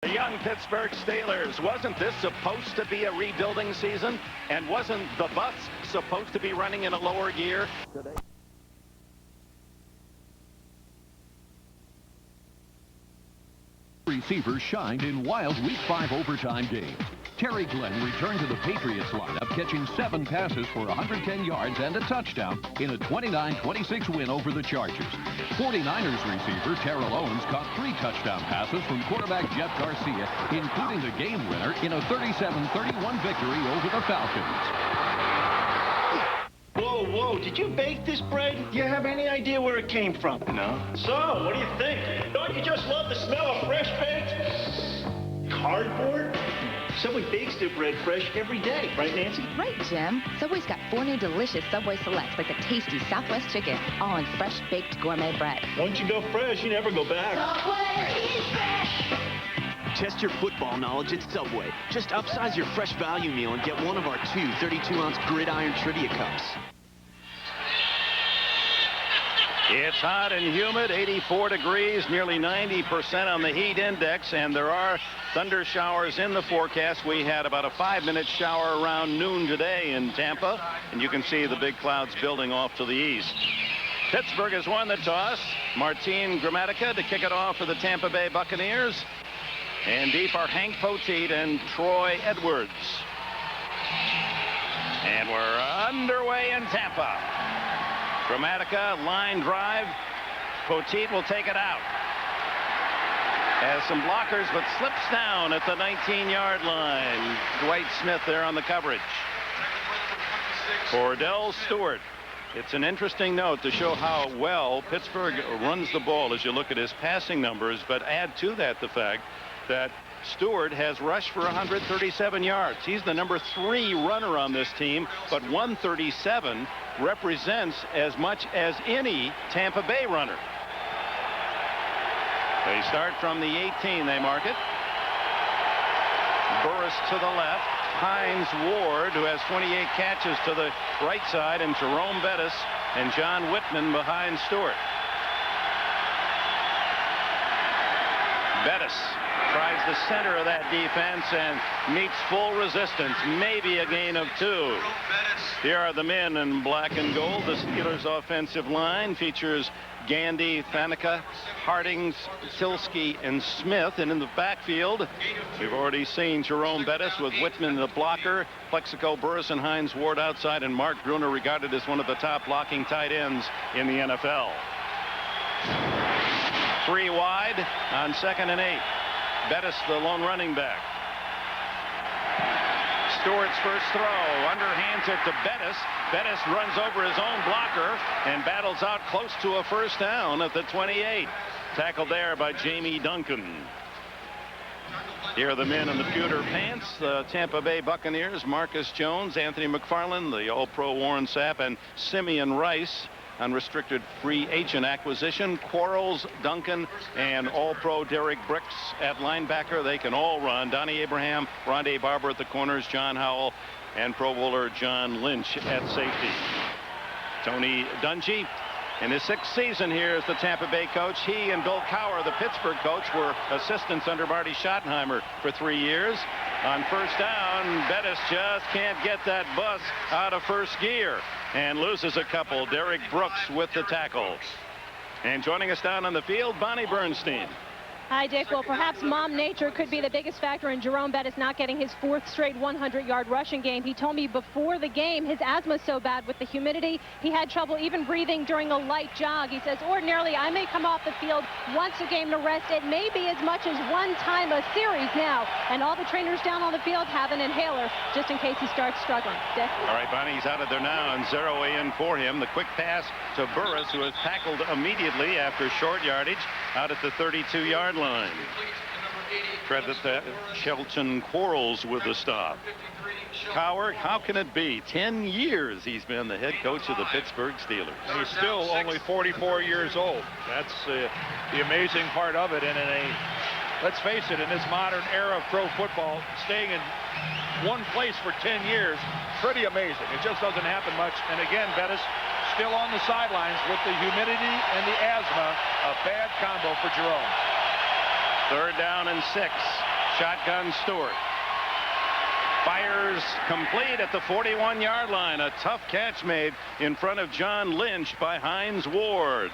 The young Pittsburgh Steelers, wasn't this supposed to be a rebuilding season? And wasn't the bus supposed to be running in a lower gear today? Receivers shined in wild Week 5 overtime games. Terry Glenn returned to the Patriots lineup, catching 7 passes for 110 yards and a touchdown in a 29-26 win over the Chargers. 49ers receiver Terrell Owens caught 3 touchdown passes from quarterback Jeff Garcia, including the game winner in a 37-31 victory over the Falcons. Whoa, did you bake this bread? Do you have any idea where it came from? No. So, what do you think? Don't you just love the smell of fresh baked cardboard? Subway bakes their bread fresh every day, right, Nancy? Right, Jim. Subway's got 4 new delicious Subway Selects, like the tasty Southwest chicken, all in fresh baked gourmet bread. Once you go fresh, you never go back. Subway is fresh! Test your football knowledge at Subway. Just upsize your fresh value meal and get one of our 2 32-ounce gridiron trivia cups. It's hot and humid, 84 degrees, nearly 90% on the heat index, and there are thunder showers in the forecast. We had about a 5-minute shower around noon today in Tampa, and you can see the big clouds building off to the east. Pittsburgh has won the toss. Martin Gramatica to kick it off for the Tampa Bay Buccaneers. And deep are Hank Poteet and Troy Edwards. And we're underway in Tampa. Gramatica, line drive. Poteet will take it out. Has some blockers, but slips down at the 19-yard line. Dwight Smith there on the coverage. Cordell Stewart. It's an interesting note to show how well Pittsburgh runs the ball as you look at his passing numbers, but add to that the fact that Stewart has rushed for 137 yards. He's the number 3 runner on this team, but 137 represents as much as any Tampa Bay runner. They start from the 18. They mark it. Burris to the left. Hines Ward, who has 28 catches, to the right side, and Jerome Bettis and John Whitman behind Stewart. Bettis tries the center of that defense and meets full resistance. Maybe a gain of 2. Here are the men in black and gold. The Steelers' offensive line features Gandy, Faneca, Hardings, Tilsky, and Smith. And in the backfield, we've already seen Jerome Bettis with Whitman the blocker, Plexico, Burris, and Hines Ward outside, and Mark Bruner regarded as one of the top blocking tight ends in the NFL. 3 wide on 2nd and 8. Bettis, the lone running back. Stewart's first throw, underhands it to Bettis. Bettis runs over his own blocker and battles out close to a first down at the 28. Tackled there by Jamie Duncan. Here are the men in the pewter pants, the Tampa Bay Buccaneers. Marcus Jones, Anthony McFarland, the All-Pro Warren Sapp, and Simeon Rice. Unrestricted free agent acquisition. Quarles, Duncan, and All-Pro Derek Brooks at linebacker. They can all run. Donnie Abraham, Rondé Barber at the corners, John Howell, and Pro Bowler John Lynch at safety. Tony Dungy, in his 6th season here as the Tampa Bay coach, he and Bill Cowher, the Pittsburgh coach, were assistants under Marty Schottenheimer for 3 years. On first down, Bettis just can't get that bus out of first gear and loses a couple. Derek Brooks with the tackle. And joining us down on the field, Bonnie Bernstein. Hi, Dick. Well, perhaps Mom Nature could be the biggest factor in Jerome Bettis not getting his 4th straight 100-yard rushing game. He told me before the game his asthma's so bad with the humidity, he had trouble even breathing during a light jog. He says, ordinarily, I may come off the field once a game to rest. It may be as much as 1 time a series now. And all the trainers down on the field have an inhaler just in case he starts struggling. Dick? All right, Bonnie, he's out of there now, and zero in for him. The quick pass to Burris, who was tackled immediately after short yardage out at the 32-yard line. Credit that Shelton Quarles with the stop. Cowher, how can it be? 10 years he's been the head coach of the Pittsburgh Steelers. And he's still only 44 years old. That's the amazing part of it. And let's face it, in this modern era of pro football, staying in one place for 10 years, pretty amazing. It just doesn't happen much. And again, Bettis still on the sidelines with the humidity and the asthma. A bad combo for Jerome. 3rd down and 6. Shotgun Stewart. Fires complete at the 41-yard line. A tough catch made in front of John Lynch by Hines Ward.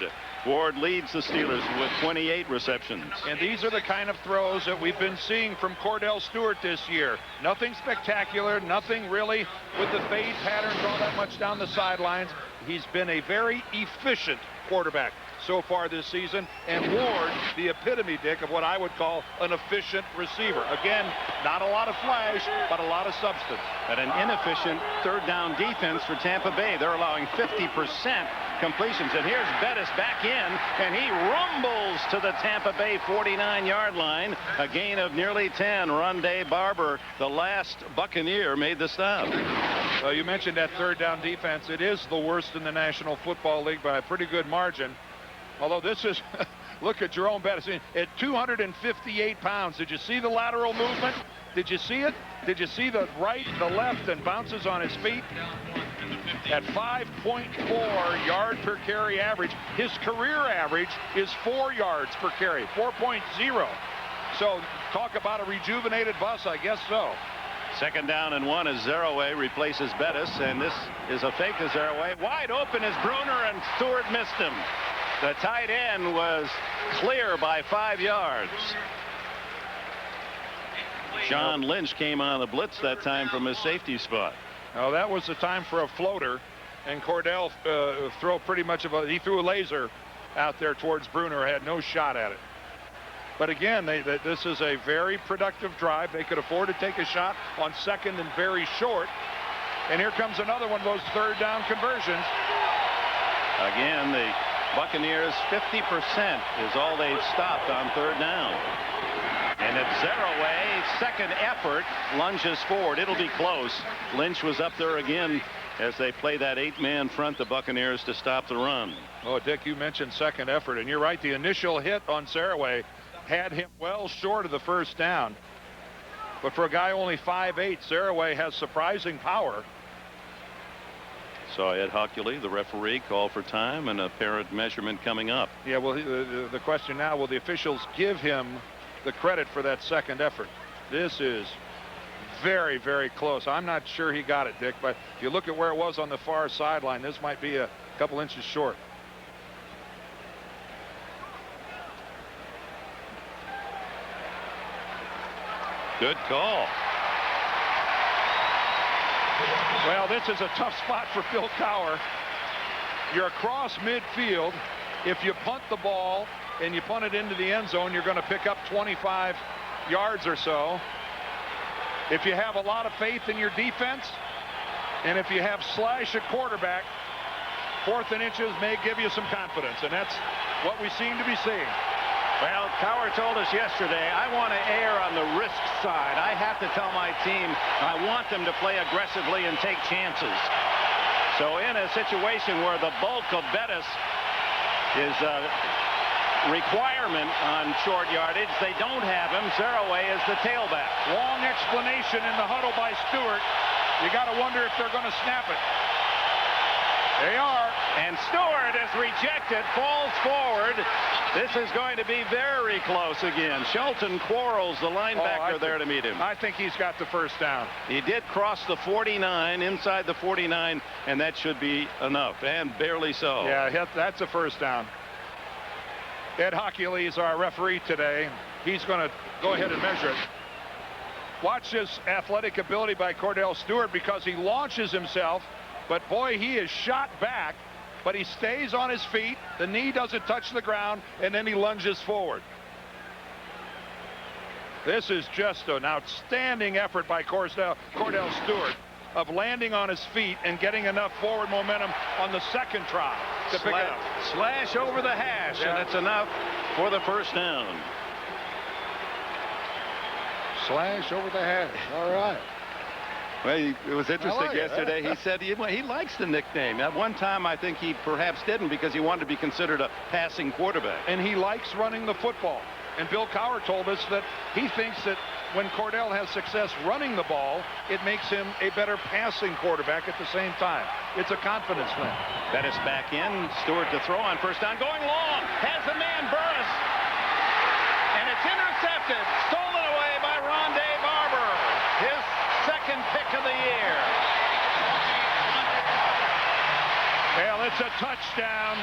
Ward leads the Steelers with 28 receptions. And these are the kind of throws that we've been seeing from Cordell Stewart this year. Nothing spectacular, nothing really with the fade patterns all that much down the sidelines. He's been a very efficient quarterback so far this season, and Ward, the epitome, Dick, of what I would call an efficient receiver. Again, not a lot of flash, but a lot of substance. At an inefficient third down defense for Tampa Bay. They're allowing 50% completions. And here's Bettis back in, and he rumbles to the Tampa Bay 49-yard line. A gain of nearly 10. Rondé Barber, the last Buccaneer, made the stop. Well, you mentioned that third down defense. It is the worst in the National Football League by a pretty good margin. Although this is, look at Jerome Bettis at 258 pounds. Did you see the lateral movement? Did you see it? Did you see the right, the left, and bounces on his feet? At 5.4 yard per carry average. His career average is 4 yards per carry, 4.0. So talk about a rejuvenated bus, I guess so. Second down and 1 as Zeroué replaces Bettis, and this is a fake to Zeroué. Wide open is Bruner, and Stewart missed him. The tight end was clear by 5 yards. John Lynch came on the blitz that time from his safety spot. Oh, that was the time for a floater, and Cordell throw pretty much of a, he threw a laser out there towards Bruner, had no shot at it. But again, this is a very productive drive. They could afford to take a shot on second and very short. And here comes another one of those third down conversions. Again, the Buccaneers 50% is all they've stopped on third down. And at Zeroué, second effort, lunges forward. It'll be close. Lynch was up there again as they play that 8-man front, the Buccaneers, to stop the run. Oh, Dick, you mentioned second effort, and you're right. The initial hit on Zeroué had him well short of the first down. But for a guy only 5'8", Zeroué has surprising power. So Ed Hockley, the referee, called for time and a apparent measurement coming up. Yeah, well, the question now, will the officials give him the credit for that second effort? This is very, very close. I'm not sure he got it, Dick, but if you look at where it was on the far sideline, this might be a couple inches short. Good call. Well, this is a tough spot for Bill Cowher. You're across midfield. If you punt the ball and you punt it into the end zone, you're going to pick up 25 yards or so. If you have a lot of faith in your defense, and if you have slash at quarterback, 4th and inches may give you some confidence, and that's what we seem to be seeing. Well, Cowher told us yesterday, I want to err on the risk side. I have to tell my team I want them to play aggressively and take chances. So in a situation where the bulk of Bettis is a requirement on short yardage, they don't have him. Zeroué is the tailback. Long explanation in the huddle by Stewart. You got to wonder if they're going to snap it. They are. And Stewart is rejected, falls forward. This is going to be very close again. Shelton Quarles, the linebacker, there to meet him. I think he's got the first down. He did cross the 49, inside the 49, and that should be enough, and barely so. Yeah, that's a first down. Ed Hockley is our referee today. He's going to go ahead and measure it. Watch this athletic ability by Cordell Stewart, because he launches himself, but boy, he is shot back, but he stays on his feet. The knee doesn't touch the ground, and then he lunges forward. This is just an outstanding effort by Cordell Stewart of landing on his feet and getting enough forward momentum on the second try to pick it up. Slash over the hash, and it's enough for the first down. Slash over the hash. All right. Well, it was interesting yesterday. He said he likes the nickname. At one time, I think he perhaps didn't, because he wanted to be considered a passing quarterback. And he likes running the football. And Bill Cowher told us that he thinks that when Cordell has success running the ball, it makes him a better passing quarterback at the same time. It's a confidence thing. Bettis back in. Stewart to throw on first down. Going long. Has the man Burris. And it's intercepted. Stolen away by Ron of the year. Well, it's a touchdown.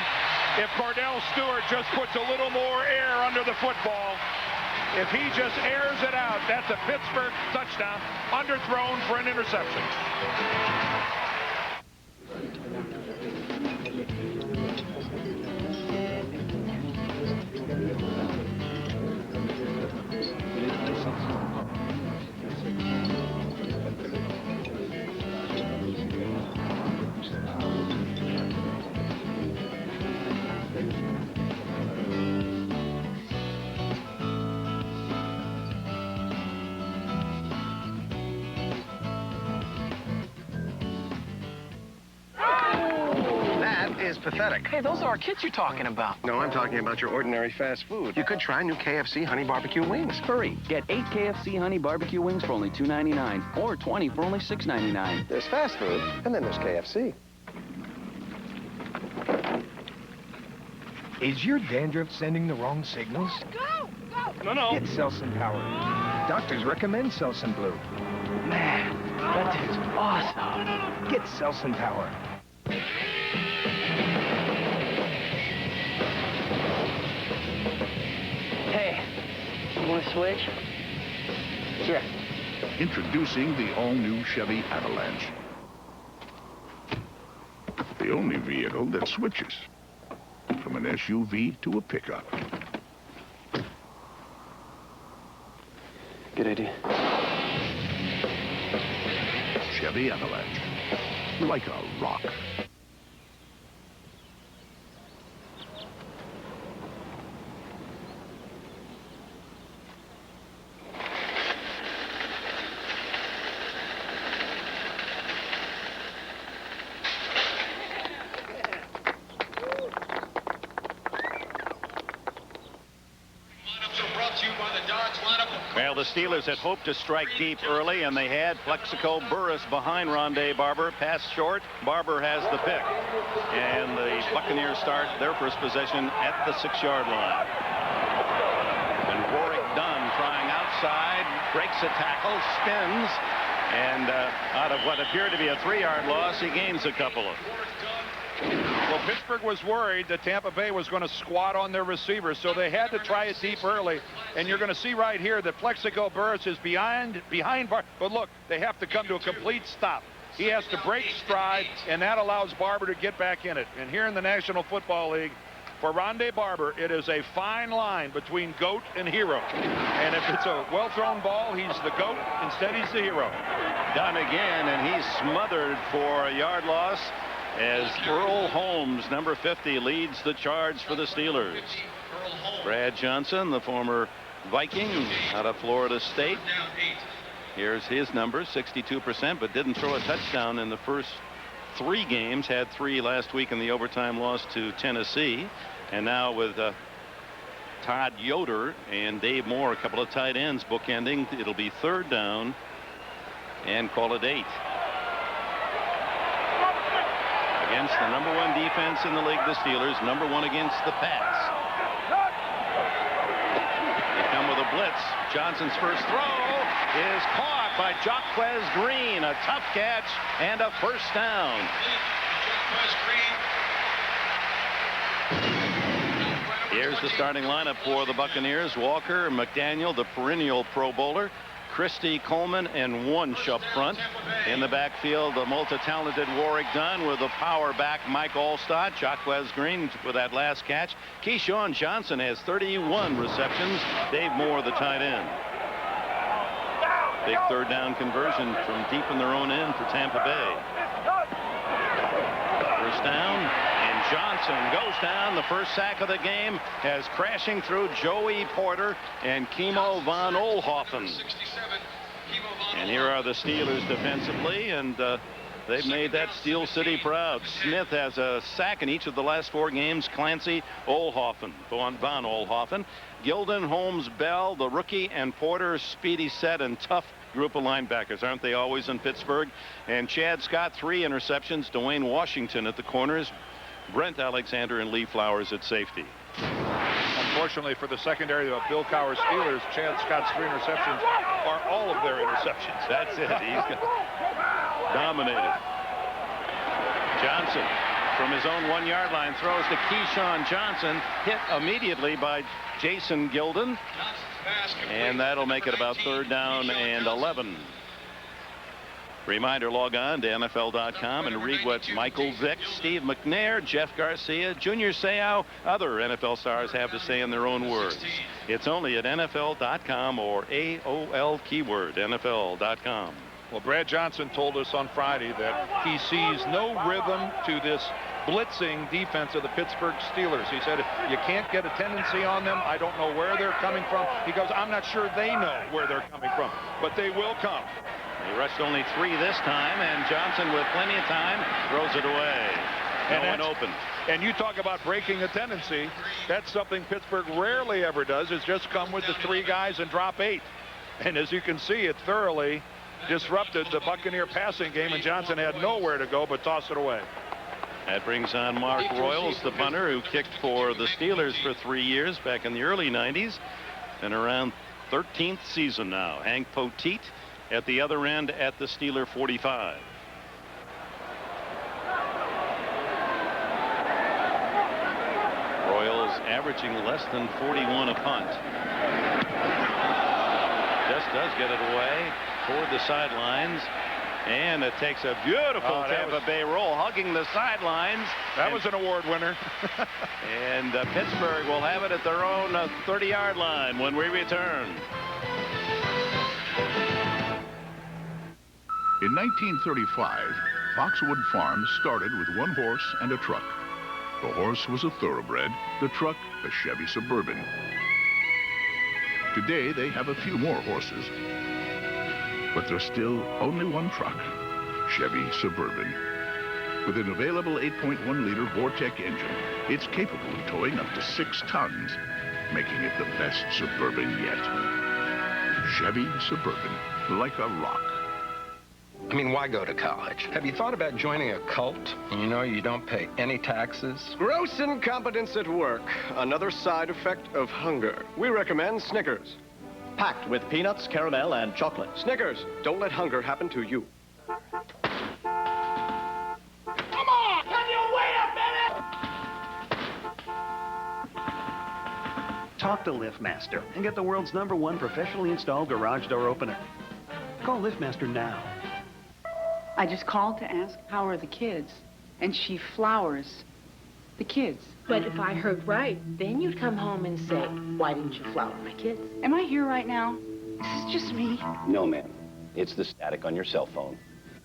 If Cordell Stewart just puts a little more air under the football, if he just airs it out, that's a Pittsburgh touchdown, underthrown for an interception. Is pathetic. Hey, those are our kids you're talking about. No, I'm talking about your ordinary fast food. You could try new KFC honey barbecue wings. Hurry, get 8 KFC honey barbecue wings for only $2.99 or 20 for only $6.99. There's fast food, and then there's KFC. Is your dandruff sending the wrong signals? Go! Go! No. Get Selsun Power. Doctors recommend Selsun Blue. Man, that tastes awesome. Get Selsun Power. Hey, you want to switch? Sure. Introducing the all-new Chevy Avalanche. The only vehicle that switches from an SUV to a pickup. Good idea. Chevy Avalanche. Like a rock. Well, the Steelers had hoped to strike deep early, and they had. Plexico Burris behind Rondé Barber. Pass short. Barber has the pick. And the Buccaneers start their first possession at the 6-yard line. And Warrick Dunn trying outside, breaks a tackle, spins, and out of what appeared to be a 3-yard loss, he gains a couple of. Well, Pittsburgh was worried that Tampa Bay was going to squat on their receivers, so they had to try it deep early. And you're going to see right here that Plexico Burris is behind Barber. But look, they have to come to a complete stop. He has to break stride, and that allows Barber to get back in it. And here in the National Football League, for Rondé Barber, it is a fine line between GOAT and hero. And if it's a well-thrown ball, he's the GOAT. Instead, he's the hero. Done again, and he's smothered for a yard loss as Earl Holmes, number 50, leads the charge for the Steelers. Brad Johnson, the former Viking out of Florida State. Here's his number, 62%, but didn't throw a touchdown in the first 3 games. Had 3 last week in the overtime loss to Tennessee. And now with Todd Yoder and Dave Moore, a couple of tight ends bookending, it'll be 3rd down and call it 8. Against the number 1 defense in the league, the Steelers, number 1 against the pass. They come with a blitz. Johnson's first throw is caught by Jaquez Green. A tough catch and a first down. Here's the starting lineup for the Buccaneers. Walker, McDaniel, the perennial Pro Bowler, Christie, Coleman, and Wunsch up front. In the backfield, the multi-talented Warrick Dunn with the power back Mike Alstott. Jaquez Green with that last catch. Keyshawn Johnson has 31 receptions. Dave Moore, the tight end. Big 3rd down conversion from deep in their own end for Tampa Bay. First down, and Johnson goes down. The first sack of the game as crashing through Joey Porter and Kimo von Oelhoffen. And here are the Steelers defensively, and they've made that Steel City proud. Smith has a sack in each of the last 4 games. Clancy, Oelhoffen, von Oelhoffen, Gilden, Holmes, Bell, the rookie, and Porter, speedy set and tough group of linebackers. Aren't they always in Pittsburgh? And Chad Scott, 3 interceptions. Dwayne Washington at the corners. Brent Alexander and Lee Flowers at safety. Unfortunately for the secondary of Bill Cowher's Steelers, Chad Scott's 3 interceptions are all of their interceptions. That's it. He's got dominated. Johnson from his own 1-yard line throws to Keyshawn Johnson, hit immediately by Jason Gilden, and that'll make it about 3rd down and 11. Reminder, log on to NFL.com and read what Michael Vick, Steve McNair, Jeff Garcia, Junior Seau, other NFL stars have to say in their own words. It's only at NFL.com or AOL keyword NFL.com. Well, Brad Johnson told us on Friday that he sees no rhythm to this blitzing defense of the Pittsburgh Steelers. He said, you can't get a tendency on them. I don't know where they're coming from. He goes, I'm not sure they know where they're coming from, but they will come. He rushed only 3 this time, and Johnson, with plenty of time, throws it away. No one open. And you talk about breaking a tendency. That's something Pittsburgh rarely ever does, is just come with the 3 guys and drop 8. And as you can see, it thoroughly disrupted the Buccaneer passing game, and Johnson had nowhere to go but toss it away. That brings on Mark Royals, the punter, who kicked for the Steelers for 3 years back in the early 90s, and around 13th season now. Hank Poteet at the other end at the Steeler 45. Royals averaging less than 41 a punt. Just does get it away toward the sidelines, and it takes a beautiful Tampa Bay roll, hugging the sidelines. That was an award winner. And Pittsburgh will have it at their own 30-yard line when we return. In 1935, Foxwood Farms started with 1 horse and a truck. The horse was a thoroughbred, the truck a Chevy Suburban. Today, they have a few more horses, but there's still only 1 truck, Chevy Suburban. With an available 8.1-liter Vortec engine, it's capable of towing up to 6 tons, making it the best Suburban yet. Chevy Suburban, like a rock. I mean, why go to college? Have you thought about joining a cult? You know, you don't pay any taxes. Gross incompetence at work. Another side effect of hunger. We recommend Snickers. Packed with peanuts, caramel, and chocolate. Snickers, don't let hunger happen to you. Come on! Can you wait a minute? Talk to LiftMaster and get the world's #1 professionally installed garage door opener. Call LiftMaster now. I just called to ask, how are the kids? And she flowers the kids. But if I heard right, then you'd come home and say, why didn't you flower my kids? Am I here right now? This is just me. No, ma'am. It's the static on your cell phone.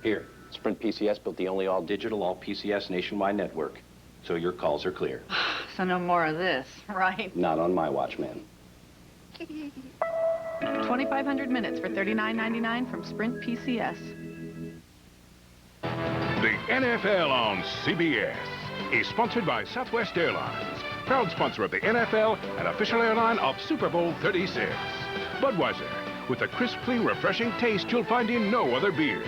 Here, Sprint PCS built the only all-digital, all-PCS nationwide network. So your calls are clear. So no more of this, right? Not on my watch, ma'am. 2,500 minutes for $39.99 from Sprint PCS. The NFL on CBS is sponsored by Southwest Airlines, proud sponsor of the NFL and official airline of Super Bowl 36. Budweiser, with the crisp, clean, refreshing taste you'll find in no other beer.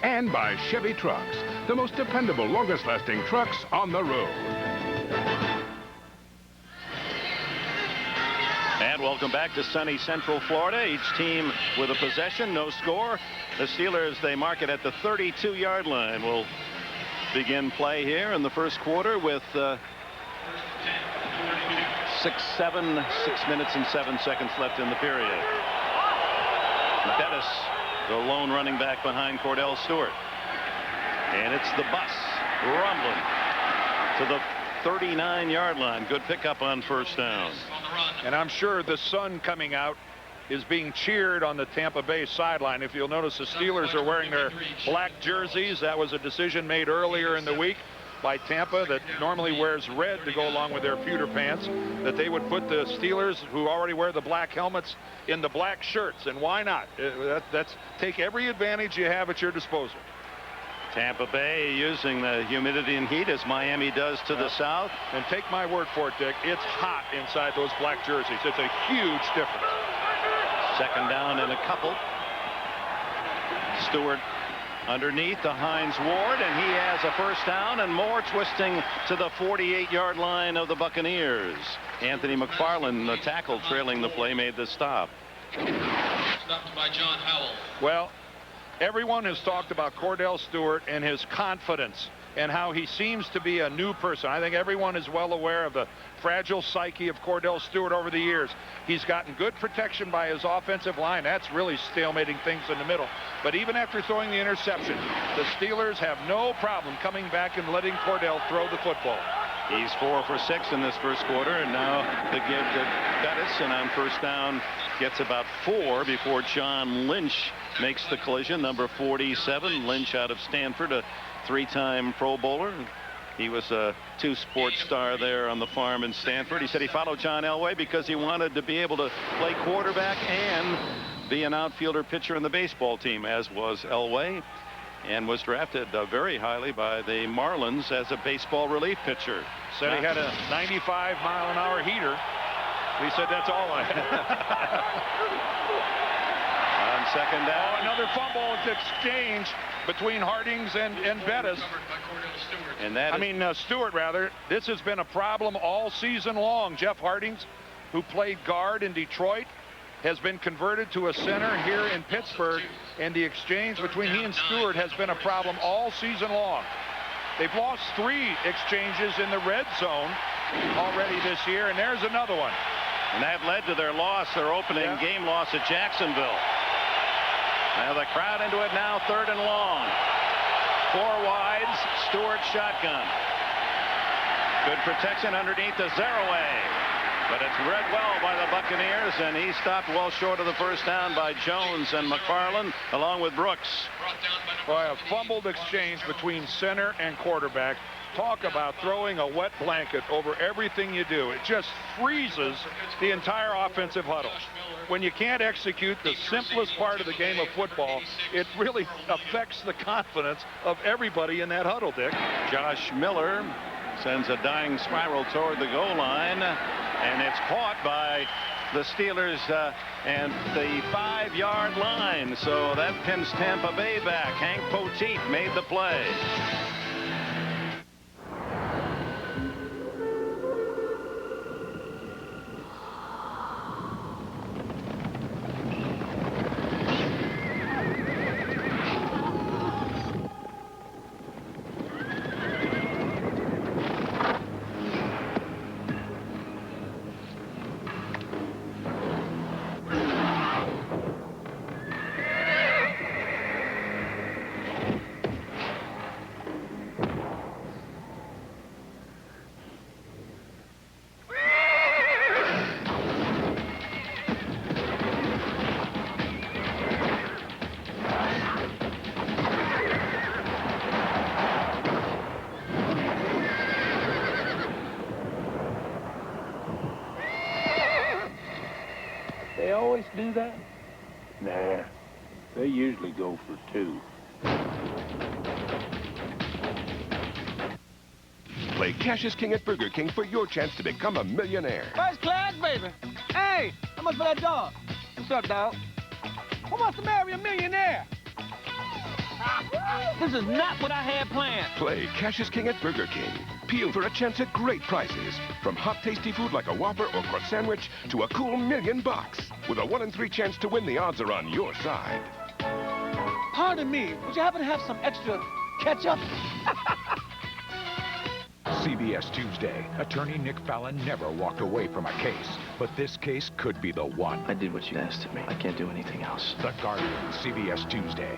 And by Chevy Trucks, the most dependable, longest-lasting trucks on the road. And welcome back to sunny Central Florida. Each team with a possession, no score. The Steelers, they mark it at the 32-yard line. We'll begin play here in the first quarter with 6 minutes and 7 seconds left in the period. Bettis, the lone running back behind Cordell Stewart. And it's the bus rumbling to the 39-yard line. Good pickup on first down. And I'm sure the sun coming out is being cheered on the Tampa Bay sideline. If you'll notice, the Steelers are wearing their black jerseys. That was a decision made earlier in the week by Tampa that normally wears red to go along with their pewter pants, that they would put the Steelers, who already wear the black helmets, in the black shirts. And why not? That's take every advantage you have at your disposal. Tampa Bay using the humidity and heat as Miami does to the south. And take my word for it, Dick, it's hot inside those black jerseys. It's a huge difference. Second down and a couple. Stewart underneath to Hines Ward, and he has a first down, and more twisting to the 48-yard line of the Buccaneers. Anthony McFarland, the tackle trailing the play, made the stop. Stopped by John Howell. Well, Everyone has talked about Kordell Stewart and his confidence and how he seems to be a new person. I think everyone is well aware of the fragile psyche of Kordell Stewart over the years. He's gotten good protection by his offensive line. That's really stalemating things in the middle. But even after throwing the interception, the Steelers have no problem coming back and letting Kordell throw the football. He's 4 for 6 in this first quarter, and now the give to Bettis, and on first down gets about 4 before John Lynch makes the collision. Number 47, Lynch out of Stanford, a 3-time Pro Bowler. He was a 2-sport star there on the farm in Stanford. He said he followed John Elway because he wanted to be able to play quarterback and be an outfielder pitcher in the baseball team, as was Elway, and was drafted very highly by the Marlins as a baseball relief pitcher. Said he had a 95-mile-an-hour heater. He said, that's all I had. On second down. Oh, another fumble exchange between Hardings and Bettis. And that Stewart, rather. This has been a problem all season long. Jeff Hardings, who played guard in Detroit, has been converted to a center here in Pittsburgh, and the exchange between he and Stewart has been a problem all season long. They've lost 3 exchanges in the red zone already this year, and there's another one. And that led to their loss, their opening game loss at Jacksonville. Now the crowd into it now, 3rd and long. 4 wides, Stewart shotgun. Good protection underneath the Zeraway. But it's read well by the Buccaneers, and he stopped well short of the first down by Jones and McFarland, along with Brooks. Boy, a fumbled exchange between center and quarterback. Talk about throwing a wet blanket over everything you do. It just freezes the entire offensive huddle. When you can't execute the simplest part of the game of football, it really affects the confidence of everybody in that huddle, Dick. Josh Miller sends a dying spiral toward the goal line, and it's caught by the Steelers and the 5-yard line. So that pins Tampa Bay back. Hank Poteet made the play. They always do that? Nah, they usually go for 2. Play Cash is King at Burger King for your chance to become a millionaire. First class, baby. Hey, how much for that dog? What's up, dog? Who wants to marry a millionaire? This is not what I had planned. Play Cash is King at Burger King. Peel for a chance at great prizes. From hot, tasty food like a Whopper or croissant sandwich to a cool $1,000,000. With a 1 in 3 chance to win, the odds are on your side. Pardon me, would you happen to have some extra ketchup? CBS Tuesday. Attorney Nick Fallon never walked away from a case, but this case could be the one. I did what you asked of me. I can't do anything else. The Guardian, CBS Tuesday.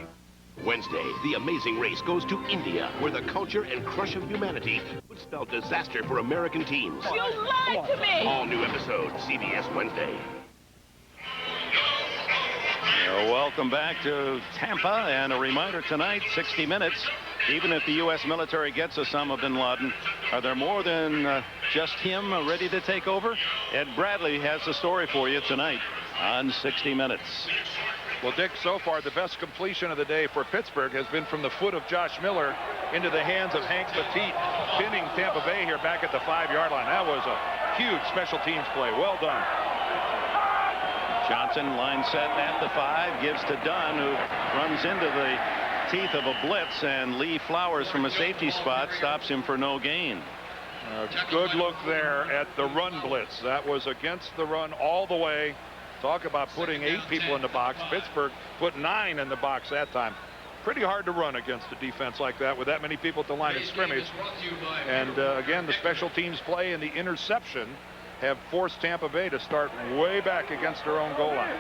Wednesday, the amazing race goes to India, where the culture and crush of humanity would spell disaster for American teams. You lied to me! All new episode, CBS Wednesday. Welcome back to Tampa, and a reminder tonight, 60 minutes. Even if the U.S. military gets Osama bin Laden, are there more than just him ready to take over? Ed Bradley has the story for you tonight on 60 Minutes. Well, Dick, so far the best completion of the day for Pittsburgh has been from the foot of Josh Miller into the hands of Hank Petit, pinning Tampa Bay here back at the 5-yard line. That was a huge special teams play. Well done. Johnson line set at the 5, gives to Dunn, who runs into the teeth of a blitz, and Lee Flowers from a safety spot stops him for no gain. Good look there at the run blitz. That was against the run all the way. Talk about putting 8 people in the box. Pittsburgh put 9 in the box that time. pretty hard to run against a defense like that with that many people at the line of scrimmage. And again, the special teams play and the interception have forced Tampa Bay to start way back against their own goal line.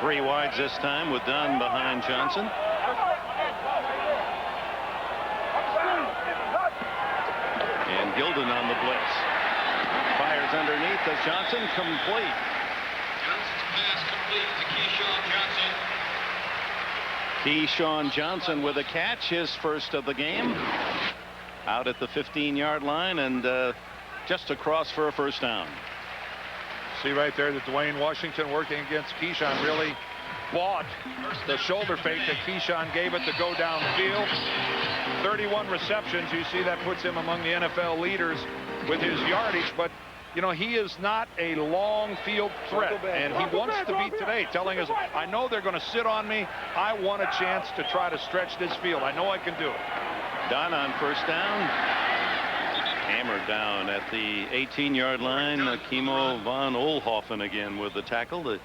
3 wides this time with Dunn behind Johnson. And Gilden on the blitz. Fires underneath as Johnson complete. Johnson's pass complete to Keyshawn Johnson with a catch, his first of the game. Out at the 15-yard line and just across for a first down. See right there that Dwayne Washington working against Keyshawn really bought the shoulder fake that Keyshawn gave it to go downfield. 31 receptions. You see that puts him among the NFL leaders with his yardage, but you know, he is not a long field threat, and he wants to be today, telling us, I know they're going to sit on me. I want a chance to try to stretch this field. I know I can do it. Dunn on first down. Hammered down at the 18-yard line. Kimo von Oelhoffen again with the tackle. The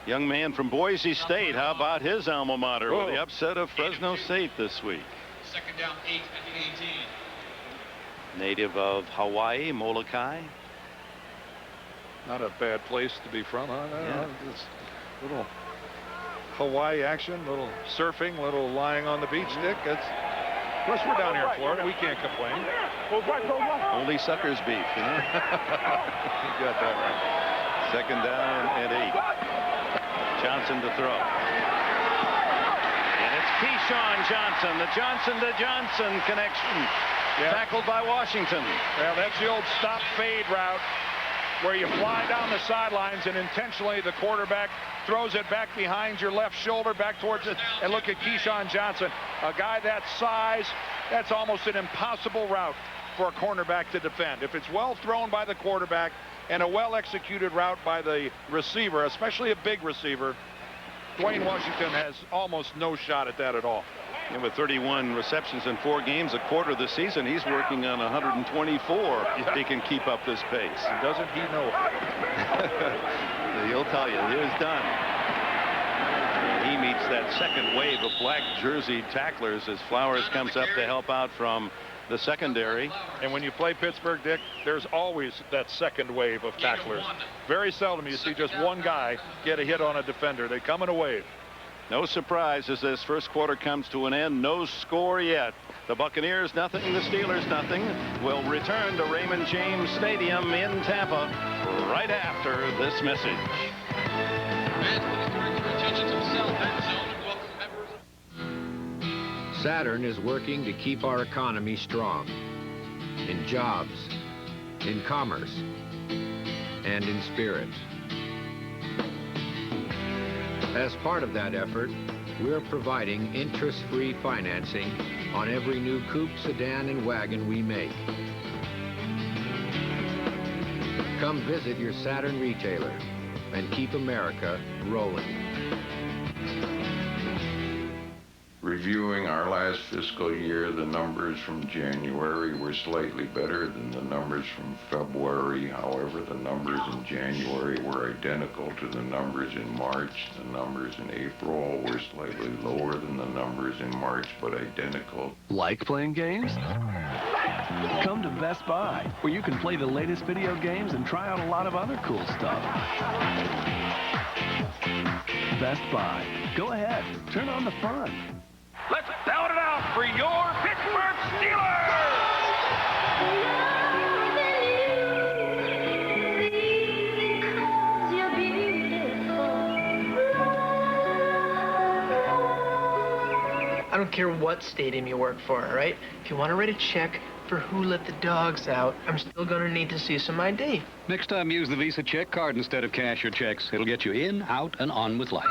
young man from Boise State. How about his alma mater with the upset of Fresno State this week? Second down, 8 at the 18. Native of Hawaii, Molokai. Not a bad place to be from, huh? Yeah. Just little Hawaii action, little surfing, little lying on the beach, Dick. That's, of course, we're down here in Florida. We can't complain. Only suckers beef, you know? You got that right. Second down and 8. Johnson to throw. And it's Keyshawn Johnson, the Johnson to Johnson connection. Yeah. Tackled by Washington. Well, that's the old stop fade route where you fly down the sidelines and intentionally the quarterback throws it back behind your left shoulder, back towards it. And look at Keyshawn Johnson, a guy that size. That's almost an impossible route for a cornerback to defend. If it's well thrown by the quarterback and a well executed route by the receiver, especially a big receiver, Dwayne Washington has almost no shot at that at all. And with 31 receptions in 4 games, a quarter of the season, he's working on 124 if he can keep up this pace. And doesn't he know it? He'll tell you. Here's Dunn. He meets that second wave of black jersey tacklers as Flowers comes up to help out from the secondary. And when you play Pittsburgh, Dick, there's always that second wave of tacklers. Very seldom you see just one guy get a hit on a defender. They come in a wave. No surprise as this first quarter comes to an end. No score yet. The Buccaneers nothing, the Steelers nothing. Will return to Raymond James Stadium in Tampa right after this message. Saturn is working to keep our economy strong in jobs, in commerce, and in spirit. As part of that effort, we're providing interest-free financing on every new coupe, sedan, and wagon we make. Come visit your Saturn retailer and keep America rolling. Reviewing our last fiscal year, the numbers from January were slightly better than the numbers from February. However, the numbers in January were identical to the numbers in March. The numbers in April were slightly lower than the numbers in March, but identical. Like playing games? Come to Best Buy, where you can play the latest video games and try out a lot of other cool stuff. Best Buy. Go ahead, turn on the fun. Let's belt it out for your Pittsburgh Steelers! I don't care what stadium you work for, all right? If you want to write a check for who let the dogs out, I'm still going to need to see some ID. Next time, use the Visa check card instead of cash or checks. It'll get you in, out, and on with life.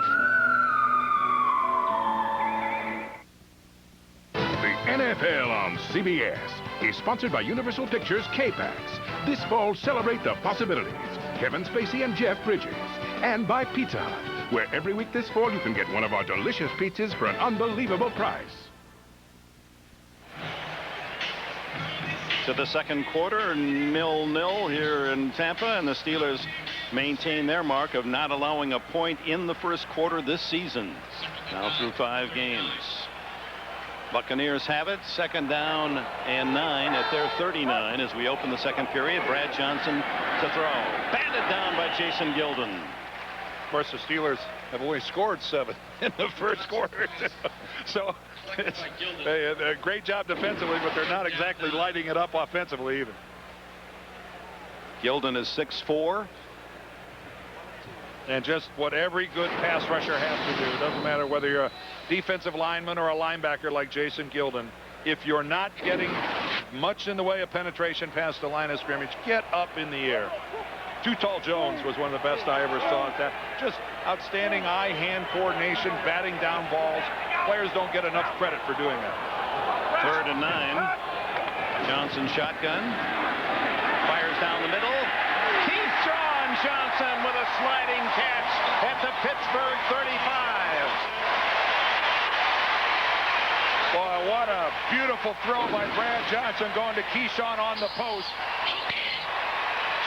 NFL on CBS is sponsored by Universal Pictures K-Pax. This fall, celebrate the possibilities. Kevin Spacey and Jeff Bridges. And by Pizza Hut, where every week this fall you can get one of our delicious pizzas for an unbelievable price. to the second quarter, 0-0 here in Tampa, and the Steelers maintain their mark of not allowing a point in the first quarter this season. Now through 5 games. Buccaneers have it. 2nd down and 9 at their 39 as we open the second period. Brad Johnson to throw. Batted down by Jason Gilden. Of course, the Steelers have only scored 7 in the first quarter. So it's a great job defensively, but they're not exactly lighting it up offensively either. Gilden is 6'4". And just what every good pass rusher has to do. It doesn't matter whether you're a defensive lineman or a linebacker like Jason Gilden. If you're not getting much in the way of penetration past the line of scrimmage, get up in the air. Too Tall Jones was one of the best I ever saw at that. Just outstanding eye-hand coordination, batting down balls. Players don't get enough credit for doing that. 3rd and 9. Johnson shotgun. Fires down the middle. Johnson with a sliding catch at the Pittsburgh 35. Boy, what a beautiful throw by Brad Johnson going to Keyshawn on the post.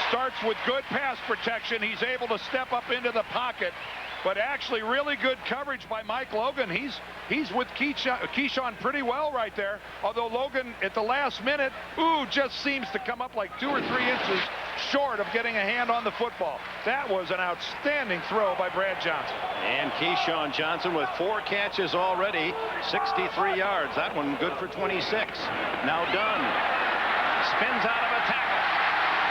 Starts with good pass protection. He's able to step up into the pocket, but actually really good coverage by Mike Logan. He's with Keyshawn pretty well right there. Although Logan at the last minute, just seems to come up like 2 or 3 inches short of getting a hand on the football. That was an outstanding throw by Brad Johnson. And Keyshawn Johnson with 4 catches already, 63 yards. That one good for 26. Now Dunn spins out of a tackle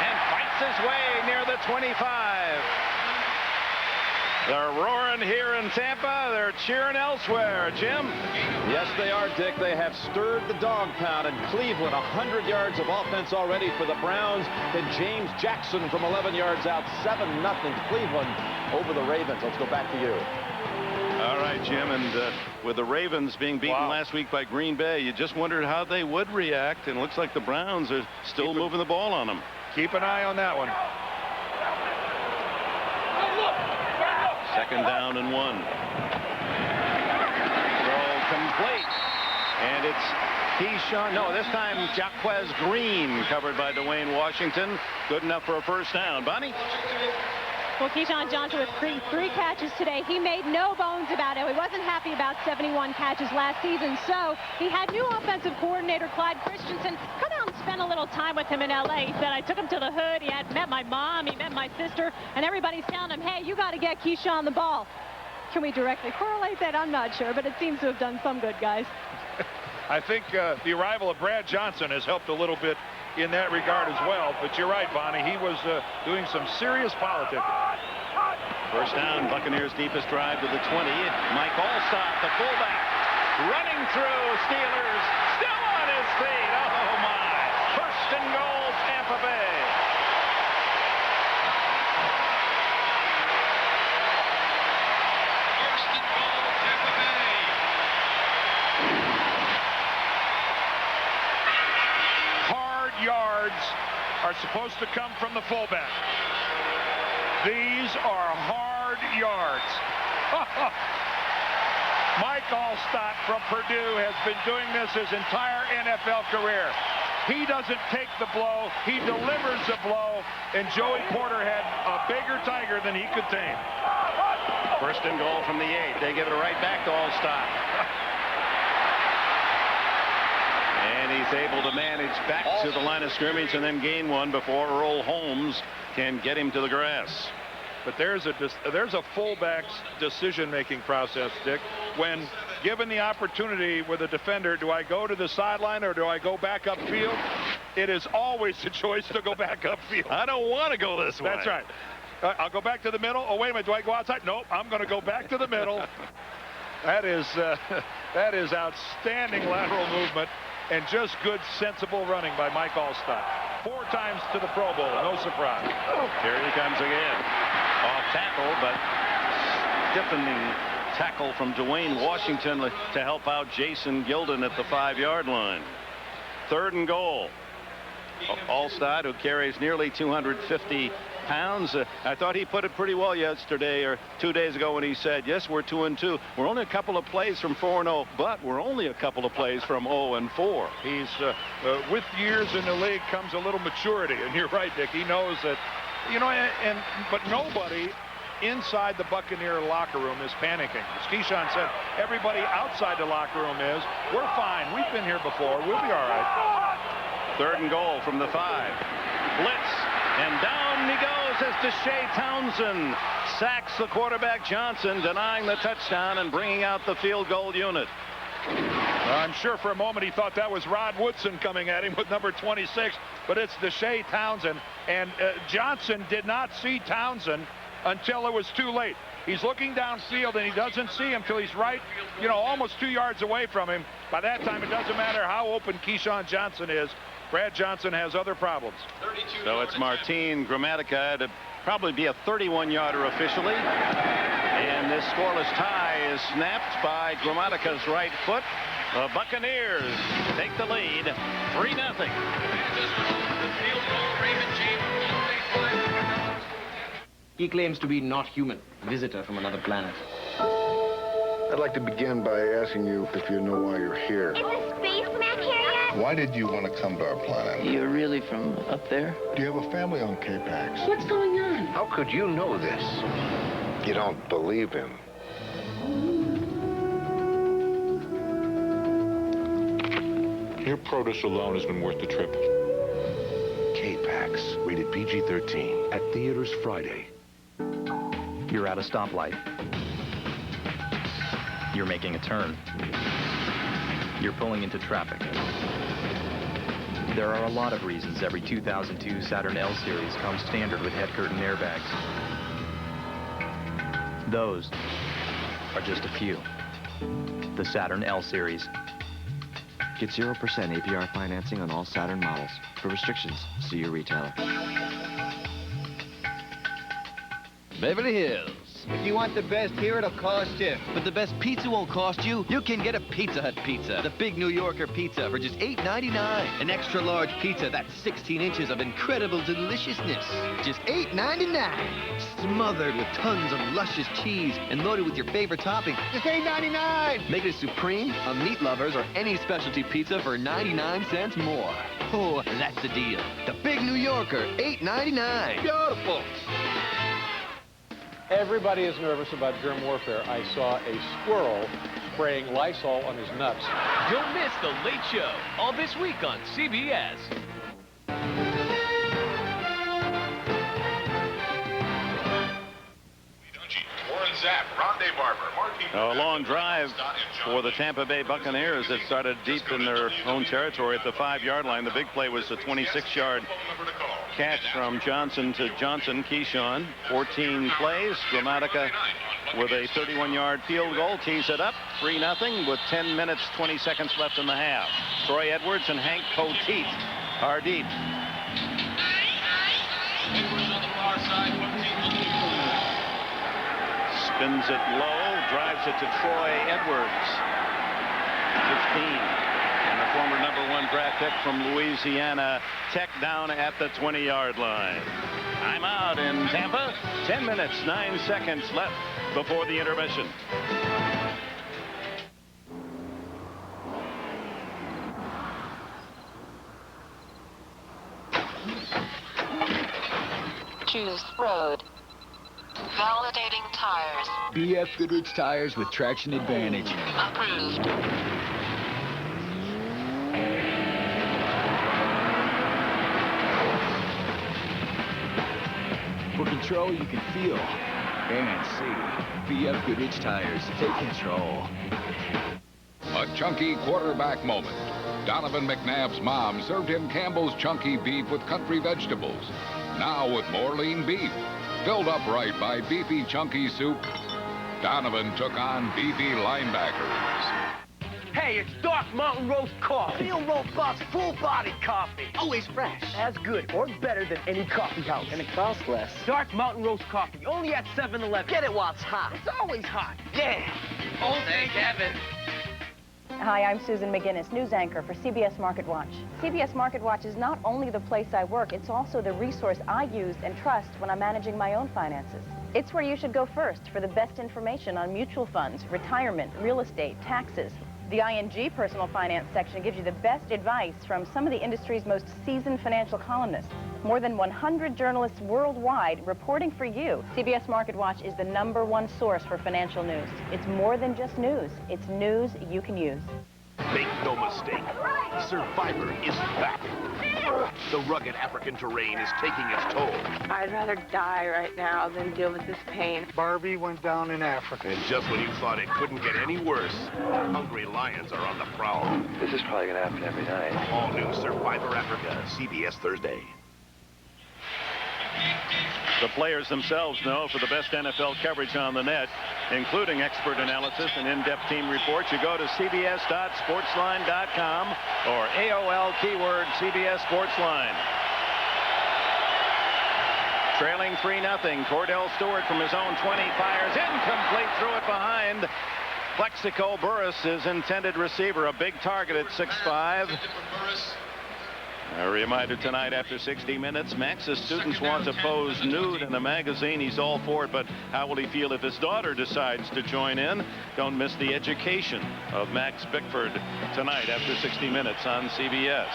and fights his way near the 25. They're roaring here in Tampa. They're cheering elsewhere. Jim? Yes, they are, Dick. They have stirred the dog pound in Cleveland. 100 yards of offense already for the Browns. Then James Jackson from 11 yards out. 7-0 Cleveland over the Ravens. Let's go back to you. All right, Jim. And with the Ravens being beaten last week by Green Bay, you just wondered how they would react. And it looks like the Browns are still moving the ball on them. Keep an eye on that one. 2nd down and 1. Throw complete. And it's Keyshawn. No, this time Jaquez Green covered by Dwayne Washington. Good enough for a 1st down. Bonnie? Well, Keyshawn Johnson with 3 catches today. He made no bones about it. He wasn't happy about 71 catches last season. So he had new offensive coordinator Clyde Christensen come out and spend a little time with him in L.A. He said, I took him to the hood. He had met my mom. He met my sister. And everybody's telling him, hey, you got to get Keyshawn the ball. Can we directly correlate that? I'm not sure, but it seems to have done some good, guys. I think the arrival of Brad Johnson has helped a little bit in that regard as well. But you're right, Bonnie. He was doing some serious politicking. 1st down, Buccaneers' deepest drive to the 20. Mike Alstott, the fullback, running through. Steelers still on his feet. Oh, my. 1st and goal, Tampa Bay. Yards are supposed to come from the fullback. These are hard yards. Mike Alstott from Purdue has been doing this his entire NFL career. He doesn't take the blow, he delivers the blow, and Joey Porter had a bigger tiger than he could tame. 1st and goal from the 8. They give it right back to Alstott. And he's able to manage back to the line of scrimmage and then gain 1 before Earl Holmes can get him to the grass. But there's a fullback's decision-making process, Dick. When given the opportunity with a defender, do I go to the sideline or do I go back upfield? It is always the choice to go back upfield. I don't want to go this way. That's right. I'll go back to the middle. Oh, wait a minute. Do I go outside? Nope. I'm going to go back to the middle. That is outstanding lateral movement. And just good, sensible running by Mike Alstott. 4 times to the Pro Bowl, no surprise. Here he comes again. Off tackle, but stiffening tackle from Dwayne Washington to help out Jason Gilden at the 5-yard line. 3rd and goal. Alstott, who carries nearly 250 pounds. I thought he put it pretty well yesterday or 2 days ago when he said, yes, we're 2-2. We're only a couple of plays from 4-0, but we're only a couple of plays from 0-4. He's with years in the league comes a little maturity, and you're right, Dick. He knows that, you know, but nobody inside the Buccaneer locker room is panicking. As Keyshawn said, everybody outside the locker room is. We're fine. We've been here before. We'll be all right. 3rd and goal from the 5. Blitz, and down he goes as Deshae Townsend sacks the quarterback Johnson, denying the touchdown and bringing out the field goal unit. I'm sure for a moment he thought that was Rod Woodson coming at him with number 26, but it's Deshae Townsend, and Johnson did not see Townsend until it was too late. He's looking downfield and he doesn't see him till he's right, you know, almost 2 yards away from him. By that time, it doesn't matter how open Keyshawn Johnson is. Brad Johnson has other problems. So it's Martin Gramatica to probably be a 31-yarder officially. And this scoreless tie is snapped by Gramatica's right foot. The Buccaneers take the lead, 3-0. He claims to be not human, a visitor from another planet. I'd like to begin by asking you if you know why you're here. Is the space Mac here yet? Why did you want to come to our planet? You're really from up there? Do you have a family on K-Pax? What's going on? How could you know this? You don't believe him. Your produce alone has been worth the trip. K-Pax, rated PG-13. At theaters Friday. You're at a stoplight. You're making a turn. You're pulling into traffic. There are a lot of reasons every 2002 Saturn L Series comes standard with head curtain airbags. Those are just a few. The Saturn L Series. Get 0% APR financing on all Saturn models. For restrictions, see your retailer. Beverly Hills. If you want the best here, it'll cost you. But the best pizza won't cost you. You can get a Pizza Hut pizza. The Big New Yorker pizza for just $8.99. An extra large pizza that's 16 inches of incredible deliciousness. Just $8.99. Smothered with tons of luscious cheese and loaded with your favorite topping. Just $8.99. Make it a supreme, a meat lovers, or any specialty pizza for 99 cents more. Oh, that's the deal. The Big New Yorker, $8.99. Beautiful. Everybody is nervous about germ warfare. I saw a squirrel spraying Lysol on his nuts. Don't miss The Late Show, all this week on CBS. Warren Sapp, Rondé Barber, A long drive for the Tampa Bay Buccaneers that started deep in their own territory at the 5-yard line. The big play was a 26-yard catch from Johnson to Johnson. Keyshawn, 14 plays. Gramatica with a 31-yard field goal tees it up 3-0 with 10 minutes 20 seconds left in the half. Troy Edwards and Hank Poteet are deep. Spins it low, drives it to Troy Edwards. 15. And the former #1 draft pick from Louisiana Tech down at the 20-yard line. I'm out in Tampa. 10 minutes, 9 seconds left before the intermission. Choose road. Validating tires. BF Goodrich tires with traction advantage. Approved. For control you can feel and see. BF Goodrich tires. Take control. A chunky quarterback moment. Donovan McNabb's mom served him Campbell's chunky beef with country vegetables. Now with more lean beef. Filled up right by beefy chunky soup, Donovan took on beefy linebackers. Hey, it's Dark Mountain Roast Coffee. Real robust, full-bodied coffee. Always fresh. As good or better than any coffee house. And it costs less. Dark Mountain Roast Coffee, only at 7-Eleven. Get it while it's hot. It's always hot. Yeah. Old Day Kevin. Hi, I'm Susan McGinnis, news anchor for CBS Market Watch. CBS Market Watch is not only the place I work, it's also the resource I use and trust when I'm managing my own finances. It's where you should go first for the best information on mutual funds, retirement, real estate, taxes. The ING personal finance section gives you the best advice from some of the industry's most seasoned financial columnists. More than 100 journalists worldwide reporting for you. CBS Market Watch is the #1 source for financial news. It's more than just news. It's news you can use. Make no mistake, Survivor is back. The rugged African terrain is taking its toll. I'd rather die right now than deal with this pain. Barbie went down in Africa. And just when you thought it couldn't get any worse, hungry lions are on the prowl. This is probably gonna happen every night. All new Survivor Africa, CBS Thursday. The players themselves know for the best NFL coverage on the net, including expert analysis and in-depth team reports, you go to cbs.sportsline.com or AOL keyword CBS Sportsline. Trailing 3-0, Cordell Stewart from his own 20 fires incomplete, threw it behind Plexico Burris, his intended receiver, a big target at 6'5". A reminder tonight after 60 minutes, Max's students want to pose nude in a magazine. He's all for it, but how will he feel if his daughter decides to join in? Don't miss the education of Max Bickford tonight after 60 minutes on CBS.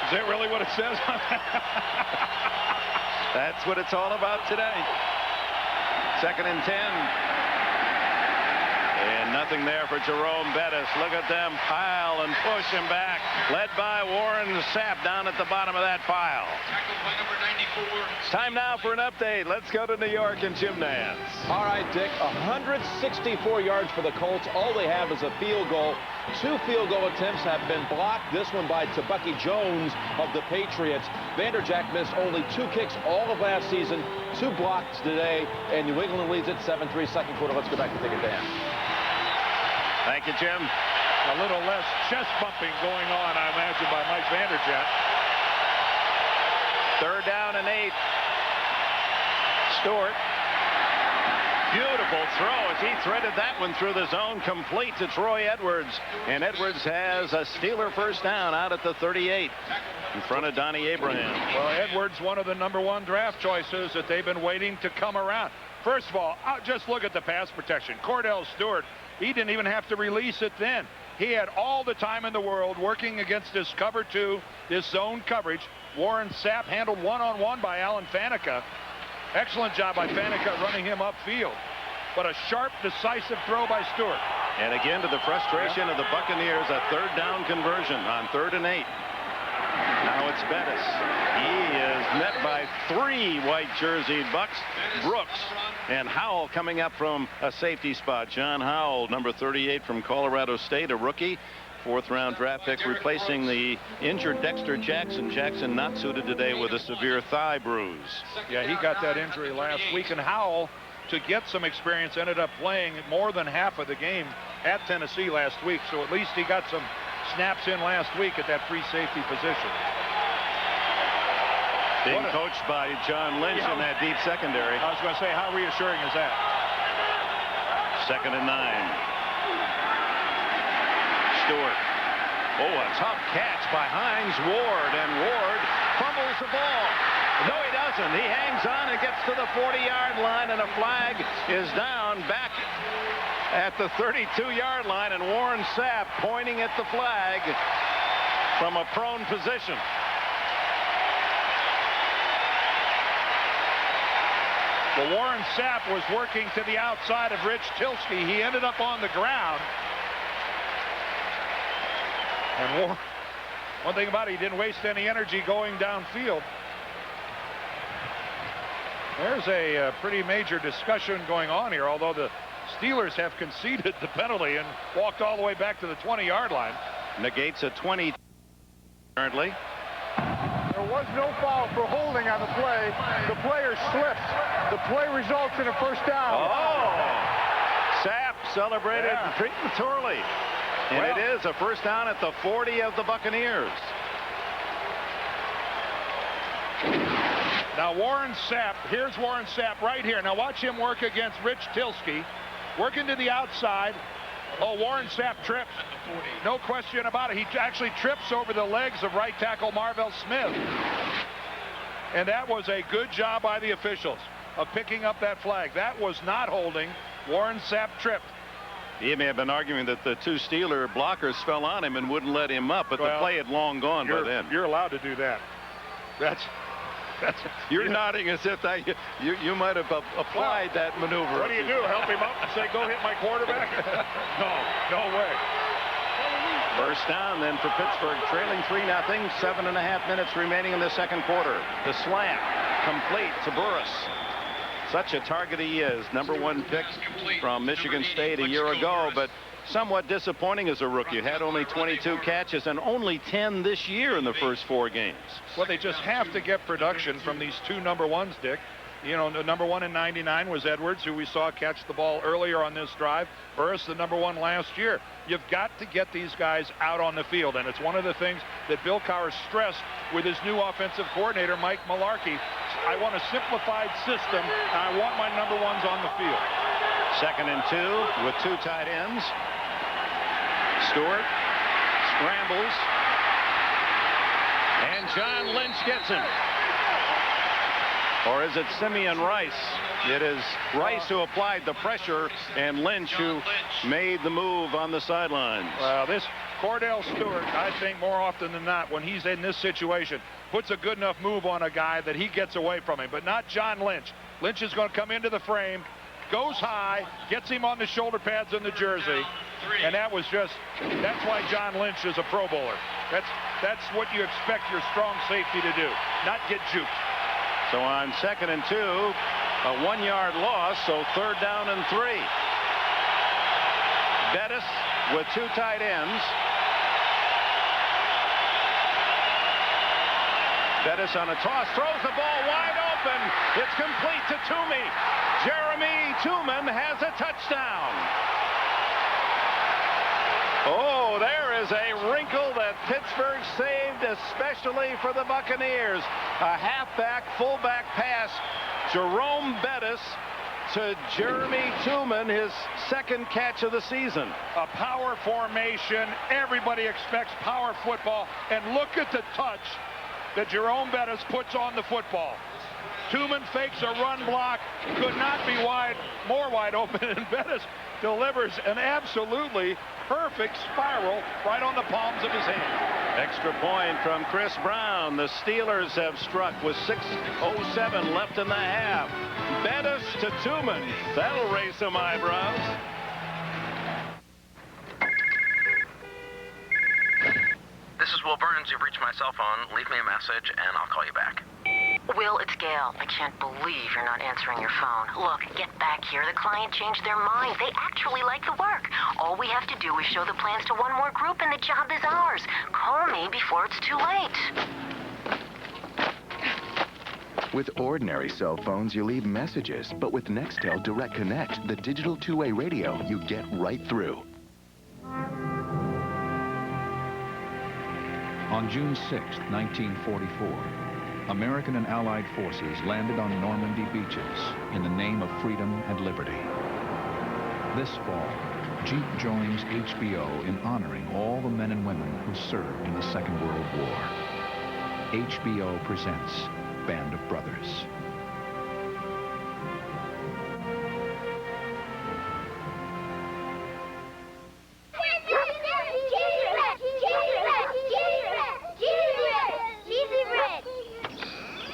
Is that really what it says on that? That's what it's all about today. 2nd and 10. And nothing there for Jerome Bettis. Look at them pile and push him back. Led by Warren Sapp down at the bottom of that pile. It's time now for an update. Let's go to New York and Jim Nance. All right, Dick, 164 yards for the Colts. All they have is a field goal. 2 field goal attempts have been blocked. This one by Tabucky Jones of the Patriots. Vanderjagt missed only 2 kicks all of last season. 2 blocks today, and New England leads it 7-3 second quarter. Let's go back and take it down. Thank you, Jim. A little less chest bumping going on, I imagine, by Mike Vanderjagt. 3rd down and 8. Stewart. Beautiful throw as he threaded that one through the zone, complete to Troy Edwards. And Edwards has a Steeler first down out at the 38 in front of Donnie Abraham. Well, Edwards, one of the #1 draft choices that they've been waiting to come around. First of all, just look at the pass protection. Cordell Stewart, he didn't even have to release it then. He had all the time in the world working against this cover 2, this zone coverage. Warren Sapp handled one-on-one by Alan Faneca. Excellent job by Faneca running him upfield. But a sharp, decisive throw by Stewart. And again, to the frustration of the Buccaneers, a 3rd down conversion on 3rd and 8. Now it's Bettis. He is met by 3 white jerseyed Bucks. Brooks and Howell coming up from a safety spot. John Howell, number 38 from Colorado State, a rookie. 4th round draft pick, replacing the injured Dexter Jackson. Jackson not suited today with a severe thigh bruise. Yeah, he got that injury last week, and Howell, to get some experience, ended up playing more than half of the game at Tennessee last week, so at least he got some snaps in last week at that free safety position. Being coached by John Lynch in that deep secondary. I was going to say, how reassuring is that? 2nd and 9. Stewart. Oh, a tough catch by Hines Ward, and Ward fumbles the ball. No, he doesn't. He hangs on and gets to the 40-yard line, and a flag is down back at the 32-yard line, and Warren Sapp pointing at the flag from a prone position. Well, Warren Sapp was working to the outside of Rich Tilsky. He ended up on the ground. And one thing about it, he didn't waste any energy going downfield. There's a pretty major discussion going on here, although the Steelers have conceded the penalty and walked all the way back to the 20-yard line. Negates a 20 currently. There was no foul for holding on the play. The player slipped. The play results in a first down. Oh! Sapp celebrated prematurely. And it is a first down at the 40 of the Buccaneers. Now Warren Sapp, here's Warren Sapp right here. Now watch him work against Rich Tilsky. Working to the outside. Oh, Warren Sapp trips. No question about it. He actually trips over the legs of right tackle Marvell Smith. And that was a good job by the officials of picking up that flag. That was not holding. Warren Sapp tripped. He may have been arguing that the two Steeler blockers fell on him and wouldn't let him up, but the play had long gone by then. You're allowed to do that. You're nodding as if you might have applied that maneuver. What do you do? Help him up and say, go hit my quarterback? No way. First down then for Pittsburgh, trailing 3-0, 7.5 minutes remaining in the second quarter. The slant complete to Burris. Such a target he is. #1 pick from Michigan State a year ago, but somewhat disappointing as a rookie. Had only 22 catches and only 10 this year in the first 4 games. Well, they just have to get production from these two #1s, Dick. You know, the #1 in '99 was Edwards, who we saw catch the ball earlier on this drive. Burris, the #1 last year. You've got to get these guys out on the field, and it's one of the things that Bill Cowher stressed with his new offensive coordinator, Mike Mularkey. I want a simplified system, and I want my #1s on the field. 2nd and 2 with 2 tight ends. Stewart scrambles, and John Lynch gets him. Or is it Simeon Rice? It is Rice who applied the pressure, and Lynch who made the move on the sidelines. Well, this Cordell Stewart, I think more often than not, when he's in this situation, puts a good enough move on a guy that he gets away from him, but not John Lynch. Lynch is going to come into the frame, goes high, gets him on the shoulder pads in the jersey, and that's why John Lynch is a Pro Bowler. That's what you expect your strong safety to do, not get juked. So on 2nd and 2, a 1-yard loss, so 3rd down and 3. Bettis with 2 tight ends. Bettis on a toss, throws the ball wide open. It's complete to Toomey. Jerame Tuman has a touchdown. Oh, there is a wrinkle that Pittsburgh saved especially for the Buccaneers. A halfback, fullback pass. Jerome Bettis to Jerame Tuman, his 2nd catch of the season. A power formation. Everybody expects power football. And look at the touch that Jerome Bettis puts on the football. Tuman fakes a run block. Could not be more wide open. And Bettis delivers an absolutely perfect spiral right on the palms of his hand. Extra point from Chris Brown. The Steelers have struck with 6:07 left in the half. Bettis to Tuman. That'll raise some eyebrows. This is Will Burns. You've reached my cell phone. Leave me a message, and I'll call you back. Will, it's Gail. I can't believe you're not answering your phone. Look, get back here. The client changed their mind. They actually like the work. All we have to do is show the plans to one more group, and the job is ours. Call me before it's too late. With ordinary cell phones, you leave messages. But with Nextel Direct Connect, the digital two-way radio, you get right through. On June 6, 1944, American and Allied forces landed on Normandy beaches in the name of freedom and liberty. This fall, Jeep joins HBO in honoring all the men and women who served in the Second World War. HBO presents Band of Brothers.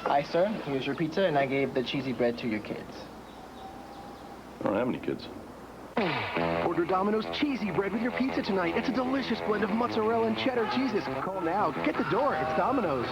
Hi, sir. Here's your pizza, and I gave the cheesy bread to your kids. I don't have any kids. Order Domino's cheesy bread with your pizza tonight. It's a delicious blend of mozzarella and cheddar cheeses. Call now. Get the door. It's Domino's.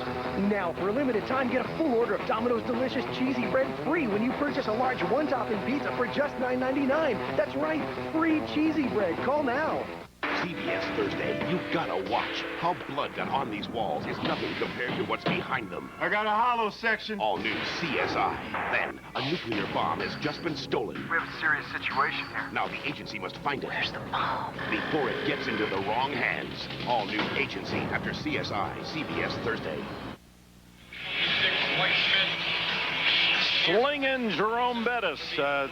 Now, for a limited time, get a full order of Domino's delicious cheesy bread free when you purchase a large one-topping pizza for just $9.99. That's right, free cheesy bread. Call now. CBS Thursday, you've got to watch. How blood got on these walls is nothing compared to what's behind them. I got a hollow section. All new CSI. Then, a nuclear bomb has just been stolen. We have a serious situation here. Now the agency must find it. Where's the bomb? Before it gets into the wrong hands. All new agency after CSI, CBS Thursday. Slinging Jerome Bettis,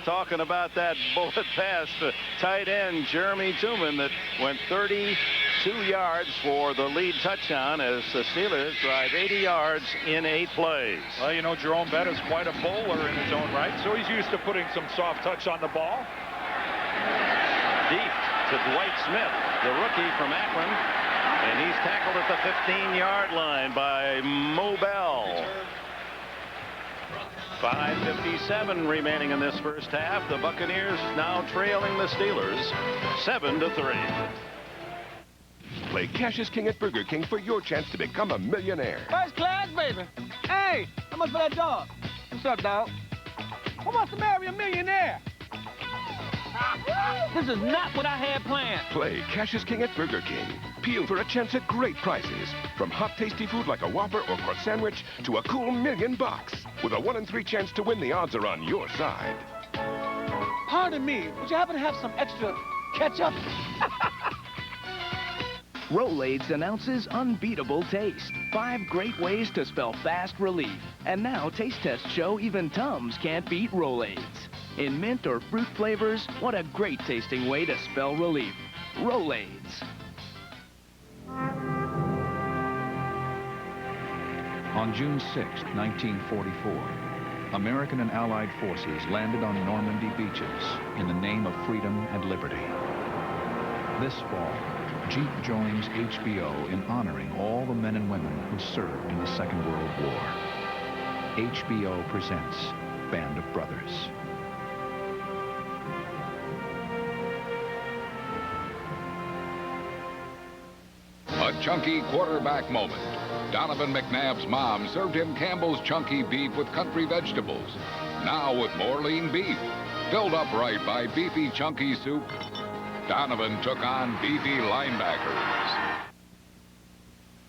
talking about that bullet pass to tight end Jerame Tuman that went 32 yards for the lead touchdown as the Steelers drive 80 yards in 8 plays. Well, you know, Jerome Bettis, quite a bowler in his own right, so he's used to putting some soft touch on the ball. Deep to Dwight Smith, the rookie from Akron, and he's tackled at the 15-yard line by Mobell. 5:57 remaining in this first half. The Buccaneers now trailing the Steelers 7-3. Play Cash is King at Burger King for your chance to become a millionaire. First class, baby. Hey, how much for that dog? What's up, dog? Who wants to marry a millionaire? This is not what I had planned. Play Cash is King at Burger King. Peel for a chance at great prizes. From hot, tasty food like a Whopper or croissant sandwich to a cool $1,000,000. With a 1 in 3 chance to win, the odds are on your side. Pardon me, would you happen to have some extra ketchup? Rolaids announces unbeatable taste. 5 great ways to spell fast relief. And now taste tests show even Tums can't beat Rolaids. In mint or fruit flavors, what a great tasting way to spell relief. Rolaids. On June 6, 1944, American and Allied forces landed on Normandy beaches in the name of freedom and liberty. This fall, Jeep joins HBO in honoring all the men and women who served in the Second World War. HBO presents Band of Brothers. A chunky quarterback moment. Donovan McNabb's mom served him Campbell's chunky beef with country vegetables. Now with more lean beef. Filled up right by beefy chunky soup, Donovan took on beefy linebackers.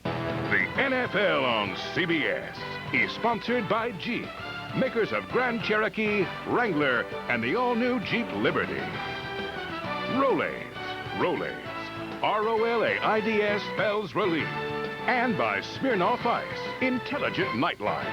The NFL on CBS is sponsored by Jeep, makers of Grand Cherokee, Wrangler, and the all-new Jeep Liberty. Rolaids, Rolaids. R-O-L-A-I-D-S spells relief. And by Smirnoff Ice, intelligent nightline.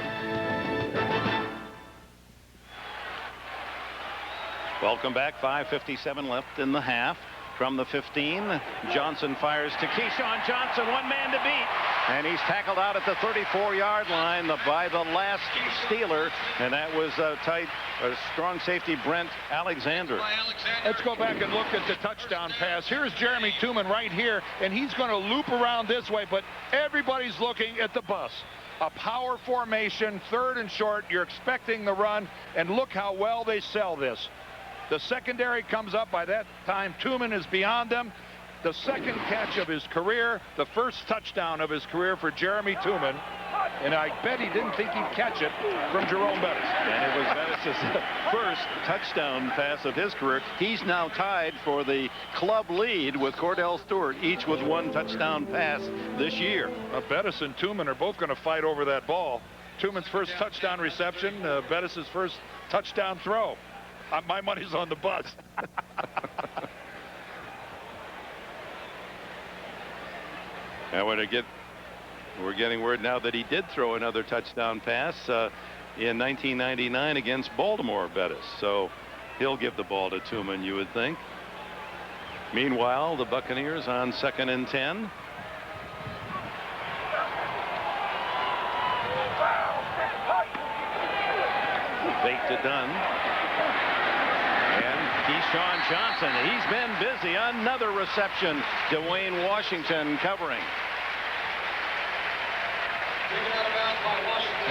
Welcome back. 5:57 left in the half. From the 15, Johnson fires to Keyshawn Johnson, one man to beat. And he's tackled out at the 34-yard line by the last Steeler, and that was strong safety Brent Alexander. Let's go back and look at the touchdown pass. Here's Jerame Tuman right here, and he's going to loop around this way, but everybody's looking at the bus. A power formation, 3rd and short. You're expecting the run, and look how well they sell this. The secondary comes up. By that time, Tuman is beyond them. The second catch of his career, the first touchdown of his career for Jerame Tuman. And I bet he didn't think he'd catch it from Jerome Bettis. And it was Bettis' first touchdown pass of his career. He's now tied for the club lead with Cordell Stewart, each with 1 touchdown pass this year. Bettis and Tuman are both going to fight over that ball. Tuman's first touchdown reception, Bettis' first touchdown throw. My money's on the bus. And we're getting word now that he did throw another touchdown pass in 1999 against Baltimore, Bettis. So he'll give the ball to Tuman, you would think. Meanwhile, the Buccaneers on 2nd and 10. Fake to Dunn. Keyshawn Johnson, he's been busy. Another reception. Dwayne Washington covering.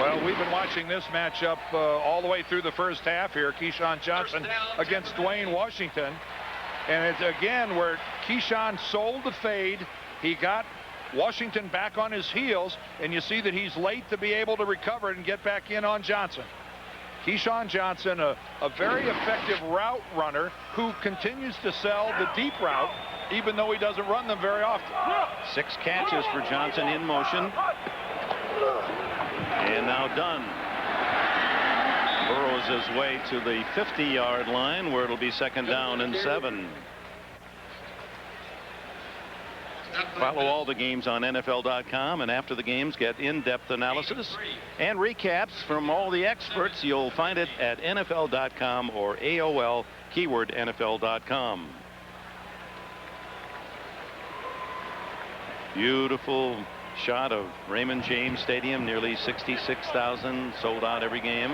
Well, we've been watching this matchup all the way through the first half here. Keyshawn Johnson against Dwayne Washington. And it's again where Keyshawn sold the fade. He got Washington back on his heels. And you see that he's late to be able to recover and get back in on Johnson. Keyshawn Johnson, a very effective route runner who continues to sell the deep route, even though he doesn't run them very often. 6 catches for Johnson in motion. And now Dunn burrows his way to the 50-yard line, where it'll be 2nd down and 7. Follow all the games on NFL.com, and after the games, get in-depth analysis and recaps from all the experts. You'll find it at NFL.com or AOL, keyword NFL.com. Beautiful shot of Raymond James Stadium, nearly 66,000, sold out every game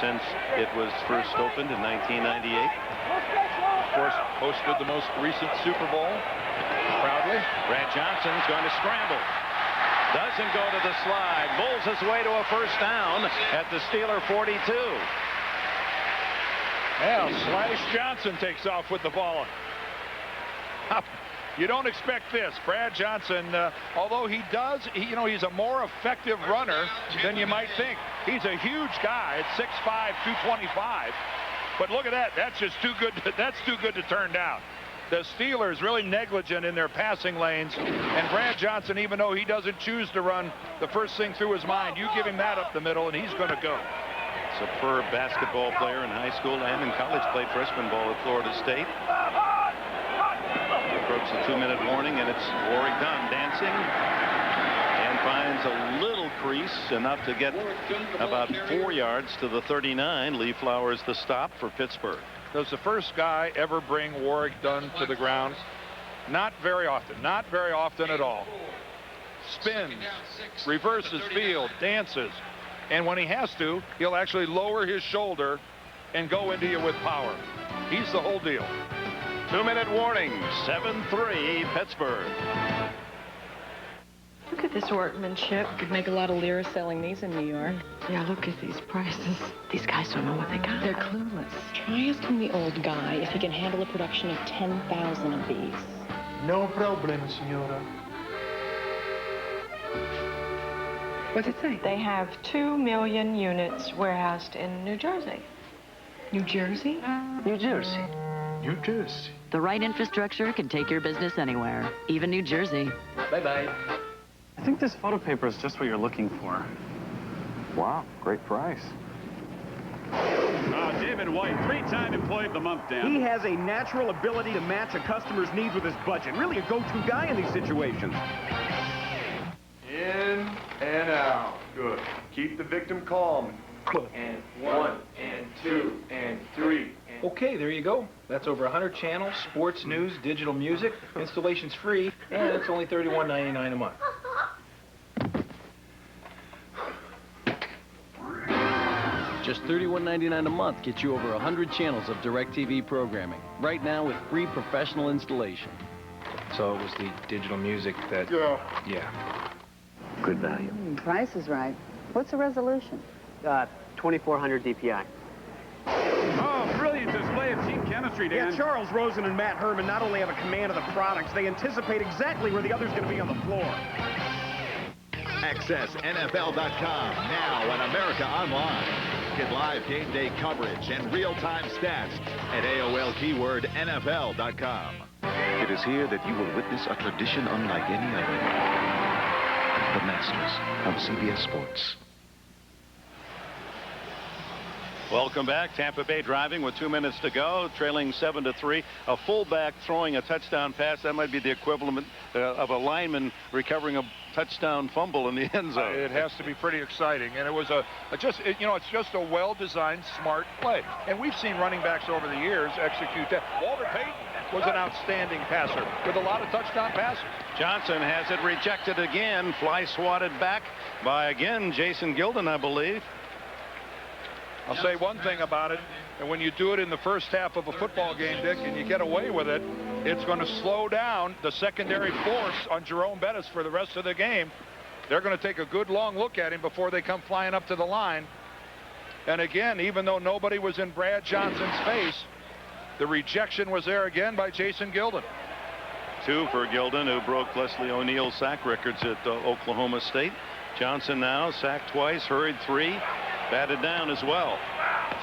since it was first opened in 1998. Of course, hosted the most recent Super Bowl proudly. Brad Johnson's going to scramble. Doesn't go to the slide. Bulls his way to a first down at the Steeler 42. Yeah, Slash Johnson takes off with the ball. You don't expect this. Brad Johnson, although he's a more effective runner than you might think. He's a huge guy at 6'5", 225. But look at that. That's just too good. That's too good to turn down. The Steelers really negligent in their passing lanes. And Brad Johnson, even though he doesn't choose to run, the first thing through his mind, you give him that up the middle, and he's going to go. Superb basketball player in high school and in college. Played freshman ball at Florida State. Approach the 2-minute warning, and it's Warrick Dunn dancing and finds a little crease, enough to get about 4 yards to the 39. Lee Flowers the stop for Pittsburgh. Does the first guy ever bring Warrick Dunn to the ground? Not very often. Not very often at all. Spins, reverses field, dances, and when he has to, he'll actually lower his shoulder and go into you with power. He's the whole deal. 2-minute warning, 7-3 Pittsburgh. Look at this workmanship. Could make a lot of lira selling these in New York. Yeah, look at these prices. These guys don't know what they got. They're clueless. Try asking the old guy if he can handle a production of 10,000 of these. No problem, senora. What's it say? They have 2 million units warehoused in New Jersey. New Jersey? New Jersey. New Jersey. The right infrastructure can take your business anywhere, even New Jersey. Bye-bye. I think this photo paper is just what you're looking for. Wow, great price. David White, 3-time Employee of the Month, Dan. He has a natural ability to match a customer's needs with his budget. Really a go-to guy in these situations. In and out. Good. Keep the victim calm. And 1, and 2, and 3. Okay, there you go. That's over 100 channels, sports, news, digital music. Installation's free, and it's only $31.99 a month. Just $31.99 a month gets you over 100 channels of DirecTV programming. Right now with free professional installation. So it was the digital music that... Yeah. Good value. Price is right. What's the resolution? 2400 DPI. Oh, brilliant display of team chemistry, Dan. Yeah, Charles Rosen and Matt Herman not only have a command of the products, they anticipate exactly where the other's going to be on the floor. Access NFL.com now on America Online. Get live game day coverage and real-time stats at AOL keyword NFL.com. It is here that you will witness a tradition unlike any other. The Masters of CBS Sports. Welcome back. Tampa Bay driving with 2 minutes to go, trailing 7-3. A fullback throwing a touchdown pass. That might be the equivalent of a lineman recovering a touchdown fumble in the end zone. It has to be pretty exciting, and it was it's just a well-designed, smart play. And we've seen running backs over the years execute that. Walter Payton was an outstanding passer with a lot of touchdown passes. Johnson has it rejected again. Fly swatted back by, again, Jason Gilden, I believe. I'll say one thing about it, and when you do it in the first half of a football game, Dick, and you get away with it, it's going to slow down the secondary force on Jerome Bettis for the rest of the game. They're going to take a good long look at him before they come flying up to the line. And again, even though nobody was in Brad Johnson's face, the rejection was there again by Jason Gilden. 2 for Gilden, who broke Leslie O'Neal's sack records at Oklahoma State. Johnson now sacked twice, hurried 3. Batted down as well.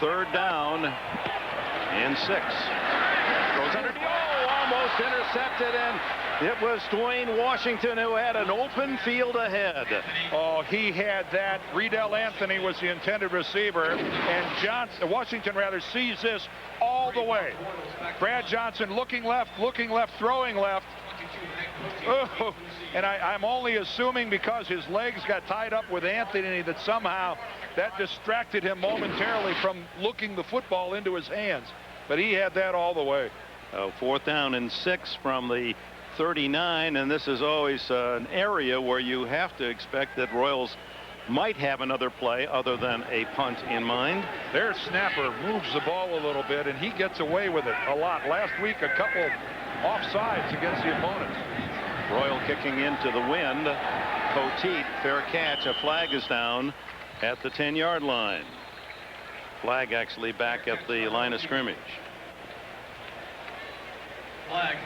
3rd down and 6. Goes under. Almost intercepted, and it was Dwayne Washington who had an open field ahead. Oh, he had that. Riedel Anthony was the intended receiver, and Washington sees this all the way. Brad Johnson looking left, throwing left, Oh, and I'm only assuming because his legs got tied up with Anthony that somehow that distracted him momentarily from looking the football into his hands. But he had that all the way. 4th down and 6 from the 39, and this is always an area where you have to expect that Royals might have another play other than a punt in mind. Their snapper moves the ball a little bit, and he gets away with it a lot. Last week, a couple offsides against the opponents. Royal kicking into the wind. Poteet, fair catch. A flag is down at the 10-yard line. Flag actually back at the line of scrimmage. Flag.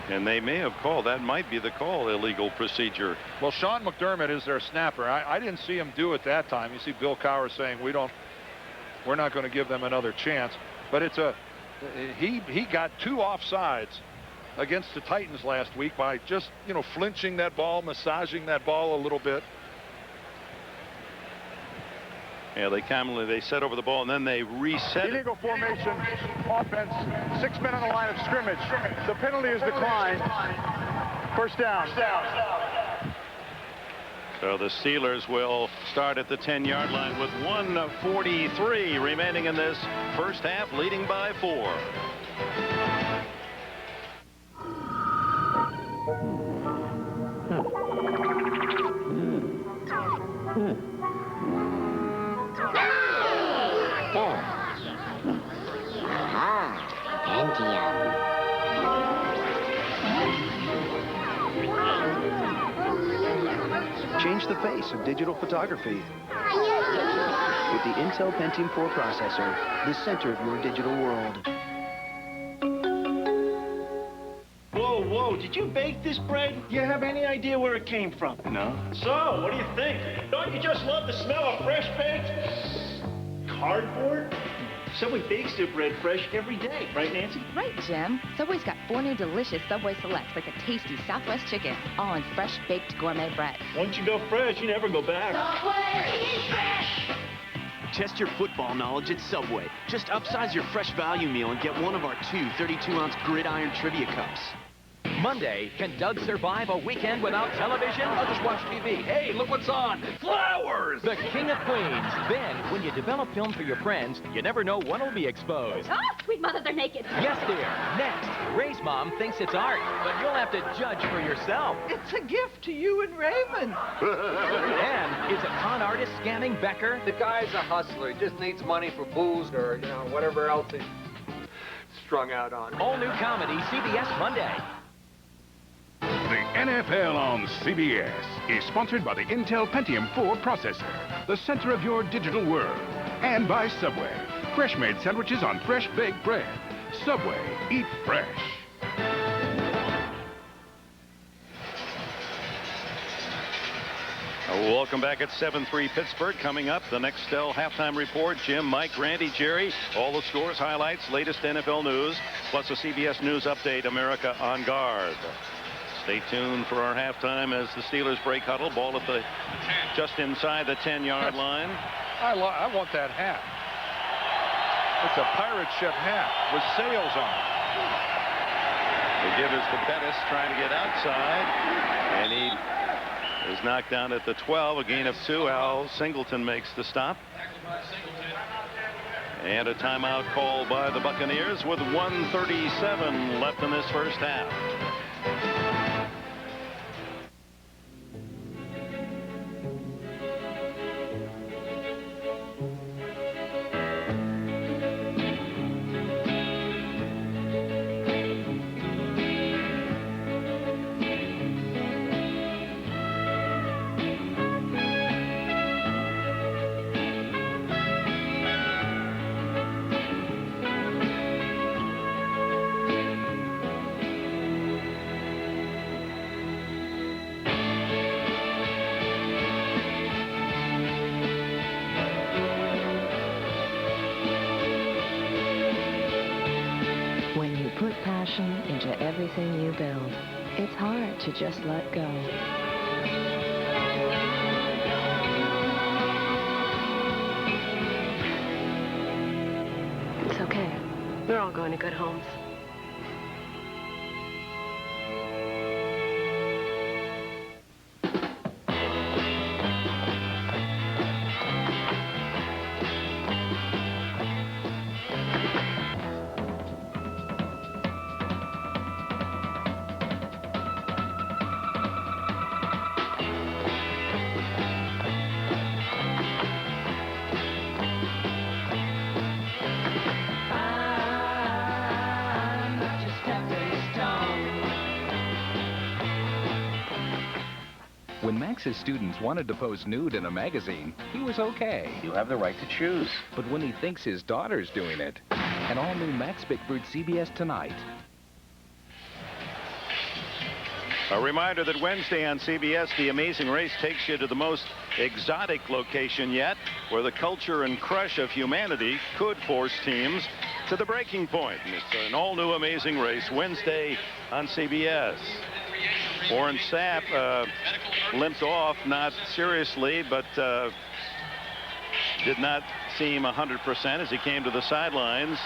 And they may have called, that might be the call, illegal procedure. Well, Sean McDermott is their snapper. I didn't see him do it that time. You see Bill Cowher saying we're not going to give them another chance. But it's he got 2 offsides against the Titans last week by just, you know, flinching that ball, massaging that ball a little bit. Yeah, they set over the ball and then they reset. Illegal formation, offense, 6 men on the line of scrimmage. The penalty is declined. First down. So the Steelers will start at the 10-yard line with 1:43 remaining in this first half, leading by 4. Change the face of digital photography with the Intel Pentium 4 processor, the center of your digital world. Whoa, did you bake this bread? Do you have any idea where it came from? No. So, what do you think? Don't you just love the smell of fresh baked cardboard? Subway bakes their bread fresh every day, right, Nancy? Right, Jim. Subway's got 4 new delicious Subway Selects, like the tasty Southwest chicken, all on fresh baked gourmet bread. Once you go fresh, you never go back. Subway, eat fresh! Test your football knowledge at Subway. Just upsize your fresh value meal and get one of our 2 32-ounce gridiron trivia cups. Monday, can Doug survive a weekend without television? I'll just watch TV. Hey, look what's on. Flowers! The King of Queens. Then, when you develop film for your friends, you never know when will be exposed. Oh, sweet mother, they're naked. Yes, dear. Next, Ray's mom thinks it's art, but you'll have to judge for yourself. It's a gift to you and Raymond. And is a con artist scamming Becker? The guy's a hustler. He just needs money for booze or, you know, whatever else he's strung out on. All new comedy, CBS Monday. The NFL on CBS is sponsored by the Intel Pentium 4 processor, the center of your digital world, and by Subway. Fresh-made sandwiches on fresh-baked bread. Subway, eat fresh. Welcome back at 7-3 Pittsburgh. Coming up, the next halftime report. Jim, Mike, Randy, Jerry, all the scores, highlights, latest NFL news, plus a CBS News update, America on Guard. Stay tuned for our halftime as the Steelers break huddle. Ball at the just inside the 10-yard line. I want that hat. It's a pirate ship hat with sails on The it. give is to Bettis trying to get outside, and he is knocked down at the 12. A gain of 2. Al Singleton makes the stop. And a timeout called by the Buccaneers with 1:37 left in this first half. Into everything you build, it's hard to just let go. It's okay. They're all going to good homes. When Max's students wanted to pose nude in a magazine, he was okay. You have the right to choose. But when he thinks his daughter's doing it, an all-new Max Bickford CBS Tonight. A reminder that Wednesday on CBS, The Amazing Race takes you to the most exotic location yet, where the culture and crush of humanity could force teams to the breaking point. And it's an all-new Amazing Race Wednesday on CBS. Warren Sapp limped off, not seriously, but did not seem 100% as he came to the sidelines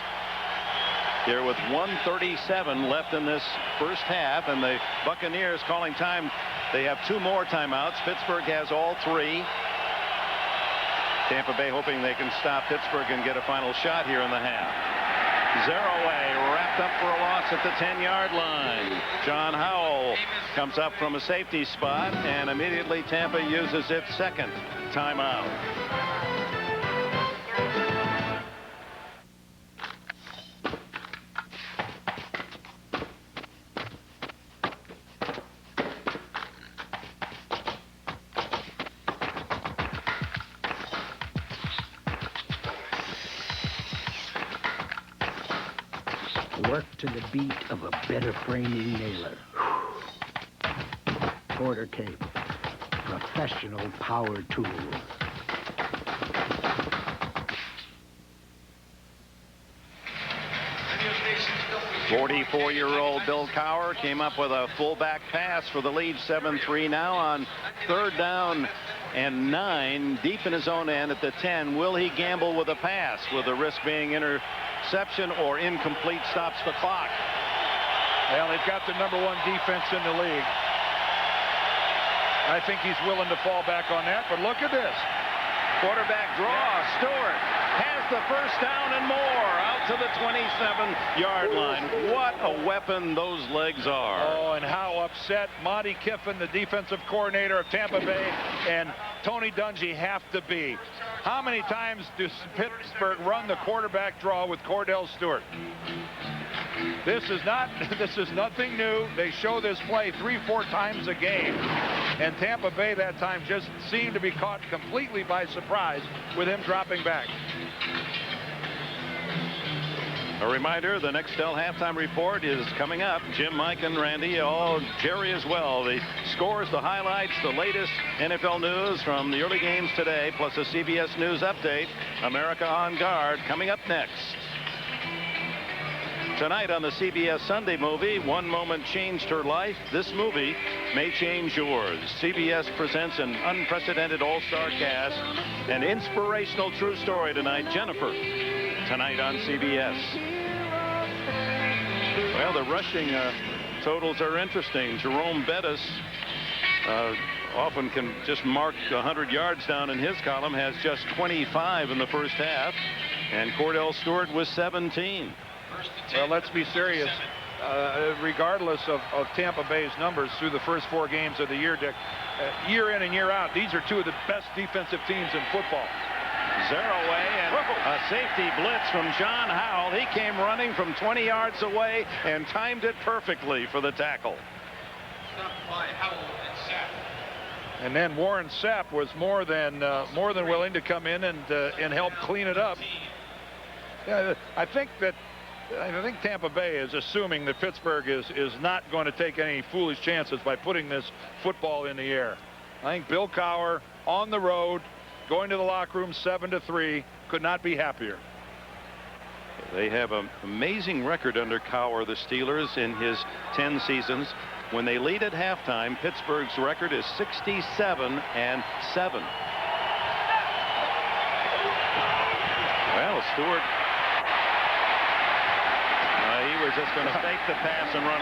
here with 1:37 left in this first half, and the Buccaneers calling time. They have 2 more timeouts. Pittsburgh has all 3. Tampa Bay hoping they can stop Pittsburgh and get a final shot here in the half. Zeraway wrapped up for a loss at the 10-yard line. John Howell comes up from a safety spot, and immediately Tampa uses its second timeout. Work to the beat of a better framing nailer. Quarter tape. Professional power tool. 44-year-old Bill Cowher came up with a fullback pass for the lead. 7-3 now on 3rd down and 9 deep in his own end at the 10. Will he gamble with a pass with the risk being interception or incomplete stops the clock? Well, they've got the #1 defense in the league. I think he's willing to fall back on that, but look at this. Quarterback draw. Stewart has the first down and more out to the 27-yard line. What a weapon those legs are. Oh, and how upset Monty Kiffin, the defensive coordinator of Tampa Bay, and Tony Dungy have to be. How many times does Pittsburgh run the quarterback draw with Cordell Stewart? This is nothing new. They show this play 3-4 times a game. And Tampa Bay that time just seemed to be caught completely by surprise with him dropping back. A reminder, the Nextel halftime report is coming up. Jim, Mike, and Randy, Jerry as well. The scores, the highlights, the latest NFL news from the early games today, plus a CBS News update. America on Guard coming up next. Tonight on the CBS Sunday movie, One Moment Changed Her Life. This movie may change yours. CBS presents an unprecedented all-star cast, an inspirational true story tonight. Jennifer, tonight on CBS. Well, the rushing totals are interesting. Jerome Bettis often can just mark 100 yards down in his column, has just 25 in the first half, and Cordell Stewart was 17. Well, let's be serious. Regardless of Tampa Bay's numbers through the first 4 games of the year, Dick, year in and year out, these are 2 of the best defensive teams in football. Zeraway and a safety blitz from John Howell. He came running from 20 yards away and timed it perfectly for the tackle. And then Warren Sapp was more than willing to come in and help clean it up. I think Tampa Bay is assuming that Pittsburgh is not going to take any foolish chances by putting this football in the air. I think Bill Cowher on the road, going to the locker room 7-3, could not be happier. They have an amazing record under Cowher, the Steelers, in his 10 seasons. When they lead at halftime, Pittsburgh's record is 67-7. Well, Stewart was just going to fake the pass and run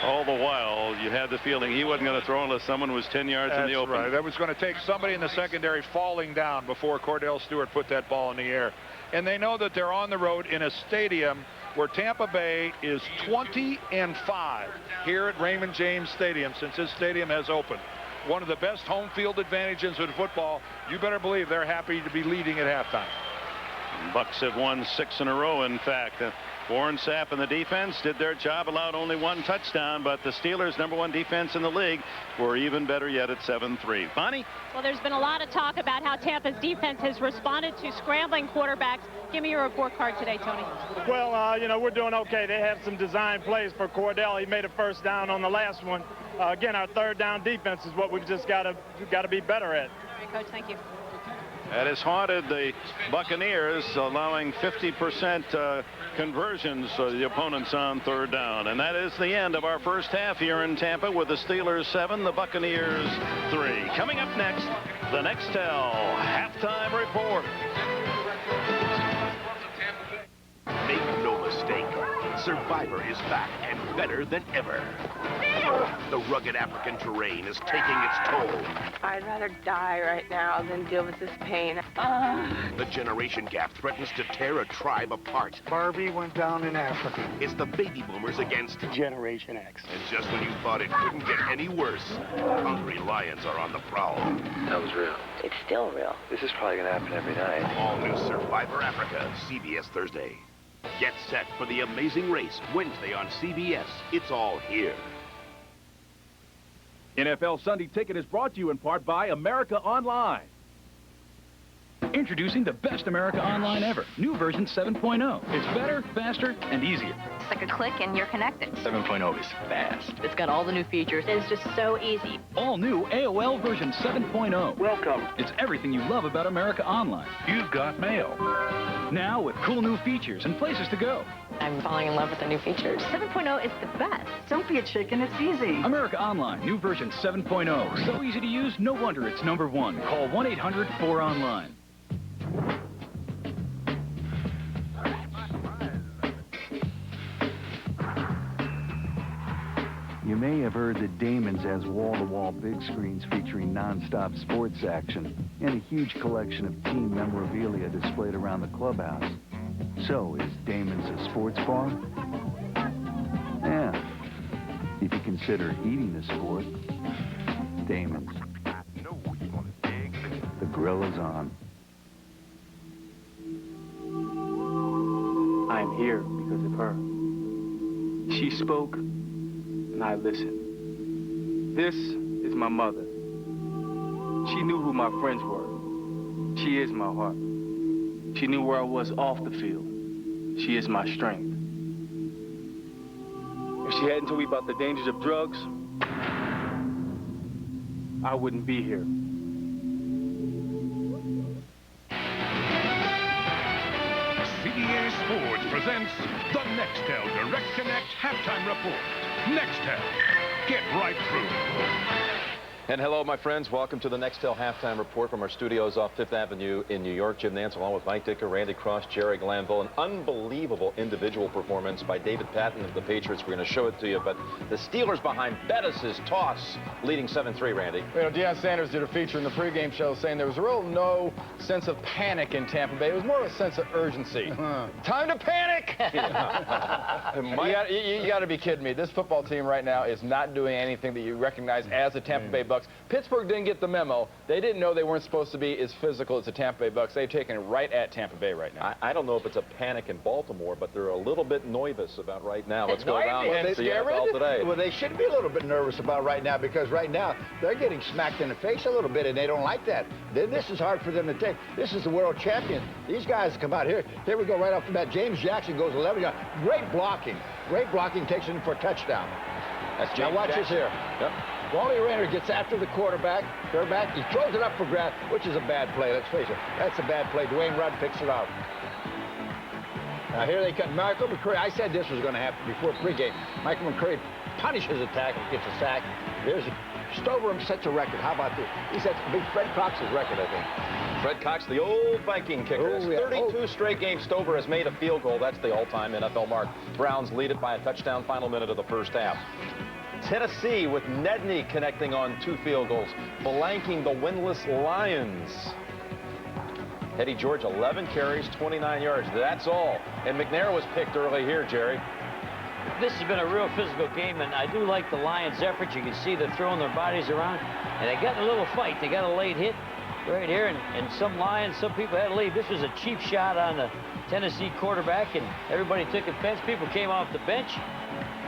all the while. You had the feeling he wasn't going to throw unless someone was 10 yards in the open. Right. That was going to take somebody in the secondary falling down before Cordell Stewart put that ball in the air. And they know that they're on the road in a stadium where Tampa Bay is 20-5 here at Raymond James Stadium since this stadium has opened. One of the best home field advantages in football. You better believe they're happy to be leading at halftime. Bucks have won 6 in a row, in fact. Warren Sapp and the defense did their job, allowed only 1 touchdown, but the Steelers' #1 defense in the league were even better yet at 7-3. Bonnie? Well, there's been a lot of talk about how Tampa's defense has responded to scrambling quarterbacks. Give me your report card today, Tony. Well, you know, we're doing okay. They have some design plays for Cordell. He made a first down on the last one. Again, our third down defense is what we've just got to be better at. All right, Coach, thank you. That has haunted the Buccaneers, allowing 50% conversions of the opponents on third down. And that is the end of our first half here in Tampa with the Steelers 7, the Buccaneers 3. Coming up next, the Nextel halftime report. Make no mistake, Survivor is back and better than ever. The rugged African terrain is taking its toll. I'd rather die right now than deal with this pain. The generation gap threatens to tear a tribe apart. Barbie went down in Africa. It's the baby boomers against Generation X. And just when you thought it couldn't get any worse, hungry lions are on the prowl. That was real. It's still real. This is probably going to happen every night. All new Survivor Africa, CBS Thursday. Get set for the amazing race Wednesday on CBS. It's all here. NFL Sunday Ticket is brought to you in part by America Online. Introducing the best America Online ever. New version 7.0. It's better, faster, and easier. It's like a click and you're connected. 7.0 is fast. It's got all the new features. It's just so easy. All new AOL version 7.0. Welcome. It's everything you love about America Online. You've got mail. Now with cool new features and places to go. I'm falling in love with the new features. 7.0 is the best. Don't be a chicken, it's easy. America Online, new version 7.0. So easy to use, no wonder it's #1. Call 1-800-4ONLINE. You may have heard that Damon's has wall-to-wall big screens featuring non-stop sports action and a huge collection of team memorabilia displayed around the clubhouse. So, is Damon's a sports bar? Yeah. If you consider eating a sport, Damon's. The grill is on. I'm here because of her. She spoke, and I listened. This is my mother. She knew who my friends were. She is my heart. She knew where I was off the field. She is my strength. If she hadn't told me about the dangers of drugs, I wouldn't be here. CBS Sports presents the Nextel Direct Connect Halftime Report. Nextel, get right through. And hello, my friends. Welcome to the Nextel Halftime Report from our studios off 5th Avenue in New York. Jim Nance along with Mike Dicker, Randy Cross, Jerry Glanville. An unbelievable individual performance by David Patton of the Patriots. We're going to show it to you. But the Steelers behind Bettis' toss, leading 7-3, Randy. You know, Deion Sanders did a feature in the pregame show saying there was no sense of panic in Tampa Bay. It was more of a sense of urgency. Time to panic! You got to be kidding me. This football team right now is not doing anything that you recognize as the Tampa Bay Bucks. Pittsburgh didn't get the memo. They didn't know they weren't supposed to be as physical as the Tampa Bay Bucks. They've taken it right at Tampa Bay right now. I don't know if it's a panic in Baltimore, but they're a little bit nervous about right now. Let's go around and see NFL today. Well, they should be a little bit nervous about right now because right now they're getting smacked in the face a little bit, and they don't like that. This is hard for them to take. This is the world champion. These guys come out here. Here we go right off the bat. James Jackson goes 11 yards. Great blocking. Great blocking, takes him for a touchdown. That's James now watch Jackson. this here. Yep. Wally Rainer gets after the quarterback, third back. He throws it up for grab, which is a bad play. Let's face it. That's a bad play. Dwayne Rudd picks it out. Now here they come. Michael McCurry. I said this was going to happen before pregame. Michael McCurry punishes a tackle, gets a sack. There's Stover sets a record. How about this? He sets big Fred Cox's record, I think. Fred Cox, the old Viking kicker. Oh, yeah. 32 straight games. Stover has made a field goal. That's the all-time NFL mark. Browns lead it by a touchdown, final minute of the first half. Tennessee with Nedney connecting on 2 field goals, blanking the winless Lions. Eddie George, 11 carries, 29 yards. That's all. And McNair was picked early here, Jerry. This has been a real physical game, and I do like the Lions' effort. You can see they're throwing their bodies around, and they got in a little fight. They got a late hit right here, and some Lions, some people had to leave. This was a cheap shot on the Tennessee quarterback, and everybody took offense. People came off the bench.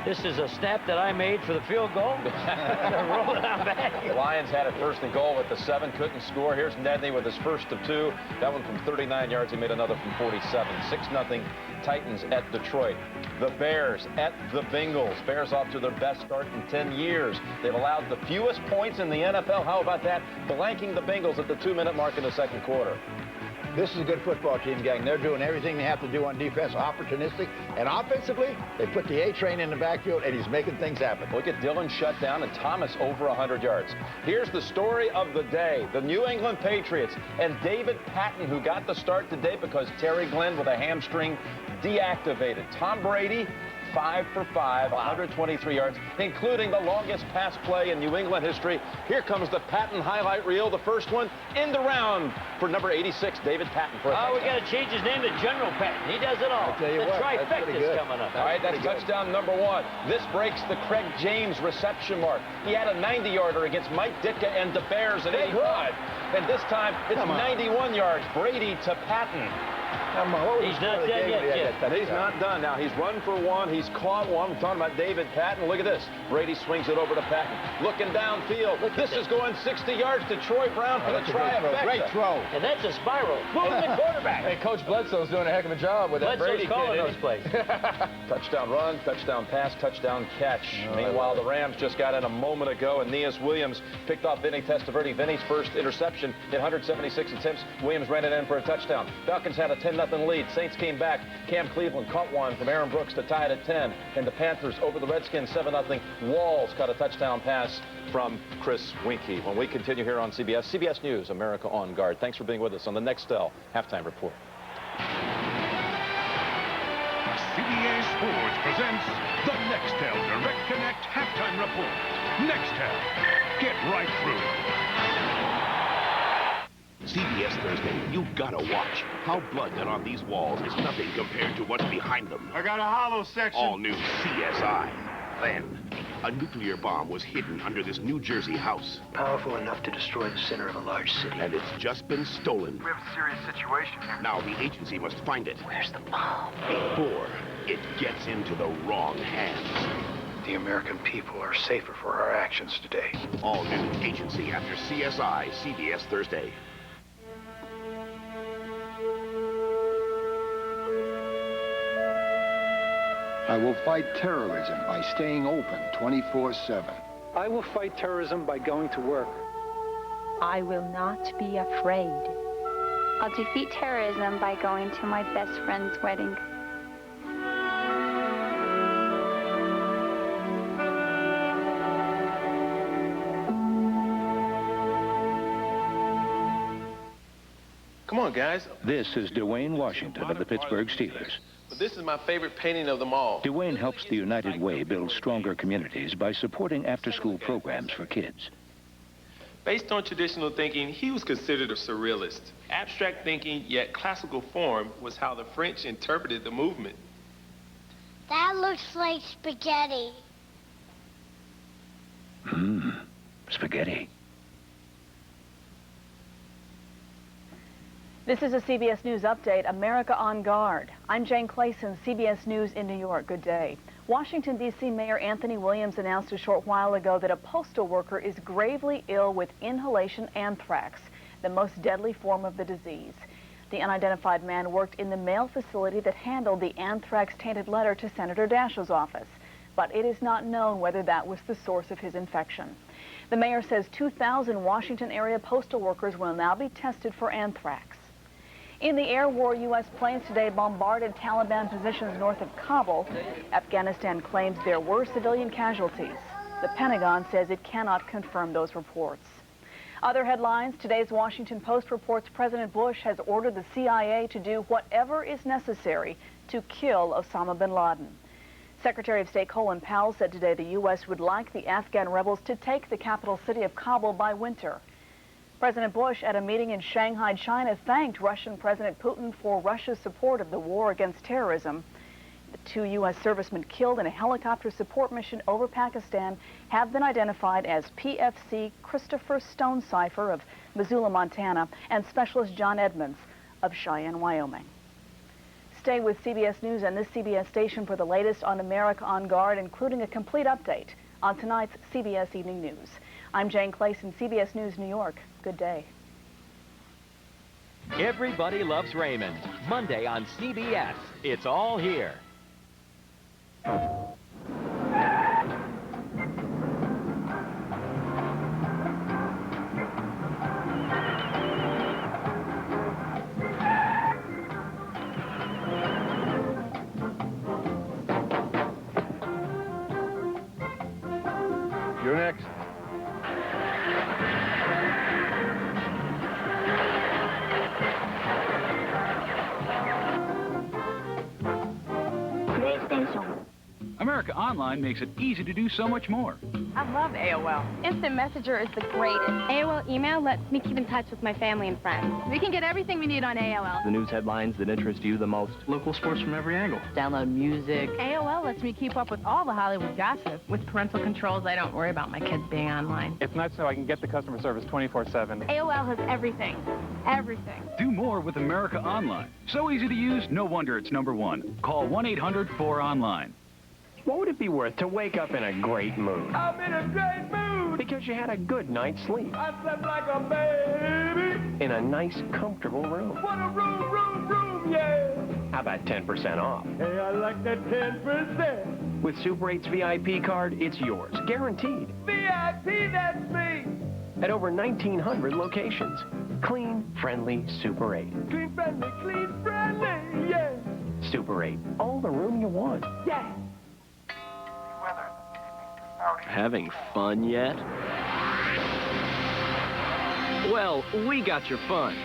This is a snap that I made for the field goal. Roll it on back. The Lions had it first and goal at the 7, couldn't score. Here's Nedney with his first of 2. That one from 39 yards. He made another from 47. 6-0 Titans at Detroit. The Bears at the Bengals. Bears off to their best start in 10 years. They've allowed the fewest points in the NFL. How about that? Blanking the Bengals at the 2-minute mark in the second quarter. This is a good football team, gang. They're doing everything they have to do on defense, opportunistic, and offensively, they put the A-train in the backfield, and he's making things happen. Look at Dillon shut down and Thomas over 100 yards. Here's the story of the day. The New England Patriots and David Patton, who got the start today because Terry Glenn with a hamstring deactivated. Tom Brady, 5 for 5, 123 yards, including the longest pass play in New England history. Here comes the Patton highlight reel, the first one in the round for number 86, David Patton. For we got to change his name to General Patton. He does it all. I tell you the what, trifecta's coming up. All right, that's touchdown number 1. This breaks the Craig James reception mark. He had a 90-yarder against Mike Ditka and the Bears at 85. And this time, it's 91 yards. Brady to Patton. He's not done yet. He's not done. Now, he's run for 1. He's caught 1. We're talking about David Patton. Look at this. Brady swings it over to Patton. Looking downfield. This is going 60 yards to Troy Brown for the trifecta. Great throw. And that's a spiral. Moving the quarterback. Hey, Coach Bledsoe's doing a heck of a job with that Brady kid. Calling those plays. Touchdown run, touchdown pass, touchdown catch. Meanwhile, the Rams just got in a moment ago, and Aeneas Williams picked off Vinny Testaverde. Vinny's first interception in 176 attempts. Williams ran it in for a touchdown. Falcons had a 10-0 lead. Saints came back. Cam Cleveland caught one from Aaron Brooks to tie it at 10. And the Panthers over the Redskins 7-0. Walls caught a touchdown pass from Chris Winkie. When we continue here on CBS News, America on Guard. Thanks for being with us on the Nextel Halftime Report. CBS Sports presents the Nextel Direct Connect Halftime Report. Nextel, get right through. CBS Thursday, you gotta watch. How blood got on these walls is nothing compared to what's behind them. I got a hollow section. All new CSI. Then, a nuclear bomb was hidden under this New Jersey house. Powerful enough to destroy the center of a large city. And it's just been stolen. We have a serious situation here. Now the agency must find it. Where's the bomb? Before it gets into the wrong hands. The American people are safer for our actions today. All new Agency after CSI, CBS Thursday. I will fight terrorism by staying open 24/7. I will fight terrorism by going to work. I will not be afraid. I'll defeat terrorism by going to my best friend's wedding. Come on, guys. This is Dwayne Washington of the Pittsburgh Steelers. But this is my favorite painting of them all. Dwayne helps the United Way build stronger communities by supporting after-school programs for kids. Based on traditional thinking, he was considered a surrealist. Abstract thinking, yet classical form, was how the French interpreted the movement. That looks like spaghetti. Spaghetti. This is a CBS News update, America on Guard. I'm Jane Clayson, CBS News in New York. Good day. Washington, D.C. Mayor Anthony Williams announced a short while ago that a postal worker is gravely ill with inhalation anthrax, the most deadly form of the disease. The unidentified man worked in the mail facility that handled the anthrax-tainted letter to Senator Daschle's office, but it is not known whether that was the source of his infection. The mayor says 2,000 Washington area postal workers will now be tested for anthrax. In the air war, U.S. planes today bombarded Taliban positions north of Kabul. Afghanistan claims there were civilian casualties. The Pentagon says it cannot confirm those reports. Other headlines, today's Washington Post reports President Bush has ordered the CIA to do whatever is necessary to kill Osama bin Laden. Secretary of State Colin Powell said today the U.S. would like the Afghan rebels to take the capital city of Kabul by winter. President Bush, at a meeting in Shanghai, China, thanked Russian President Putin for Russia's support of the war against terrorism. The 2 U.S. servicemen killed in a helicopter support mission over Pakistan have been identified as PFC Christopher Stonecipher of Missoula, Montana, and Specialist John Edmonds of Cheyenne, Wyoming. Stay with CBS News and this CBS station for the latest on America on Guard, including a complete update on tonight's CBS Evening News. I'm Jane Clayson, CBS News, New York. Good day. Everybody Loves Raymond. Monday on CBS. It's all here. You're next. America Online makes it easy to do so much more. I love AOL. Instant Messenger is the greatest. AOL email lets me keep in touch with my family and friends. We can get everything we need on AOL. The news headlines that interest you the most. Local sports from every angle. Download music. AOL lets me keep up with all the Hollywood gossip. With parental controls, I don't worry about my kids being online. It's nice so I can get the customer service 24/7. AOL has everything. Everything. Do more with America Online. So easy to use, no wonder it's #1. Call 1-800-4ONLINE. What would it be worth to wake up in a great mood? I'm in a great mood! Because you had a good night's sleep. I slept like a baby! In a nice, comfortable room. What a room, yeah! How about 10% off? Hey, I like that 10%. With Super 8's VIP card, it's yours, guaranteed. VIP, that's me! At over 1,900 locations. Clean, friendly Super 8. Clean, friendly, yeah! Super 8, all the room you want. Yeah! Having fun yet? Well, we got your fun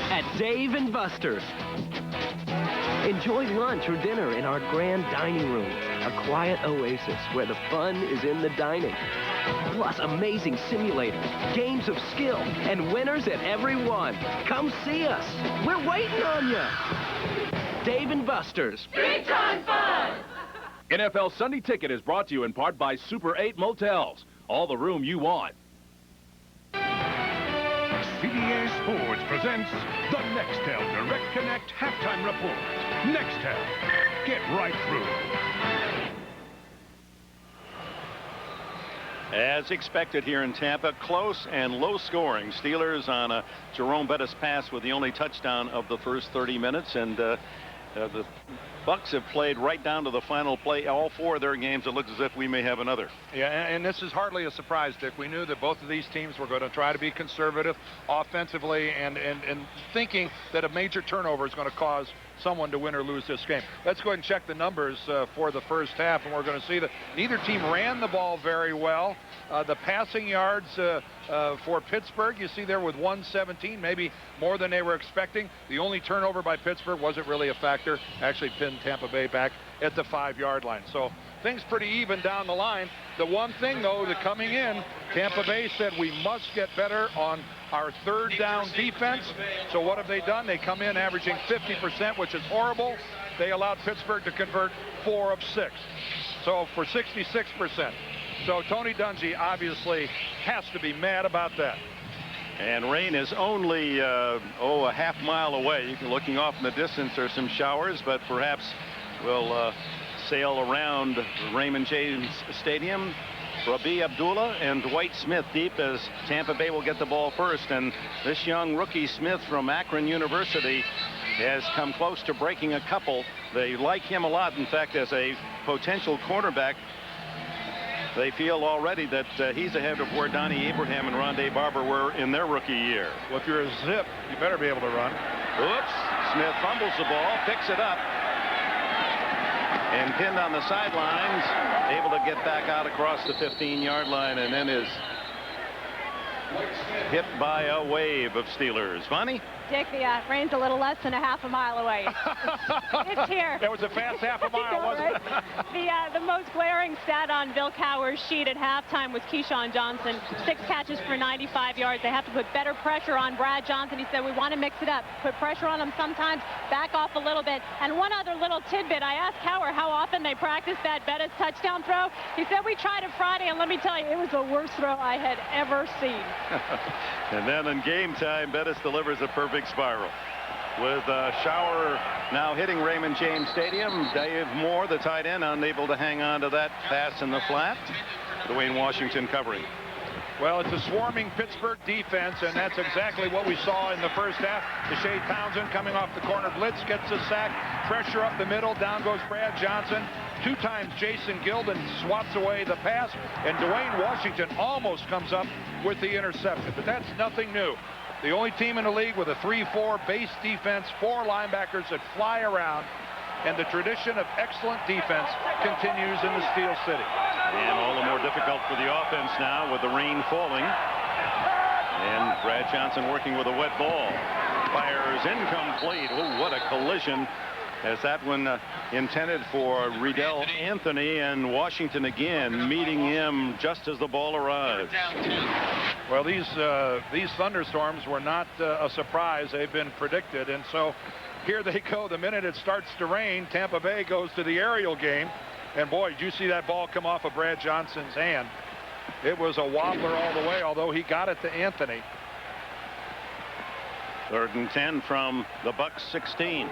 at Dave & Buster's. Enjoy lunch or dinner in our grand dining room, a quiet oasis where the fun is in the dining. Plus amazing simulators, games of skill, and winners at every one. Come see us. We're waiting on you. Dave & Buster's. Big time fun! NFL Sunday Ticket is brought to you in part by Super 8 Motels. All the room you want. CBS Sports presents the Nextel Direct Connect Halftime Report. Nextel. Get right through. As expected here in Tampa, close and low scoring. Steelers on a Jerome Bettis pass with the only touchdown of the first 30 minutes. And the Bucs have played right down to the final play. All 4 of their games, it looks as if we may have another. Yeah, and this is hardly a surprise, Dick. We knew that both of these teams were going to try to be conservative offensively and thinking that a major turnover is going to cause someone to win or lose this game. Let's go ahead and check the numbers for the first half, and we're going to see that neither team ran the ball very well. The passing yards for Pittsburgh, you see there with 117, maybe more than they were expecting. The only turnover by Pittsburgh wasn't really a factor. Actually pinned Tampa Bay back at the 5-yard line. So things pretty even down the line. The one thing, though, that coming in, Tampa Bay said we must get better on our third down defense. So what have they done? They come in averaging 50%, which is horrible. They allowed Pittsburgh to convert 4 of 6. So for 66%. So Tony Dungy obviously has to be mad about that. And rain is only, a half-mile away. Looking off in the distance, there's some showers, but perhaps we'll sail around Raymond James Stadium. Rabi Abdullah and Dwight Smith deep as Tampa Bay will get the ball first. And this young rookie Smith from Akron University has come close to breaking a couple. They like him a lot. In fact, as a potential cornerback, they feel already that he's ahead of where Donnie Abraham and Rondé Barber were in their rookie year. Well, if you're a zip, you better be able to run. Oops. Smith fumbles the ball, picks it up. and pinned on the sidelines, able to get back out across the 15-yard line, and then is hit by a wave of Steelers. Bonnie? Dick, the rain's a little less than a half a mile away. It's here. That was a fast half a mile, wasn't it? The most glaring stat on Bill Cowher's sheet at halftime was Keyshawn Johnson. 6 catches for 95 yards. They have to put better pressure on Brad Johnson. He said, we want to mix it up. Put pressure on him sometimes, back off a little bit. And one other little tidbit. I asked Cowher how often they practice that Bettis touchdown throw. He said, we tried it Friday, and let me tell you, it was the worst throw I had ever seen. And then in game time, Bettis delivers a perfect spiral. With Shower now hitting Raymond James Stadium, Dave Moore, the tight end, unable to hang on to that pass in the flat. Dwayne Washington covering. Well, it's a swarming Pittsburgh defense, and that's exactly what we saw in the first half. Deshae Townsend coming off the corner blitz, gets a sack, pressure up the middle, down goes Brad Johnson. 2 times Jason Gilden swats away the pass, and Dwayne Washington almost comes up with the interception. But that's nothing new. The only team in the league with a 3-4 base defense, 4 linebackers that fly around, and the tradition of excellent defense continues in the Steel City. And all the more difficult for the offense now with the rain falling. And Brad Johnson working with a wet ball. Fires incomplete. Oh, what a collision. As that one intended for Riddell Anthony, and Washington again meeting him just as the ball arrives. Well, these thunderstorms were not a surprise. They've been predicted, and so here they go. The minute it starts to rain, Tampa Bay goes to the aerial game. And boy, did you see that ball come off of Brad Johnson's hand. It was a wobbler all the way, although he got it to Anthony. 3rd and 10 from the Bucs 16.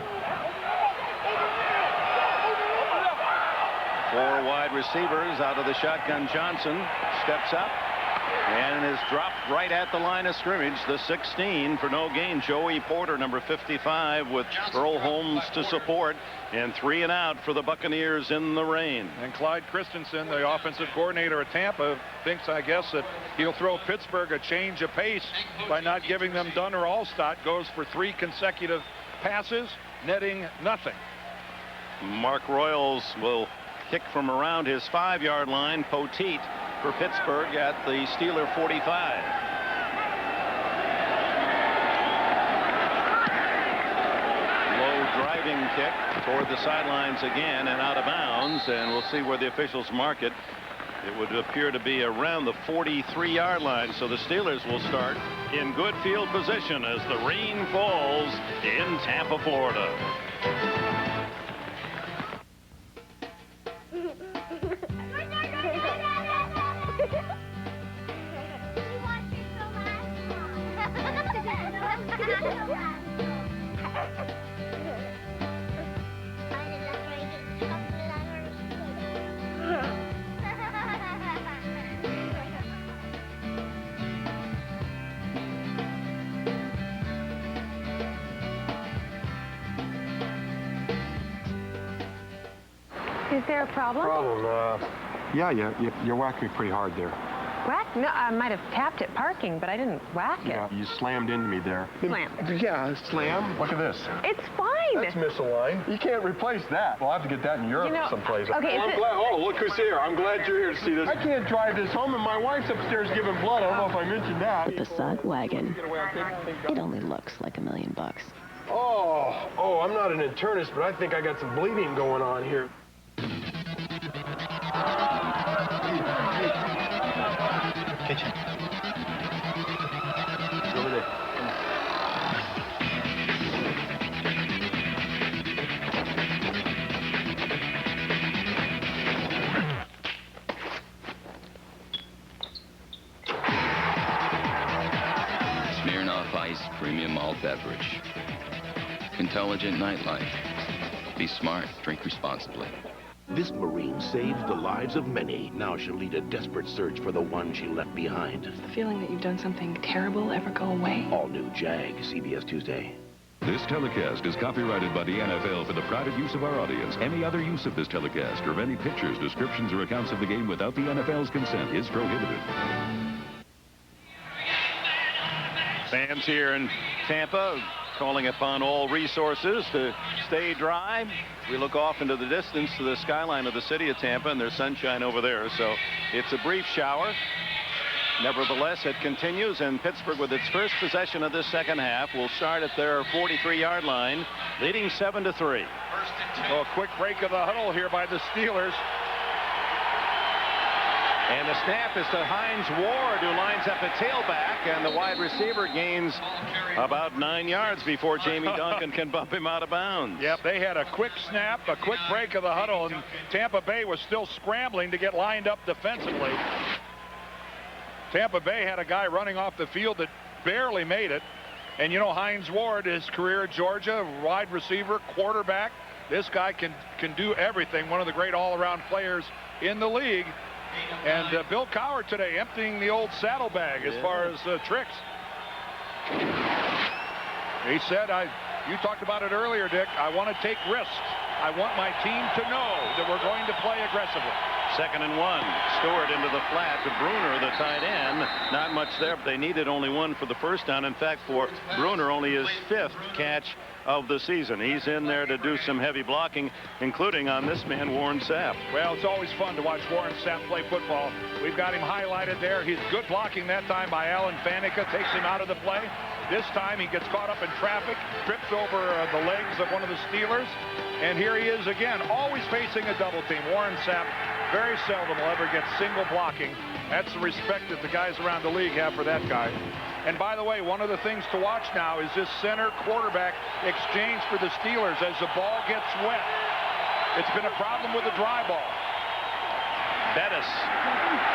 4 wide receivers out of the shotgun. Johnson steps up and is dropped right at the line of scrimmage. The 16 for no gain. Joey Porter, number 55, with Earl Holmes to support, and 3 and out for the Buccaneers in the rain. And Clyde Christensen, the offensive coordinator at Tampa, thinks, I guess, that he'll throw Pittsburgh a change of pace by not giving them Dunn or Alstott. Goes for 3 consecutive passes, netting nothing. Mark Royals will kick from around his 5-yard line. Poteet for Pittsburgh at the Steeler 45. Low driving kick toward the sidelines again and out of bounds, and we'll see where the officials mark it. It would appear to be around the 43-yard line, so the Steelers will start in good field position as the rain falls in Tampa, Florida. Is there a problem? Yeah, you whacked me pretty hard there. Whack? No, I might have tapped it parking, but I didn't whack it. Yeah, you slammed into me there. Slam. Yeah, slam. Look at this. It's fine. That's misaligned. You can't replace that. We'll have to get that in Europe someplace. Okay, I'm glad. Oh, look who's here. I'm glad you're here to see this. I can't drive this home, and my wife's upstairs giving blood. I don't know if I mentioned that. The Passat wagon. It only looks like $1 million. Oh, I'm not an internist, but I think I got some bleeding going on here. Kitchen. Over there. Smirnoff Ice Premium Malt Beverage. Intelligent nightlife. Be smart, drink responsibly. This Marine saved the lives of many. Now she'll lead a desperate search for the one she left behind. Does the feeling that you've done something terrible ever go away? All new Jag, CBS Tuesday. This telecast is copyrighted by the NFL for the private use of our audience. Any other use of this telecast or of any pictures, descriptions, or accounts of the game without the NFL's consent is prohibited. Fans here in Tampa calling upon all resources to stay dry. We look off into the distance to the skyline of the city of Tampa, and there's sunshine over there, so it's a brief shower. Nevertheless, it continues, and Pittsburgh, with its first possession of this second half, will start at their 43-yard line, leading 7-3. Oh, a quick break of the huddle here by the Steelers. And the snap is to Hines Ward, who lines up at tailback, and the wide receiver gains about 9 yards before Jamie Duncan can bump him out of bounds. Yep, they had a quick snap, a quick break of the huddle, and Tampa Bay was still scrambling to get lined up defensively. Tampa Bay had a guy running off the field that barely made it. And you know, Hines Ward, his career at Georgia, wide receiver, quarterback. This guy can do everything. One of the great all-around players in the league. And Bill Cowher today emptying the old saddlebag as far as tricks. He said, you talked about it earlier, Dick, I want to take risks. I want my team to know that we're going to play aggressively. 2nd and 1. Stewart into the flat to Bruner, the tight end. Not much there, but they needed only 1 for the first down. In fact, for Bruner, only his 5th catch of the season. He's in there to do some heavy blocking, including on this man, Warren Sapp. Well, it's always fun to watch Warren Sapp play football. We've got him highlighted there. He's good blocking that time by Alan Faneca, takes him out of the play. This time he gets caught up in traffic, trips over the legs of one of the Steelers, and here he is again, always facing a double team. Warren Sapp very seldom will ever get single blocking. That's the respect that the guys around the league have for that guy. And by the way, one of the things to watch now is this center quarterback exchange for the Steelers as the ball gets wet. It's been a problem with the dry ball. Bettis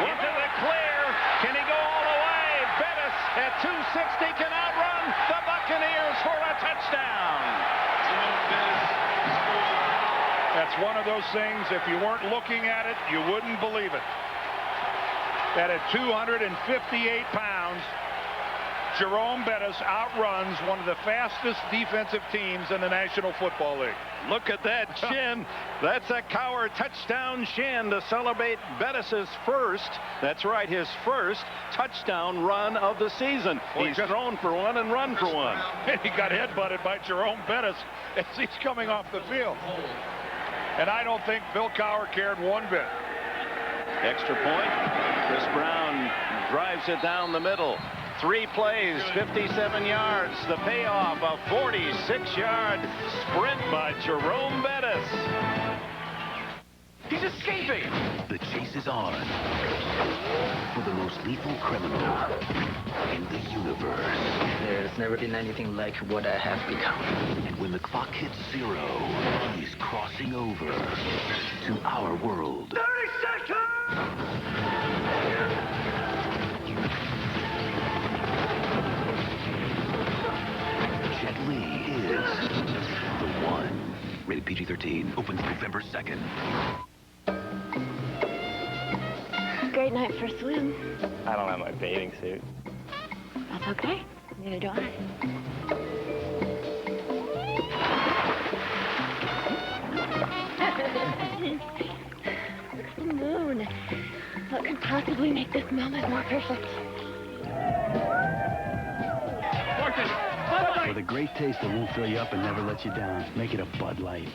into the clear. Can he go all the way? Bettis at 260 can outrun the Buccaneers for a touchdown. That's one of those things, if you weren't looking at it, you wouldn't believe it. That at 258 pounds, Jerome Bettis outruns one of the fastest defensive teams in the National Football League. Look at that shin. That's a Cowher touchdown shin to celebrate Bettis's first, that's right, his first touchdown run of the season. He's thrown for one and run for one. He got headbutted by Jerome Bettis as he's coming off the field. And I don't think Bill Cowher cared one bit. Extra point. Chris Brown drives it down the middle. 3 plays, 57 yards. The payoff, a 46-yard sprint by Jerome Bettis. He's escaping. The chase is on for the most lethal criminal in the universe. There's never been anything like what I have become. And when the clock hits 0, he's crossing over to our world. 30 seconds! Jet Li is the one. Rated PG-13. Opens November 2nd. Great night for a swim. I don't have my bathing suit. That's okay. Neither do I. It's the moon. What could possibly make this moment more perfect? With a great taste that won't fill you up and never let you down. Make it a Bud Light.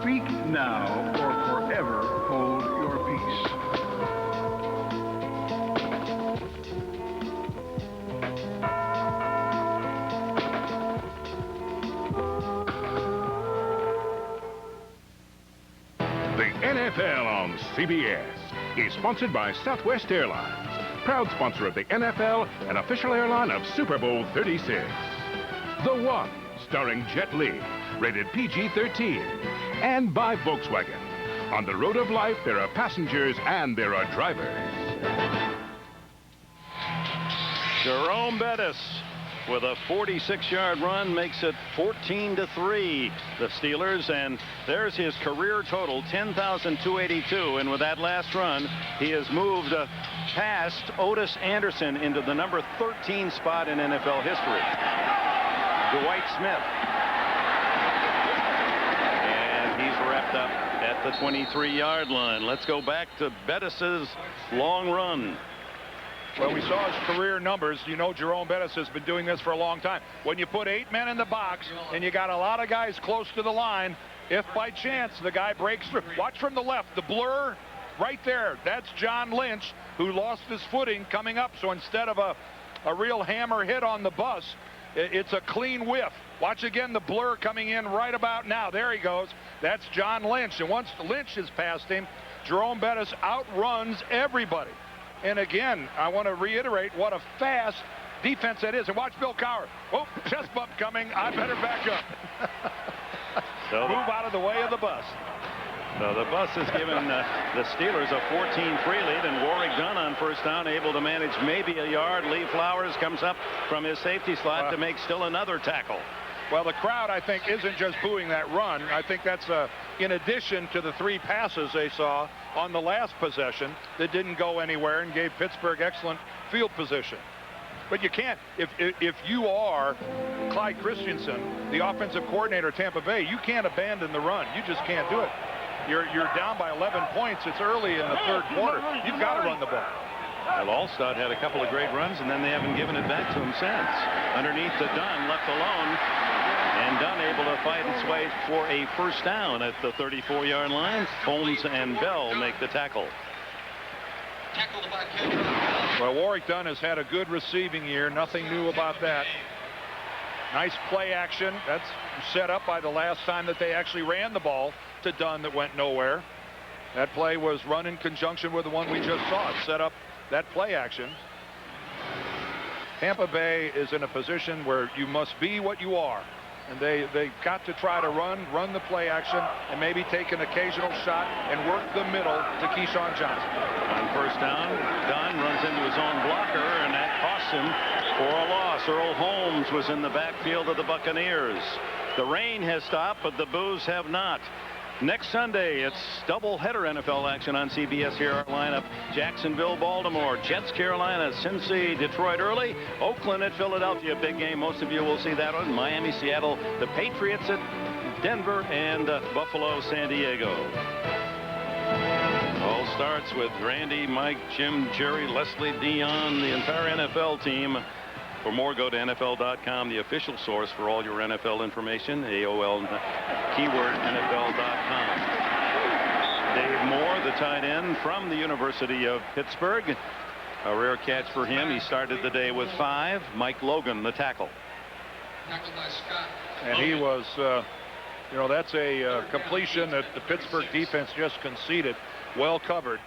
Speak now or forever hold your peace. NFL on CBS is sponsored by Southwest Airlines, proud sponsor of the NFL and official airline of Super Bowl 36. The One, starring Jet Li, rated PG-13, and by Volkswagen. On the road of life, there are passengers and there are drivers. Jerome Bettis with a 46-yard run makes it 14-3, the Steelers. And there's his career total, 10,282. And with that last run, he has moved past Otis Anderson into the number 13 spot in NFL history. Dwight Smith. And he's wrapped up at the 23-yard line. Let's go back to Bettis's long run. Well, we saw his career numbers. You know, Jerome Bettis has been doing this for a long time. When you put 8 men in the box and you got a lot of guys close to the line, if by chance the guy breaks through, watch from the left, the blur right there. That's John Lynch, who lost his footing coming up. So instead of a real hammer hit on the bus, it's a clean whiff. Watch again the blur coming in right about now. There he goes. That's John Lynch. And once Lynch is past him, Jerome Bettis outruns everybody. And again, I want to reiterate what a fast defense that is. And watch Bill Cowher. Oh, chest bump coming. I better back up. So move out of the way of the bus. So the bus has given the Steelers a 14-3 lead, and Warrick Dunn on first down, able to manage maybe a yard. Lee Flowers comes up from his safety slot to make still another tackle. Well, the crowd, I think, isn't just booing that run. I think that's in addition to the 3 passes they saw on the last possession that didn't go anywhere and gave Pittsburgh excellent field position. But you can't, if you are Clyde Christensen, the offensive coordinator at Tampa Bay, you can't abandon the run. You just can't do it. You're down by 11 points. It's early in the third quarter. You've got to run the ball. Well, Alstott had a couple of great runs, and then they haven't given it back to him since. Underneath to Dunn, left alone. And Dunn able to fight its way for a first down at the 34-yard line. Holmes and Bell make the tackle. Well, Warrick Dunn has had a good receiving year. Nothing new about that. Nice play action. That's set up by the last time that they actually ran the ball to Dunn that went nowhere. That play was run in conjunction with the one we just saw. It set up that play action. Tampa Bay is in a position where you must be what you are. And they got to try to run the play action and maybe take an occasional shot and work the middle to Keyshawn Johnson. On first down, Dunn runs into his own blocker, and that costs him for a loss. Earl Holmes was in the backfield of the Buccaneers. The rain has stopped, but the boos have not. Next Sunday, it's doubleheader NFL action on CBS. Here our lineup: Jacksonville, Baltimore, Jets, Carolina, Cincy, Detroit early, Oakland at Philadelphia. Big game. Most of you will see that one. Miami, Seattle, the Patriots at Denver, and Buffalo, San Diego. All starts with Randy, Mike, Jim, Jerry, Leslie, Dion, the entire NFL team. For more, go to NFL.com, the official source for all your NFL information. AOL keyword NFL.com. Dave Moore, the tight end from the University of Pittsburgh. A rare catch for him. He started the day with 5. Mike Logan, the tackle. And he was, you know, that's a completion that the Pittsburgh defense just conceded. Well covered.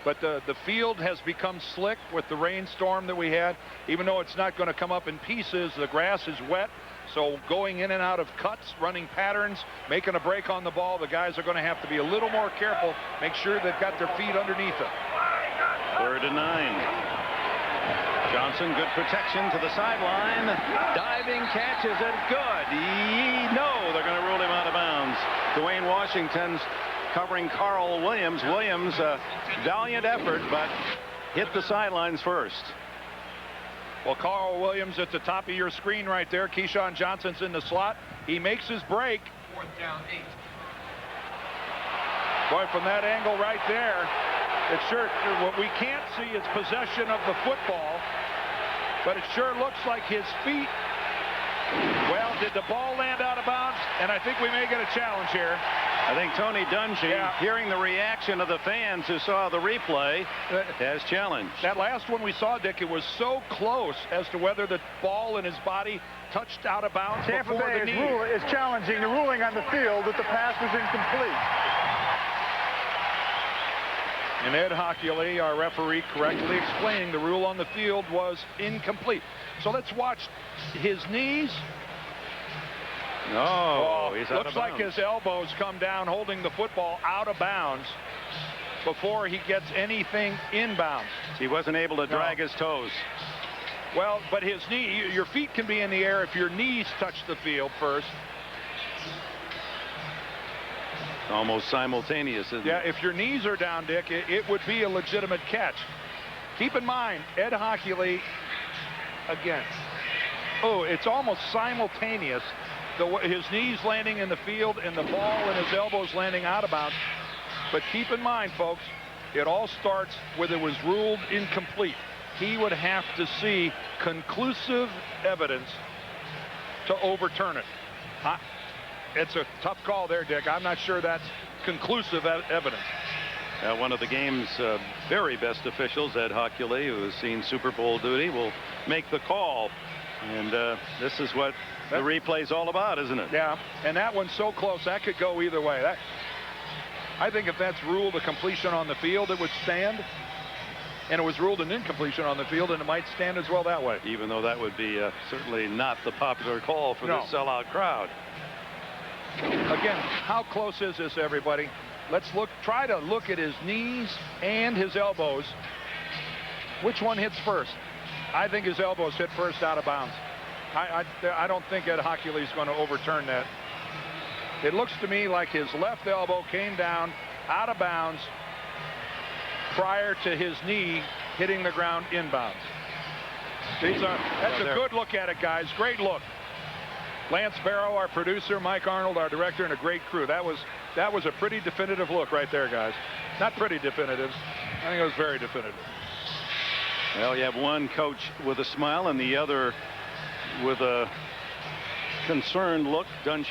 But the field has become slick with the rainstorm that we had. Even though it's not going to come up in pieces, the grass is wet. So going in and out of cuts, running patterns, making a break on the ball, the guys are going to have to be a little more careful. Make sure they've got their feet underneath them. 3rd and 9. Johnson, good protection to the sideline. Diving catch, is it good? No, they're going to rule him out of bounds. Dwayne Washington's covering Carl Williams. Williams, valiant effort, but hit the sidelines first. Well, Carl Williams at the top of your screen right there. Keyshawn Johnson's in the slot. He makes his break. 4th down, 8. Boy, from that angle right there, it's sure what we can't see is possession of the football, but it sure looks like his feet. Well, did the ball land out of bounds? And I think we may get a challenge here. I think Tony Dungy, hearing the reaction of the fans who saw the replay, has challenged. That last one we saw, Dick, it was so close as to whether the ball in his body touched out of bounds Tampa before Bay the knee. is challenging the ruling on the field that the pass was incomplete. And Ed Hockley, our referee, correctly explaining the rule on the field was incomplete. So let's watch his knees. No, he's out looks of like bounds. his elbows come down holding the football out of bounds before he gets anything inbounds. He wasn't able to drag his toes. Well, but his knee, your feet can be in the air if your knees touch the field first. Almost simultaneous, isn't it? Yeah, if your knees are down, Dick, it would be a legitimate catch. Keep in mind, Ed Hockley, again, oh, it's almost simultaneous. His knees landing in the field and the ball and his elbows landing out of bounds. But keep in mind, folks, it all starts with it was ruled incomplete. He would have to see conclusive evidence to overturn it. It's a tough call there, Dick. I'm not sure that's conclusive evidence. One of the game's very best officials, Ed Hockley, who has seen Super Bowl duty, will make the call. And this is what the replay's all about, isn't it? Yeah, and that one's so close, that could go either way. I think if that's ruled a completion on the field, it would stand. And it was ruled an incompletion on the field, and it might stand as well that way. Even though that would be certainly not the popular call for this sellout crowd. Again, how close is this, everybody? Let's try to look at his knees and his elbows. Which one hits first? I think his elbows hit first out of bounds. I don't think Ed Hockley's going to overturn that. It looks to me like his left elbow came down out of bounds prior to his knee hitting the ground inbounds. That's a good look at it, guys. Great look. Lance Barrow, our producer, Mike Arnold, our director, and a great crew. That was a pretty definitive look right there, guys. Not pretty definitive. I think it was very definitive. Well, you have one coach with a smile and the other with a concerned look, Dunn.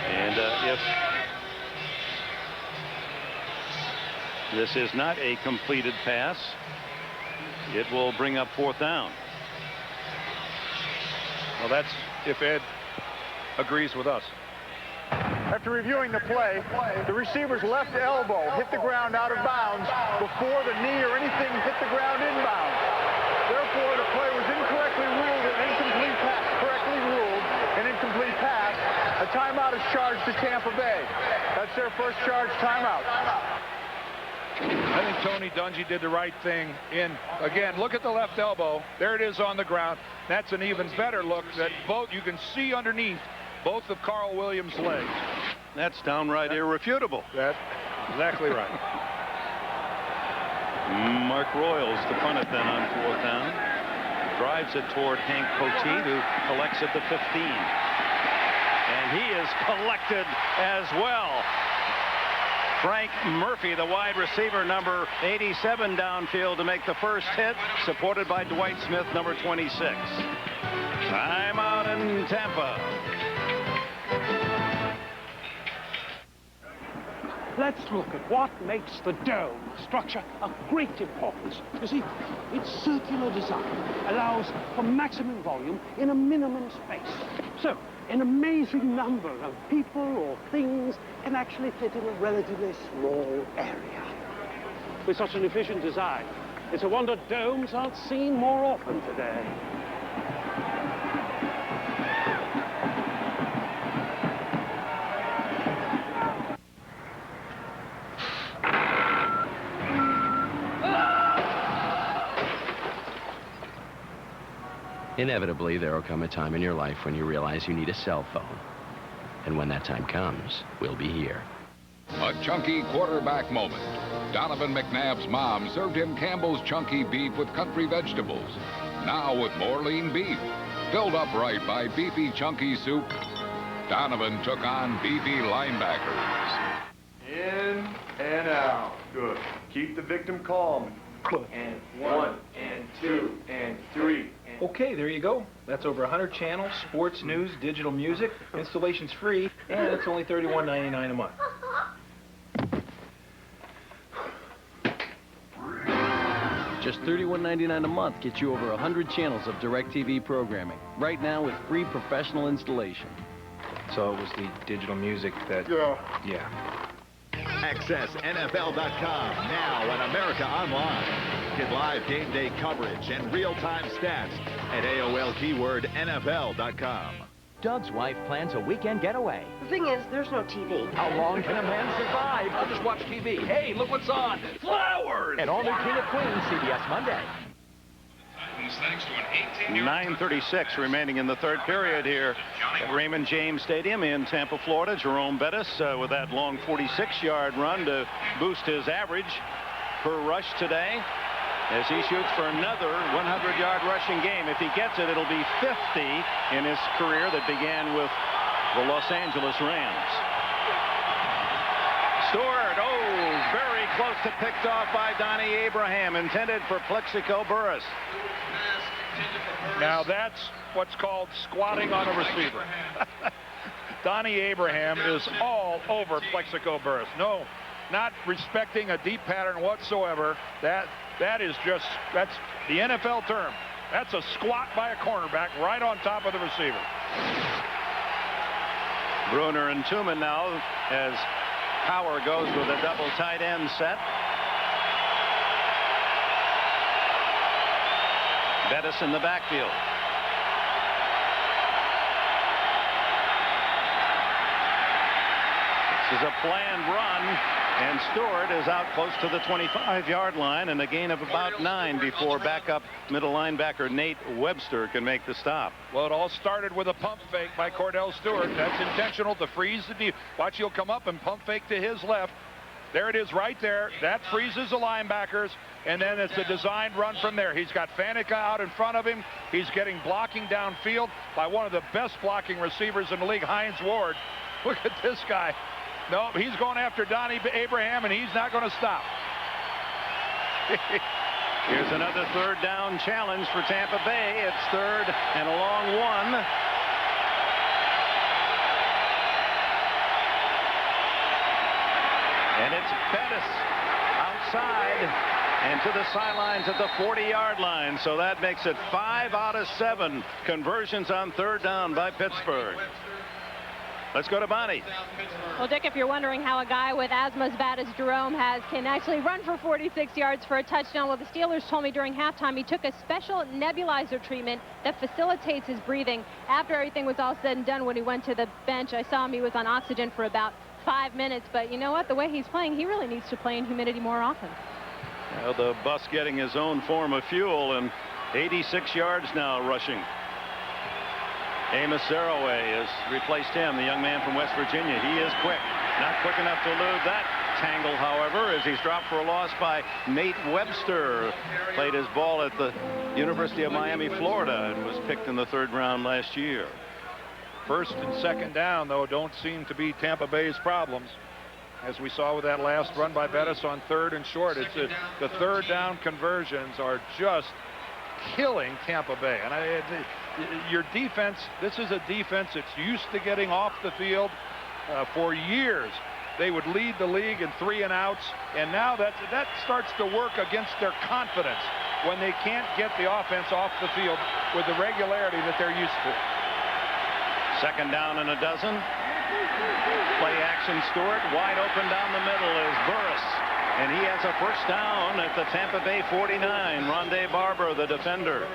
And if this is not a completed pass, it will bring up 4th down. Well, that's if Ed agrees with us. After reviewing the play, the receiver's left elbow hit the ground out of bounds before the knee or anything hit the ground inbounds. Therefore, the play was incorrectly ruled an incomplete pass. Correctly ruled an incomplete pass. A timeout is charged to Tampa Bay. That's their first charge timeout. I think Tony Dungy did the right thing again, look at the left elbow. There it is on the ground. That's an even better look that you can see underneath both of Carl Williams' legs. That's downright irrefutable. That's exactly right. Mark Royals to punt it then on 4th down. Drives it toward Hank Poteet, who collects at the 15. And he is collected as well. Frank Murphy, the wide receiver, number 87 downfield to make the first hit, supported by Dwight Smith, number 26. Timeout in Tampa. Let's look at what makes the dome structure of great importance. You see, its circular design allows for maximum volume in a minimum space. So, an amazing number of people or things can actually fit in a relatively small area. With such an efficient design, it's a wonder domes aren't seen more often today. Inevitably, there will come a time in your life when you realize you need a cell phone. And when that time comes, we'll be here. A chunky quarterback moment. Donovan McNabb's mom served him Campbell's chunky beef with country vegetables. Now with more lean beef. Filled up right by beefy chunky soup, Donovan took on beefy linebackers. In and out. Good. Keep the victim calm. And 1, and 2, and 3. Okay, there you go. That's over 100 channels, sports, news, digital music. Installation's free, and it's only $31.99 a month. Just $31.99 a month gets you over 100 channels of DirecTV programming. Right now with free professional installation. So it was the digital music that... Yeah. Access NFL.com now on America Online. Get live game day coverage and real-time stats at AOL keyword NFL.com. Doug's wife plans a weekend getaway. The thing is, there's no TV. How long can a man survive? I'll just watch TV. Hey, look what's on. Flowers! And all new King of Queens, CBS Monday. 9:36 remaining in the third period here at Raymond James Stadium in Tampa, Florida. Jerome Bettis with that long 46-yard run to boost his average per rush today as he shoots for another 100-yard rushing game. If he gets it, it'll be 50 in his career that began with the Los Angeles Rams. Stewart, very close to picked off by Donnie Abraham, intended for Plexico Burress. Now that's what's called squatting on a receiver. Donnie Abraham is all over Plexico Burress. No, not respecting a deep pattern whatsoever. That is just, that's the NFL term. That's a squat by a cornerback right on top of the receiver. Bruner and Tuman now as Power goes with a double tight end set. Bettis in the backfield. This is a planned run, and Stewart is out close to the 25-yard line, and a gain of about 9 before backup middle linebacker Nate Webster can make the stop. Well, it all started with a pump fake by Cordell Stewart. That's intentional to freeze the deep. Watch, he'll come up and pump fake to his left. There it is right there. That freezes the linebackers, and then it's a designed run from there. He's got Faneca out in front of him. He's getting blocking downfield by one of the best blocking receivers in the league, Hines Ward. Look at this guy. No, he's going after Donnie Abraham, and he's not going to stop. Here's another third down challenge for Tampa Bay. It's third and a long one. And it's Bettis outside and to the sidelines at the 40-yard line. So that makes it 5 out of 7 conversions on third down by Pittsburgh. Let's go to Bonnie. Well, Dick, if you're wondering how a guy with asthma as bad as Jerome has can actually run for 46 yards for a touchdown, well, the Steelers told me during halftime he took a special nebulizer treatment that facilitates his breathing. After everything was all said and done, when he went to the bench, I saw him. He was on oxygen for about 5 minutes. But you know what? The way he's playing, he really needs to play in humidity more often. Well, the bus getting his own form of fuel, and 86 yards now rushing. Amos Saraway has replaced him, the young man from West Virginia. He is quick. Not quick enough to elude that tangle, however, as he's dropped for a loss by Nate Webster. Played his ball at the University of Miami, Florida, and was picked in the 3rd round last year. First and second down, though, don't seem to be Tampa Bay's problems, as we saw with that last run by Bettis on 3rd and short. It's the third down conversions are just killing Tampa Bay. And your defense, this is a defense that's used to getting off the field. For years, they would lead the league in 3 and outs, and now that starts to work against their confidence when they can't get the offense off the field with the regularity that they're used to. Second down and a dozen. Play action, Stewart. Wide open down the middle is Burress. And he has a first down at the Tampa Bay 49. Rondé Barber, the defender.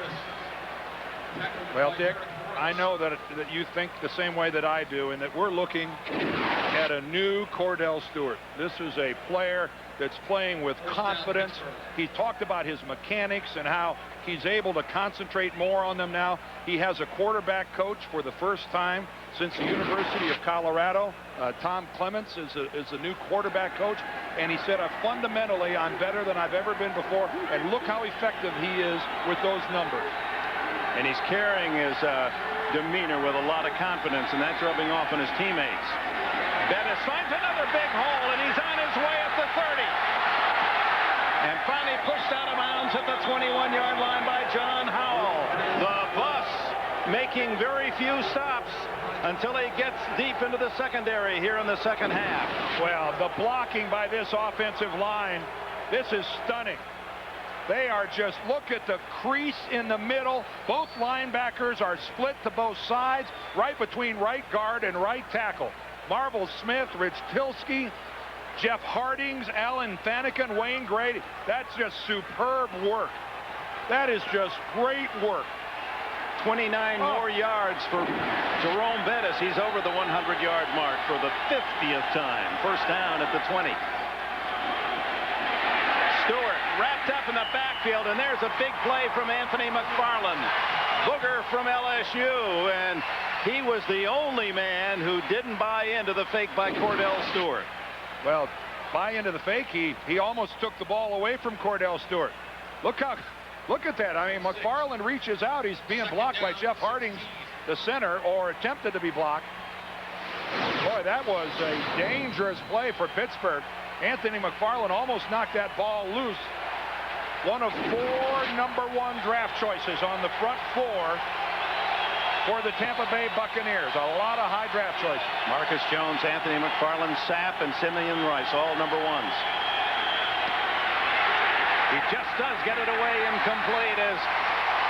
Well, Dick, I know that you think the same way that I do, and that we're looking at a new Cordell Stewart. This is a player that's playing with confidence. He talked about his mechanics and how he's able to concentrate more on them now. He has a quarterback coach for the first time since the University of Colorado. Tom Clements is a new quarterback coach, and he said, fundamentally, I'm better than I've ever been before, and look how effective he is with those numbers. And he's carrying his demeanor with a lot of confidence, and that's rubbing off on his teammates. Bettis finds another big hole, and he's on his way at the 30. And finally pushed out of bounds at the 21-yard line by John Howell. The bus making very few stops until he gets deep into the secondary here in the second half. Well, the blocking by this offensive line, this is stunning. They are just, look at the crease in the middle. Both linebackers are split to both sides, right between right guard and right tackle. Marvel Smith, Rich Tilsky, Jeff Hardings, Alan Faneca, Wayne Grady. That's just superb work. That is just great work. 29 more yards for Jerome Bettis. He's over the 100-yard mark for the 50th time. First down at the 20. Stewart wraps picked up in the backfield, and there's a big play from Anthony McFarland. Booger from LSU, and he was the only man who didn't buy into the fake by Cordell Stewart. Well, buy into the fake. He almost took the ball away from Cordell Stewart. Look at that. I mean, McFarland reaches out. He's being blocked by Jeff Hardings, the center, or attempted to be blocked. Boy, that was a dangerous play for Pittsburgh. Anthony McFarland almost knocked that ball loose. One of 4 #1 draft choices on the front 4 for the Tampa Bay Buccaneers. A lot of high draft choices. Marcus Jones, Anthony McFarland, Sapp, and Simeon Rice, all #1s. He just does get it away incomplete as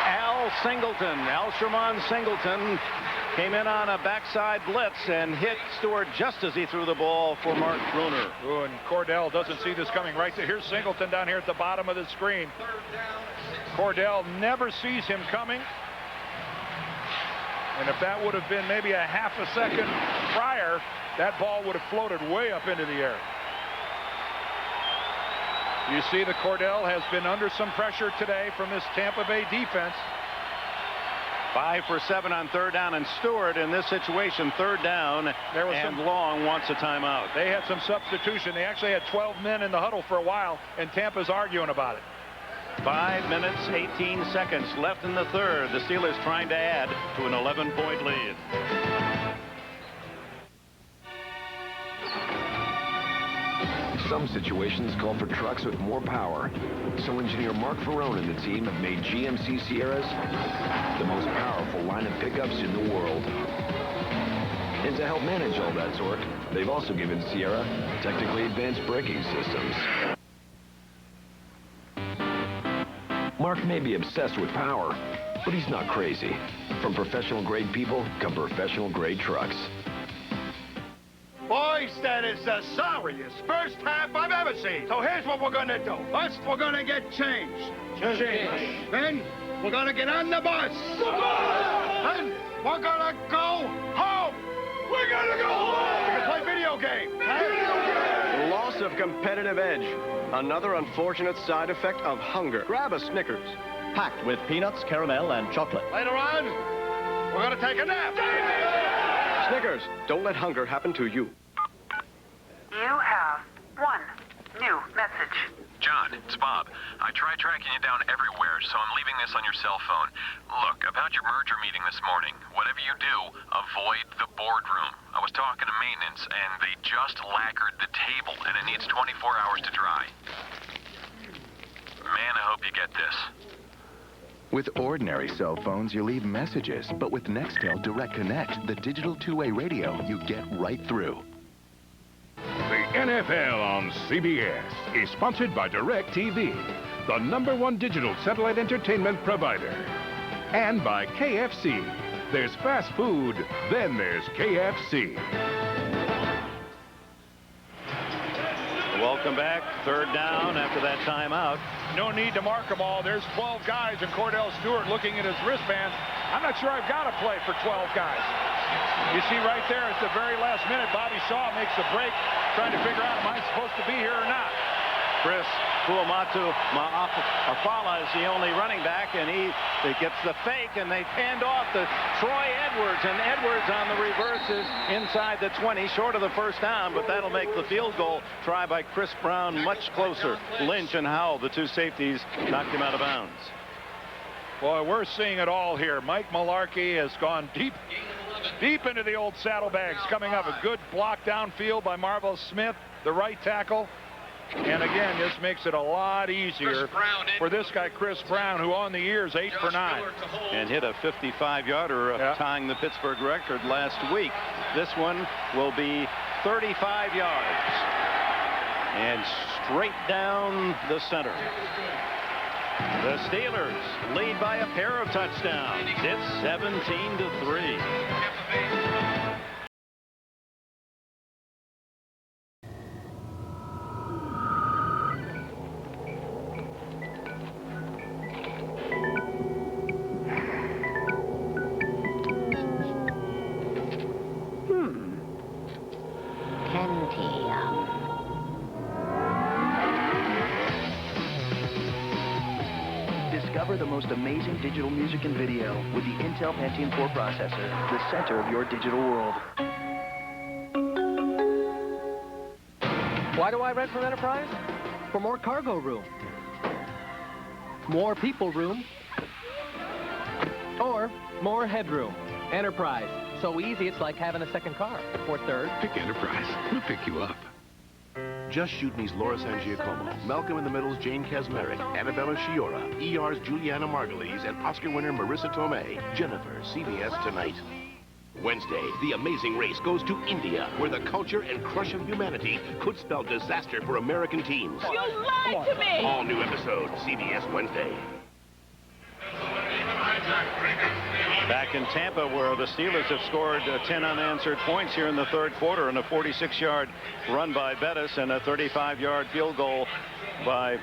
Alshamon Singleton came in on a backside blitz and hit Stewart just as he threw the ball for Mark Bruner. Ooh, and Cordell doesn't see this coming right there. Here's Singleton down here at the bottom of the screen. Cordell never sees him coming. And if that would have been maybe a half a second prior, that ball would have floated way up into the air. You see that Cordell has been under some pressure today from this Tampa Bay defense. 5 for 7 on 3rd down, and Stewart in this situation, 3rd down, and Long wants a timeout. They had some substitution. They actually had 12 men in the huddle for a while, and Tampa's arguing about it. 5 minutes, 18 seconds left in the 3rd. The Steelers trying to add to an 11-point lead. Some situations call for trucks with more power. So engineer Mark Ferrone and the team have made GMC Sierras the most powerful line of pickups in the world. And to help manage all that torque, they've also given Sierra technically advanced braking systems. Mark may be obsessed with power, but he's not crazy. From professional-grade people come professional-grade trucks. Boys, that is the sorriest first half I've ever seen. So here's what we're gonna do. First, we're gonna get changed. Change. Then, we're gonna get on the bus. Then, we're gonna go home. We're gonna go home. We can play video games. Loss of competitive edge. Another unfortunate side effect of hunger. Grab a Snickers. Packed with peanuts, caramel, and chocolate. Later on, we're gonna take a nap. Snickers, don't let hunger happen to you. You have one new message. John, it's Bob. I tried tracking you down everywhere, so I'm leaving this on your cell phone. Look, about your merger meeting this morning, whatever you do, avoid the boardroom. I was talking to maintenance, and they just lacquered the table, and it needs 24 hours to dry. Man, I hope you get this. With ordinary cell phones, you leave messages, but with Nextel Direct Connect, the digital two-way radio, you get right through. The NFL on CBS is sponsored by DirecTV, the #1 digital satellite entertainment provider. And by KFC. There's fast food, then there's KFC. Welcome back. 3rd down after that timeout. No need to mark them all. There's 12 guys, and Cordell Stewart looking at his wristband. I'm not sure I've got to play for 12 guys. You see right there at the very last minute, Bobby Shaw makes a break, trying to figure out, am I supposed to be here or not? Chris Fuamatu Ma'afala is the only running back, and he gets the fake, and they hand off to Troy Edwards, and Edwards on the reverses inside the 20, short of the 1st down, but that'll make the field goal try by Chris Brown much closer. Lynch and Howell, the 2 safeties, knocked him out of bounds. Boy, we're seeing it all here. Mike Mularkey has gone deep into the old saddlebags. Coming up, a good block downfield by Marvel Smith, the right tackle. And again, this makes it a lot easier for this guy, Chris Brown, who on the year is 8 for 9. And hit a 55-yarder, tying the Pittsburgh record last week. This one will be 35 yards. And straight down the center. The Steelers lead by a pair of touchdowns. It's 17-3. most amazing digital music and video with the Intel Pentium 4 processor, the center of your digital world. Why do I rent from Enterprise? For more cargo room, more people room, or more headroom. Enterprise. So easy, it's like having a second car. Or third. Pick Enterprise. We'll pick you up. Just Shoot Me's Laura San Giacomo, Malcolm in the Middle's Jane Kasmerick, Annabella Sciorra, ER's Juliana Margulies, and Oscar winner Marissa Tomei. Jennifer, CBS Tonight. Wednesday, The Amazing Race goes to India, where the culture and crush of humanity could spell disaster for American teams. You lied to me! All new episode, CBS Wednesday. Back in Tampa, where the Steelers have scored 10 unanswered points here in the third quarter, and a 46-yard run by Bettis and a 35-yard field goal by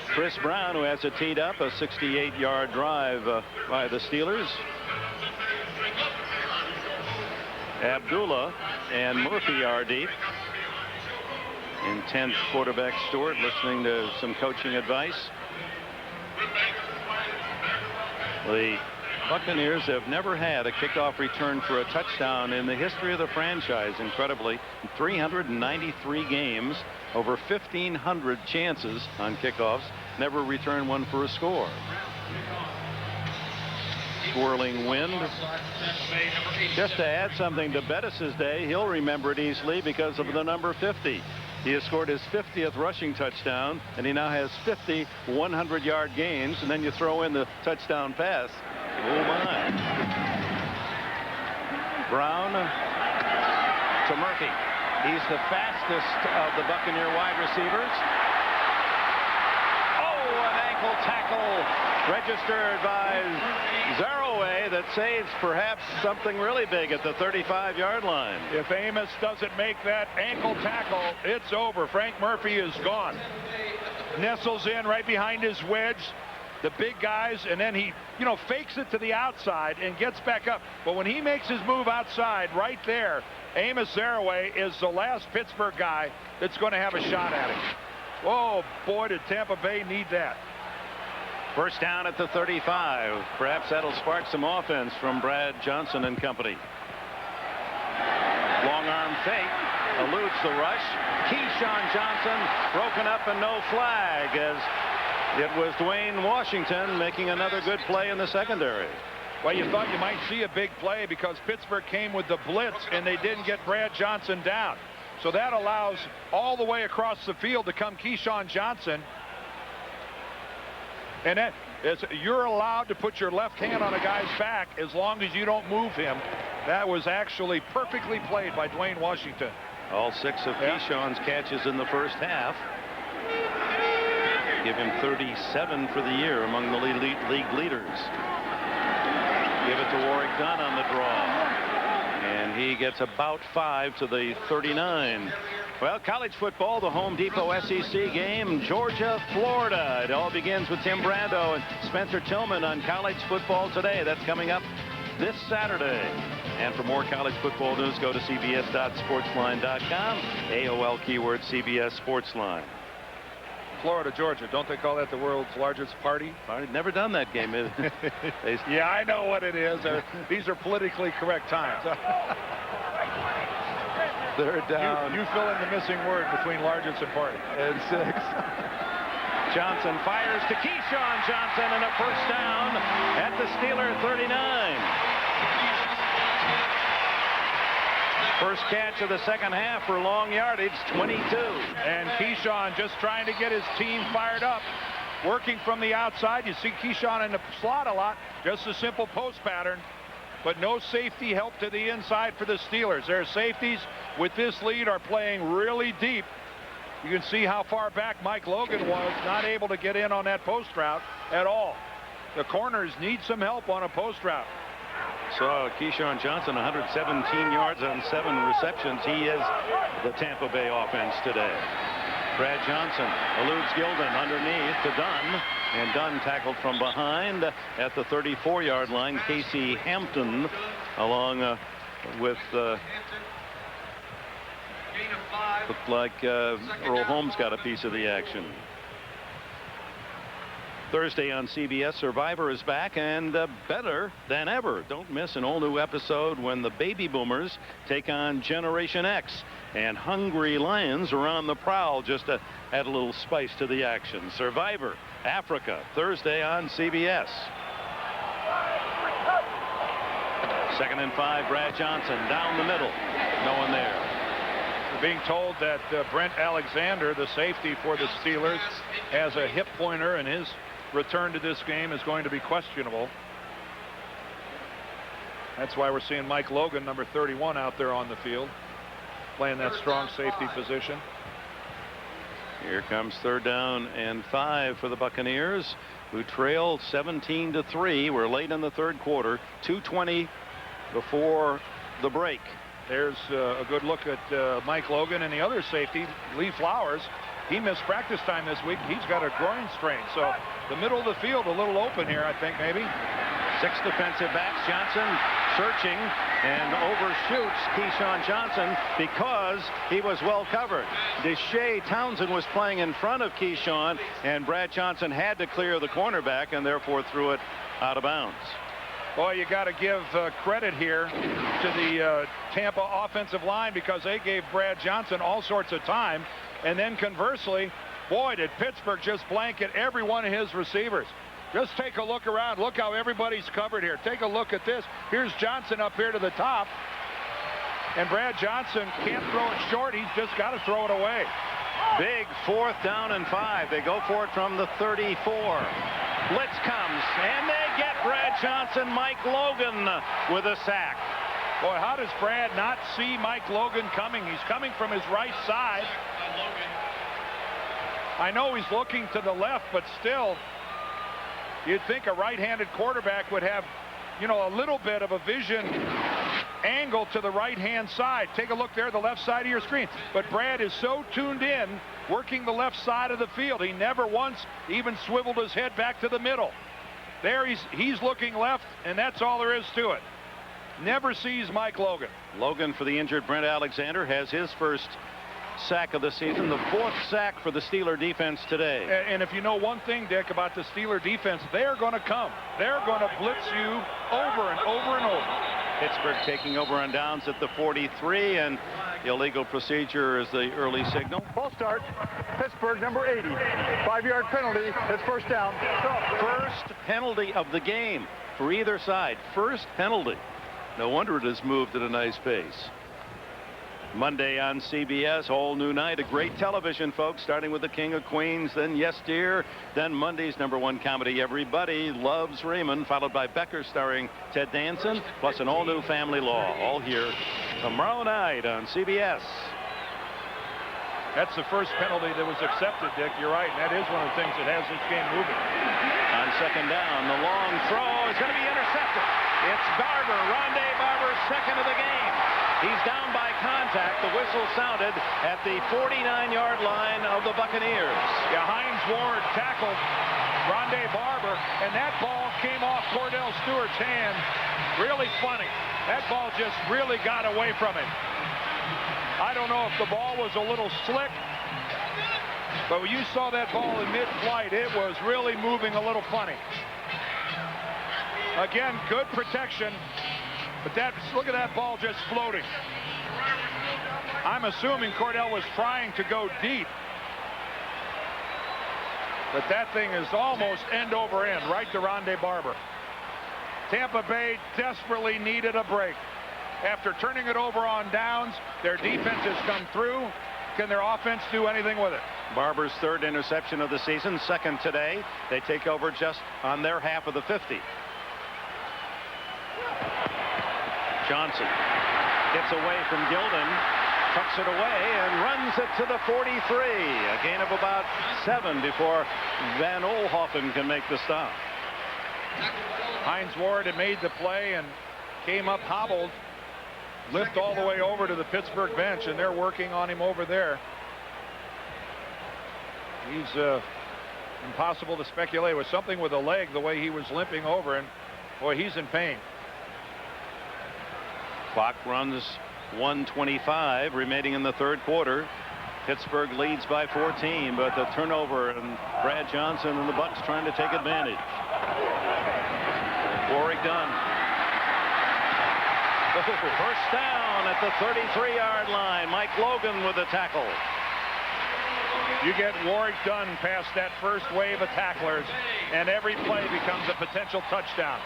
Chris Brown, who has it teed up, a 68-yard drive by the Steelers. Abdullah and Murphy are deep. Intense quarterback Stewart listening to some coaching advice. The Buccaneers have never had a kickoff return for a touchdown in the history of the franchise. Incredibly, 393 games, over 1,500 chances on kickoffs, never returned one for a score. Swirling wind. Just to add something to Bettis' day, he'll remember it easily because of the number 50. He has scored his 50th rushing touchdown, and he now has 50 100-yard games, and then you throw in the touchdown pass. Oh, my. Brown to Murphy. He's the fastest of the Buccaneer wide receivers. Oh, an ankle tackle registered by Zaraway that saves perhaps something really big at the 35-yard line. If Amos doesn't make that ankle tackle, it's over. Frank Murphy is gone. Nestles in right behind his wedge. The big guys, and then he, fakes it to the outside and gets back up. But when he makes his move outside, right there, Amos Zaraway is the last Pittsburgh guy that's going to have a shot at him. Oh, boy, did Tampa Bay need that. First down at the 35. Perhaps that'll spark some offense from Brad Johnson and company. Long arm fake, eludes the rush. Keyshawn Johnson broken up and no flag as it was Dwayne Washington making another good play in the secondary. Well, you thought you might see a big play because Pittsburgh came with the blitz and they didn't get Brad Johnson down. So that allows all the way across the field to come Keyshawn Johnson. And you're allowed to put your left hand on a guy's back as long as you don't move him. That was actually perfectly played by Dwayne Washington. All 6 of Keyshawn's catches in the first half give him 37 for the year among the league leaders. Give it to Warrick Dunn on the draw. And he gets about 5 to the 39. Well, college football, the Home Depot SEC game, Georgia, Florida. It all begins with Tim Brando and Spencer Tillman on College Football Today. That's coming up this Saturday. And for more college football news, go to cbs.sportsline.com. AOL keyword CBS Sportsline. Florida, Georgia. Don't they call that the world's largest party? I've never done that game. Yeah, I know what it is. These are politically correct times. Third down. You fill in the missing word between largest and party. And 6. Johnson fires to Keyshawn Johnson and a first down at the Steeler 39. First catch of the second half for long yardage, 22. And Keyshawn just trying to get his team fired up. Working from the outside. You see Keyshawn in the slot a lot. Just a simple post pattern. But no safety help to the inside for the Steelers. Their safeties with this lead are playing really deep. You can see how far back Mike Logan was, not able to get in on that post route at all. The corners need some help on a post route. Saw Keyshawn Johnson 117 yards on 7 receptions. He is the Tampa Bay offense today. Brad Johnson eludes Gilden underneath to Dunn, and Dunn tackled from behind at the 34-yard line. Casey Hampton along with looked like Earl Holmes got a piece of the action. Thursday on CBS, Survivor is back and better than ever. Don't miss an all-new episode when the baby boomers take on Generation X. And hungry lions are on the prowl, just to add a little spice to the action. Survivor, Africa, Thursday on CBS. 2nd and 5, Brad Johnson down the middle. No one there. We're being told that Brent Alexander, the safety for the Steelers, has a hip pointer, and his return to this game is going to be questionable. That's why we're seeing Mike Logan, number 31, out there on the field, playing that strong safety position. Here comes 3rd down and 5 for the Buccaneers, who trail 17-3. We're late in the 3rd quarter, 2:20 before the break. There's a good look at Mike Logan, and the other safety, Lee Flowers. He missed practice time this week. He's got a groin strain, so the middle of the field a little open here, I think, maybe. 6 defensive backs. Johnson searching and overshoots Keyshawn Johnson because he was well covered. Deshae Townsend was playing in front of Keyshawn, and Brad Johnson had to clear the cornerback and therefore threw it out of bounds. Boy, you got to give credit here to the Tampa offensive line, because they gave Brad Johnson all sorts of time. And then conversely, boy, did Pittsburgh just blanket every one of his receivers. Just take a look around. Look how everybody's covered here. Take a look at this. Here's Johnson up here to the top. And Brad Johnson can't throw it short. He's just got to throw it away. Big 4th down and 5. They go for it from the 34. Blitz comes, and they get Brad Johnson. Mike Logan with a sack. Boy, how does Brad not see Mike Logan coming? He's coming from his right side. I know he's looking to the left, but still, you'd think a right-handed quarterback would have, you know, a little bit of a vision angle to the right-hand side. Take a look there, the left side of your screen. But Brad is so tuned in, working the left side of the field. He never once even swiveled his head back to the middle. There he's looking left, and that's all there is to it. Never sees Mike Logan. Logan, for the injured Brent Alexander, has his first sack of the season, the 4th sack for the Steeler defense today. And if you know one thing, Dick, about the Steeler defense, they're going to come. They're going to blitz you over and over and over. Pittsburgh taking over on downs at the 43, and illegal procedure is the early signal. Ball start. Pittsburgh, number 80. 5-yard penalty. That's 1st down. First penalty of the game for either side. First penalty. No wonder it has moved at a nice pace. Monday on CBS, whole new night, a great television, folks, starting with The King of Queens, then Yes Dear, then Monday's #1 comedy, Everybody Loves Raymond, followed by Becker starring Ted Danson, plus an all-new Family Law, all here tomorrow night on CBS. That's the first penalty that was accepted, Dick. You're right, and that is one of the things that has this game moving. On 2nd down, the long throw is going to be intercepted. It's Barber, Rondé Barber, 2nd of the game. He's down by contact. The whistle sounded at the 49-yard line of the Buccaneers. Yeah, Hines Ward tackled Rondé Barber, and that ball came off Cordell Stewart's hand. Really funny. That ball just really got away from him. I don't know if the ball was a little slick, but when you saw that ball in mid-flight, it was really moving a little funny. Again, good protection, but look at that ball just floating. I'm assuming Cordell was trying to go deep, but that thing is almost end over end, right to Rondé Barber. Tampa Bay desperately needed a break. After turning it over on downs, their defense has come through. Can their offense do anything with it? Barber's 3rd interception of the season, 2nd today. They take over just on their half of the 50. Johnson gets away from Gilden, tucks it away, and runs it to the 43. A gain of about 7 before Von Oelhoffen can make the stop. Hines Ward had made the play and came up hobbled. Lift all the way over to the Pittsburgh bench, and they're working on him over there. He's impossible to speculate. It was something with a leg, the way he was limping over, and boy, he's in pain. Clock runs 1:25 remaining in the 3rd quarter. Pittsburgh leads by 14, but the turnover, and Brad Johnson and the Bucs trying to take advantage. Warrick Dunn. First down at the 33-yard line. Mike Logan with the tackle. You get Warrick Dunn past that first wave of tacklers, and every play becomes a potential touchdown.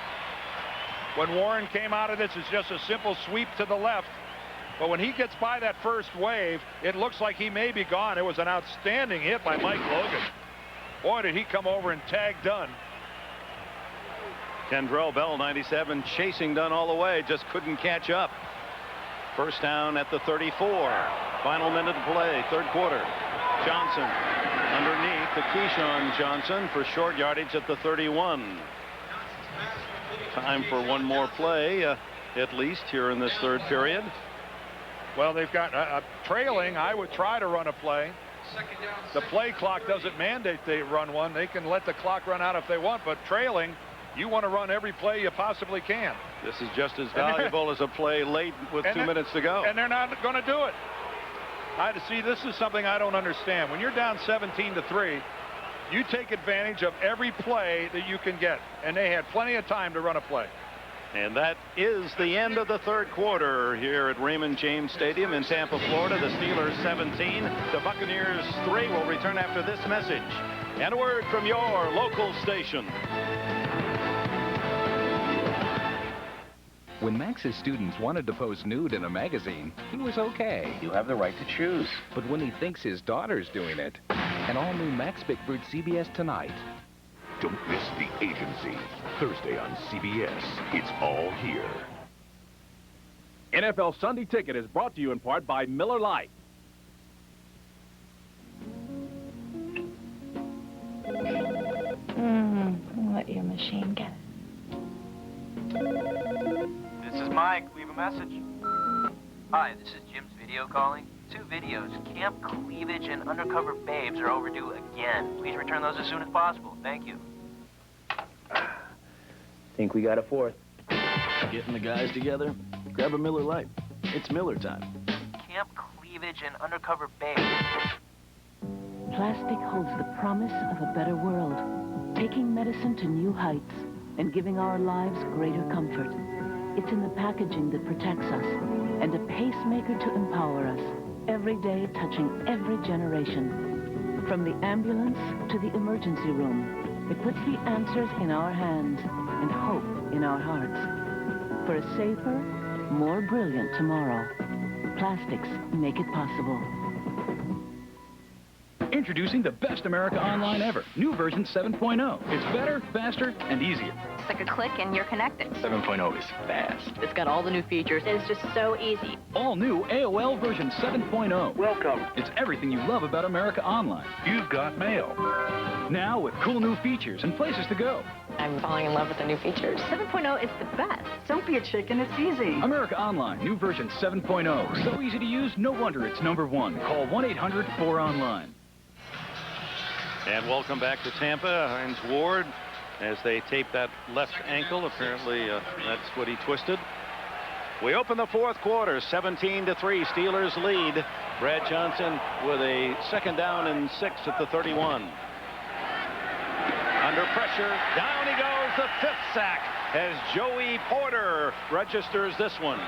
When Warren came out of this, it's just a simple sweep to the left. But when he gets by that first wave, it looks like he may be gone. It was an outstanding hit by Mike Logan. Boy, did he come over and tag Dunn. Kendrell Bell, 97, chasing Dunn all the way, just couldn't catch up. First down at the 34. Final minute to play, third quarter. Johnson underneath to Keyshawn Johnson for short yardage at the 31. Time for one more play, at least here in this third period. Well, they've got trailing. I would try to run a play. The play clock doesn't mandate they run one. They can let the clock run out if they want, but trailing, you want to run every play you possibly can. This is just as valuable as a play late with 2 minutes to go. And they're not going to do it. See, this is something I don't understand. When you're down 17-3, you take advantage of every play that you can get, and they had plenty of time to run a play. And that is the end of the third quarter here at Raymond James Stadium in Tampa, Florida. The Steelers 17, the Buccaneers 3. Will return after this message and a word from your local station. When Max's students wanted to post nude in a magazine, he was okay. You have the right to choose. But when he thinks his daughter's doing it, an all-new Max Bickford CBS Tonight. Don't miss The Agency. Thursday on CBS. It's all here. NFL Sunday Ticket is brought to you in part by Miller Lite. Let your machine get it. This is Mike. Leave a message. Hi, this is Jim's video calling. 2 videos, Camp Cleavage and Undercover Babes, are overdue again. Please return those as soon as possible. Thank you. Think we got a fourth. Getting the guys together? Grab a Miller Lite. It's Miller time. Camp Cleavage and Undercover Babes. Plastic holds the promise of a better world, taking medicine to new heights and giving our lives greater comfort. It's in the packaging that protects us and a pacemaker to empower us, every day touching every generation. From the ambulance to the emergency room, it puts the answers in our hands and hope in our hearts. For a safer, more brilliant tomorrow, plastics make it possible. Introducing the best America Online ever. New version 7.0. It's better, faster, and easier. It's like a click and you're connected. 7.0 is fast. It's got all the new features. It's just so easy. All new AOL version 7.0. Welcome. It's everything you love about America Online. You've got mail. Now with cool new features and places to go. I'm falling in love with the new features. 7.0 is the best. Don't be a chicken, it's easy. America Online, new version 7.0. So easy to use, no wonder it's #1. Call 1-800-4ONLINE. And welcome back to Tampa. Hines Ward, as they tape that left ankle. Apparently, that's what he twisted. We open the fourth quarter, 17-3. Steelers lead. Brad Johnson with a second down and 6 at the 31. Under pressure, down he goes, the 5th sack, as Joey Porter registers this one.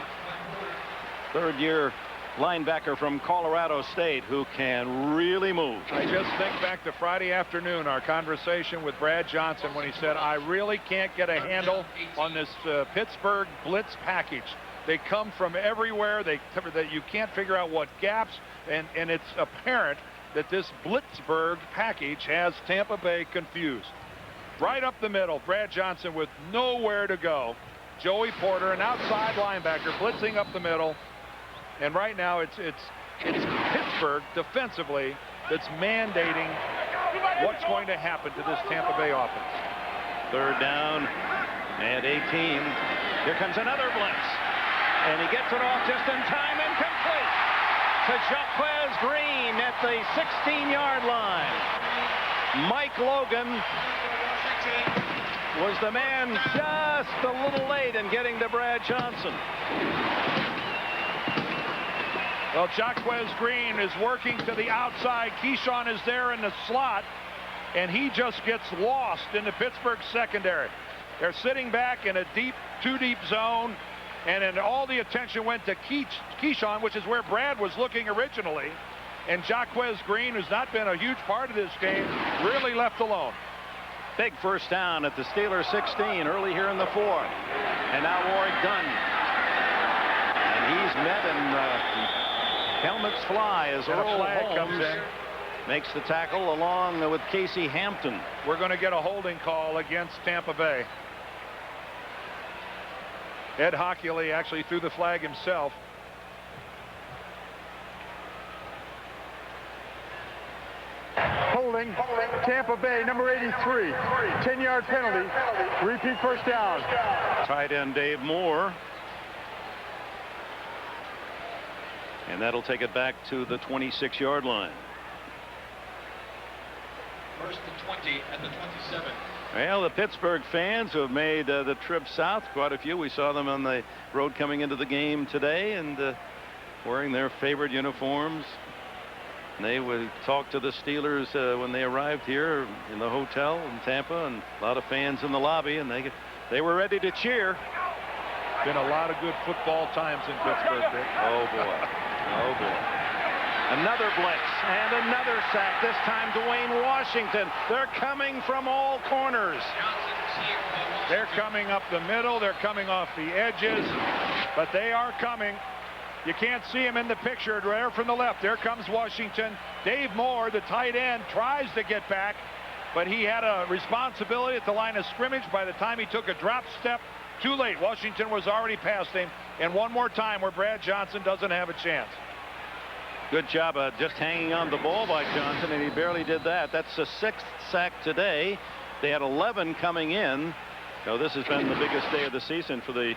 Third-year linebacker from Colorado State who can really move. I just think back to Friday afternoon, our conversation with Brad Johnson when he said, I really can't get a handle on this Pittsburgh blitz package. They come from everywhere. That you can't figure out what gaps, and it's apparent that this Blitzburgh package has Tampa Bay confused. Right up the middle, Brad Johnson with nowhere to go. Joey Porter, an outside linebacker, blitzing up the middle. And right now it's Pittsburgh defensively that's mandating what's going to happen to this Tampa Bay offense. Third down and 18. Here comes another blitz. And he gets it off just in time and complete to Jaquez Green at the 16-yard line. Mike Logan was the man just a little late in getting to Brad Johnson. Well, Jaquez Green is working to the outside. Keyshawn is there in the slot, and he just gets lost in the Pittsburgh secondary. They're sitting back in a too deep zone, and then all the attention went to Keyshawn, which is where Brad was looking originally. And Jaquez Green, who's not been a huge part of this game, really left alone. Big first down at the Steelers 16 early here in the fourth. And now Warrick Dunn. And he's met, and helmets fly as Earl flag comes Holmes in. Makes the tackle along with Casey Hampton. We're going to get a holding call against Tampa Bay. Ed Hockley actually threw the flag himself. Holding, Tampa Bay, number 83. 10-yard penalty. Repeat first down. Tight end Dave Moore. And that'll take it back to the 26-yard line. First and 20 at the 27. Well, the Pittsburgh fans who have made the trip south, quite a few. We saw them on the road coming into the game today, and wearing their favorite uniforms. And they would talk to the Steelers when they arrived here in the hotel in Tampa, and a lot of fans in the lobby, and they were ready to cheer. Been a lot of good football times in Pittsburgh, Dick. Oh, boy. Oh, boy. Another blitz and another sack. This time Dwayne Washington. They're coming from all corners. They're coming up the middle. They're coming off the edges. But they are coming. You can't see him in the picture there from the left. There comes Washington. Dave Moore, the tight end, tries to get back. But he had a responsibility at the line of scrimmage. By the time he took a drop step, too late. Washington was already past him. And one more time where Brad Johnson doesn't have a chance. Good job of just hanging on the ball by Johnson, and he barely did that. That's the 6th sack today. They had 11 coming in. So this has been the biggest day of the season for the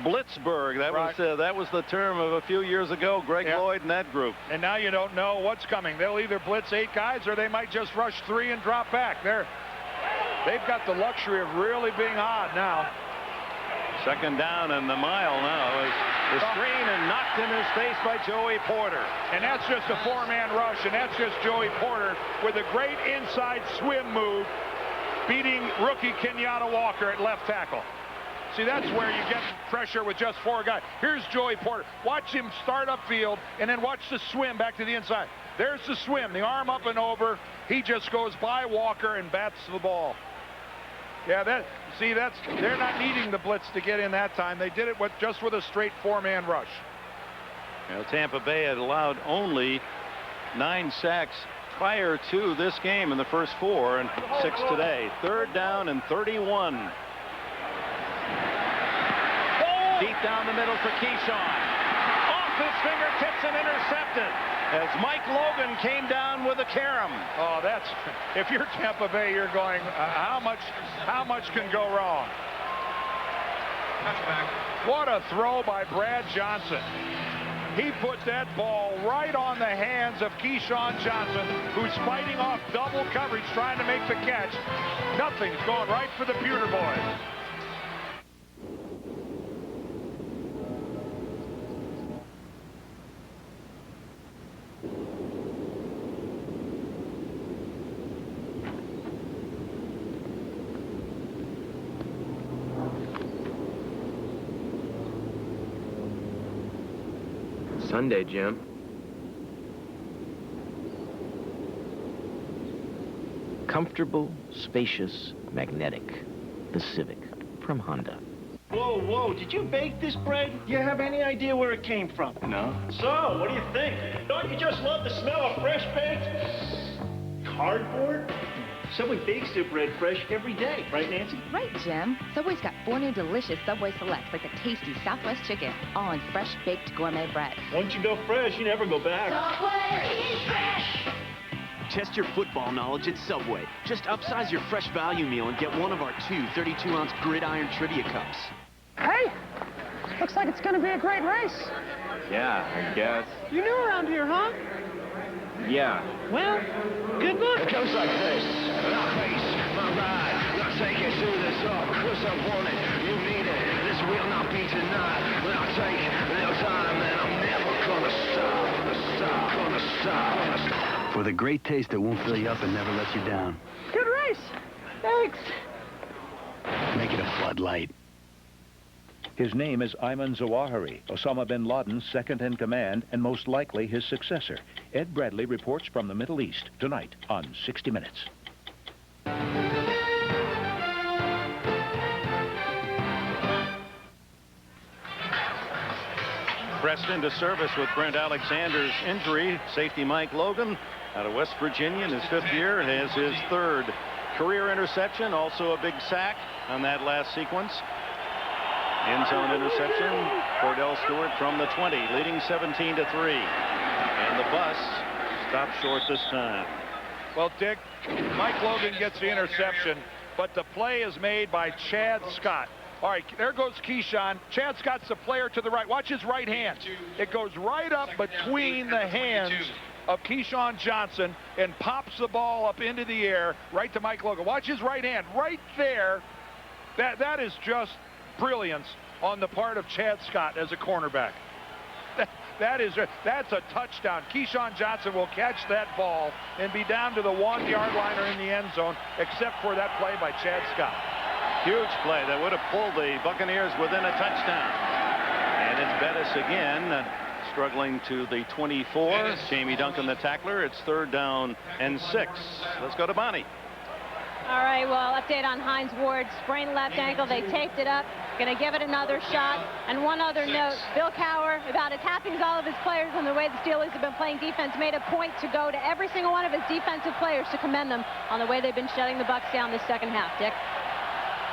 Blitzburg. That was the term of a few years ago. Greg Lloyd and that group. And now you don't know what's coming. They'll either blitz 8 guys, or they might just rush 3 and drop back. They've got the luxury of really being odd now. Second down and the mile now is the screen, and knocked in his face by Joey Porter. And that's just a 4-man rush, and that's just Joey Porter with a great inside swim move, beating rookie Kenyatta Walker at left tackle. See, that's where you get pressure with just 4 guys. Here's Joey Porter. Watch him start upfield, and then watch the swim back to the inside. There's the swim, the arm up and over. He just goes by Walker and bats the ball. Yeah, they're not needing the blitz to get in that time. They did it just with a straight 4-man rush. Now, Tampa Bay had allowed only 9 sacks prior to this game in the first 4, and 6 today. 3rd down and 31. Deep down the middle for Keyshawn. Off his fingertips and intercepted as Mike Logan came down with a carom. Oh, if you're Tampa Bay, you're going, how much can go wrong? What a throw by Brad Johnson. He put that ball right on the hands of Keyshawn Johnson, who's fighting off double coverage, trying to make the catch. Nothing's going right for the Pewter boys. Sunday, Jim. Comfortable, spacious, magnetic. The Civic from Honda. Whoa, whoa, did you bake this bread? Do you have any idea where it came from? No. So, what do you think? Don't you just love the smell of fresh baked cardboard? Subway bakes their bread fresh every day, right, Nancy? Right, Jim. Subway's got 4 new delicious Subway Selects, like the tasty Southwest chicken, all in fresh baked gourmet bread. Once you go fresh, you never go back. Subway, eat fresh! Test your football knowledge at Subway. Just upsize your fresh value meal and get one of our 2 32-ounce gridiron trivia cups. Hey, looks like it's gonna be a great race. Yeah, I guess. You're new around here, huh? Yeah. Well, good luck. It goes like this. My face, my ride, I'll take you to the top, 'cause I want it, you need it. This will not be tonight, but I'll take a little time and I'm never gonna stop. sauce. For the great taste that won't fill you up and never lets you down. Good race. Thanks. Make it a Bud Light. His name is Ayman Zawahiri, Osama bin Laden's second in command and most likely his successor. Ed Bradley reports from the Middle East tonight on 60 Minutes. Pressed into service with Brent Alexander's injury. Safety Mike Logan out of West Virginia in his 5th year has his 3rd career interception, also a big sack on that last sequence. End zone interception. Cordell Stewart from the 20, leading 17-3. And the bus stopped short this time. Well, Dick, Mike Logan gets the interception, but the play is made by Chad Scott. All right, there goes Keyshawn. Chad Scott's the player to the right. Watch his right hand. It goes right up between the hands of Keyshawn Johnson and pops the ball up into the air right to Mike Logan. Watch his right hand right there. That is just brilliance on the part of Chad Scott as a cornerback. That's a touchdown. Keyshawn Johnson will catch that ball and be down to the 1-yard line or in the end zone, except for that play by Chad Scott. Huge play that would have pulled the Buccaneers within a touchdown. And it's Bettis again, struggling to the 24. Jamie Duncan, the tackler. It's 3rd down and 6. Let's go to Bonnie. All right, well, update on Hines Ward. Sprained left ankle. They taped it up. Going to give it another shot. And one other note, Bill Cowher, about as happy as all of his players on the way the Steelers have been playing defense, made a point to go to every single one of his defensive players to commend them on the way they've been shutting the Bucs down this second half. Dick?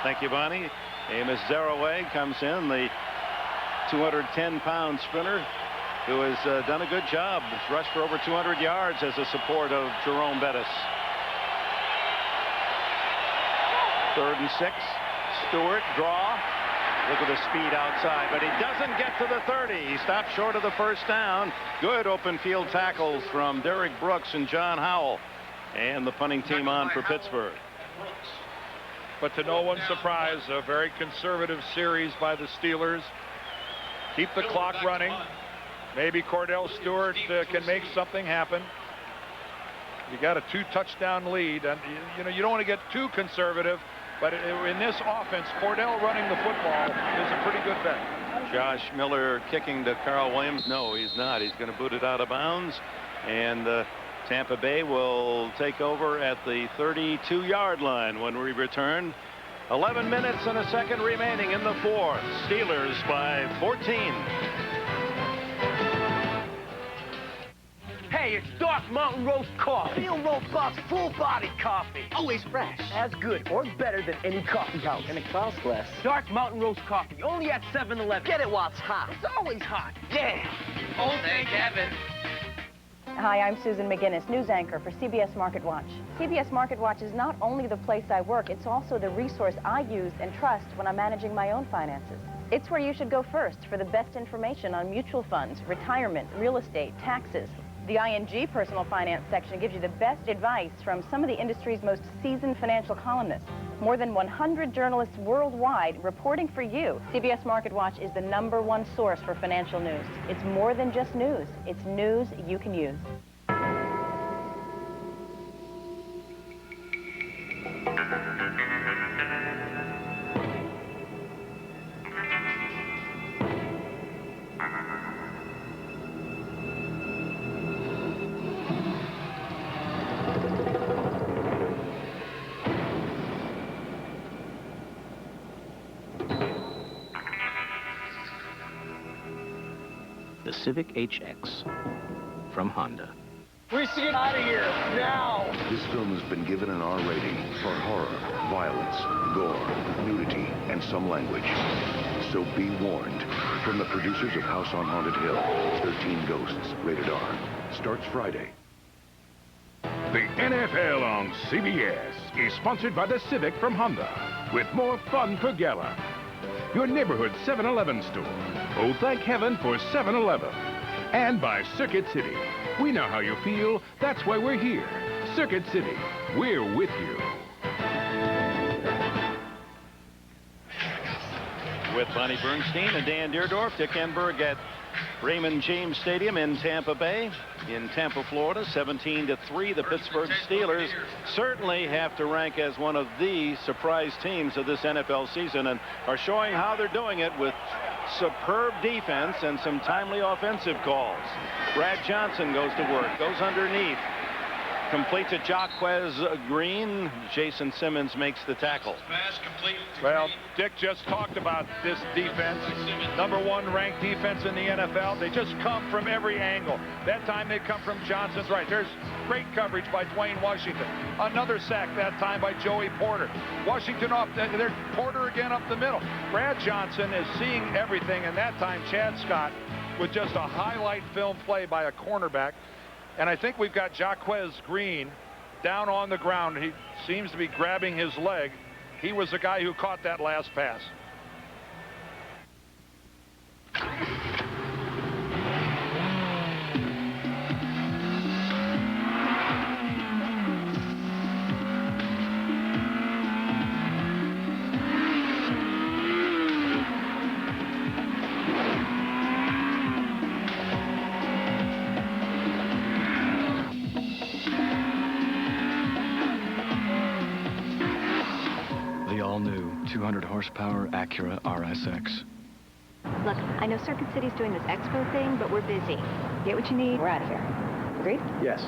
Thank you, Bonnie. Amos Zaraway comes in, the 210-pound sprinter who has done a good job. He's rushed for over 200 yards as a support of Jerome Bettis. 3rd and 6. Stewart, draw. Look at the speed outside, but he doesn't get to the 30. He stopped short of the 1st down. Good open field tackles from Derek Brooks and John Howell. And the punting team on for Pittsburgh. But to no one's surprise, a very conservative series by the Steelers. Keep the clock running. Maybe Cordell Stewart can make something happen. You got a 2-touchdown lead, and you don't want to get too conservative, but in this offense, Cordell running the football is a pretty good bet. Josh Miller kicking to Carl Williams. No, he's not. He's going to boot it out of bounds, and Tampa Bay will take over at the 32-yard line when we return. 11 minutes and a second remaining in the 4th. Steelers by 14. Hey, it's Dark Mountain Roast Coffee. Real robust, full-bodied coffee. Always fresh. As good or better than any coffee house. And it costs less. Dark Mountain Roast Coffee, only at 7-Eleven. Get it while it's hot. It's always hot. Yeah. Old St. Kevin. Hi, I'm Susan McGinnis, news anchor for CBS Market Watch. CBS Market Watch is not only the place I work, it's also the resource I use and trust when I'm managing my own finances. It's where you should go first for the best information on mutual funds, retirement, real estate, taxes. The ING personal finance section gives you the best advice from some of the industry's most seasoned financial columnists. More than 100 journalists worldwide reporting for you. CBS Market Watch is the #1 source for financial news. It's more than just news. It's news you can use. The Civic HX from Honda. We should get out of here, now! This film has been given an R rating for horror, violence, gore, nudity, and some language. So be warned. From the producers of House on Haunted Hill, 13 Ghosts, rated R. Starts Friday. The NFL on CBS is sponsored by the Civic from Honda, with more fun per gallon. Your neighborhood 7-Eleven store. Oh, thank heaven for 7-Eleven. And by Circuit City. We know how you feel. That's why we're here. Circuit City. We're with you. With Bonnie Bernstein and Dan Deerdorf, Dick Enberg at Raymond James Stadium in Tampa Bay. In Tampa, Florida, 17-3. The Pittsburgh Steelers certainly have to rank as one of the surprise teams of this NFL season and are showing how they're doing it with superb defense and some timely offensive calls. Brad Johnson goes to work, goes underneath, completes a Jaquez Green. Jason Simmons makes the tackle. Well, Dick just talked about this defense. #1 ranked defense in the NFL. They just come from every angle. That time they come from Johnson's right. There's great coverage by Dwayne Washington. Another sack that time by Joey Porter. Washington off, there's Porter again up the middle. Brad Johnson is seeing everything, and that time Chad Scott with just a highlight film play by a cornerback. And I think we've got Jaquez Green down on the ground. He seems to be grabbing his leg. He was the guy who caught that last pass. All-new 200 horsepower Acura RSX. Look, I know Circuit City's doing this expo thing, but we're busy. Get what you need, we're out of here. Agreed? Yes.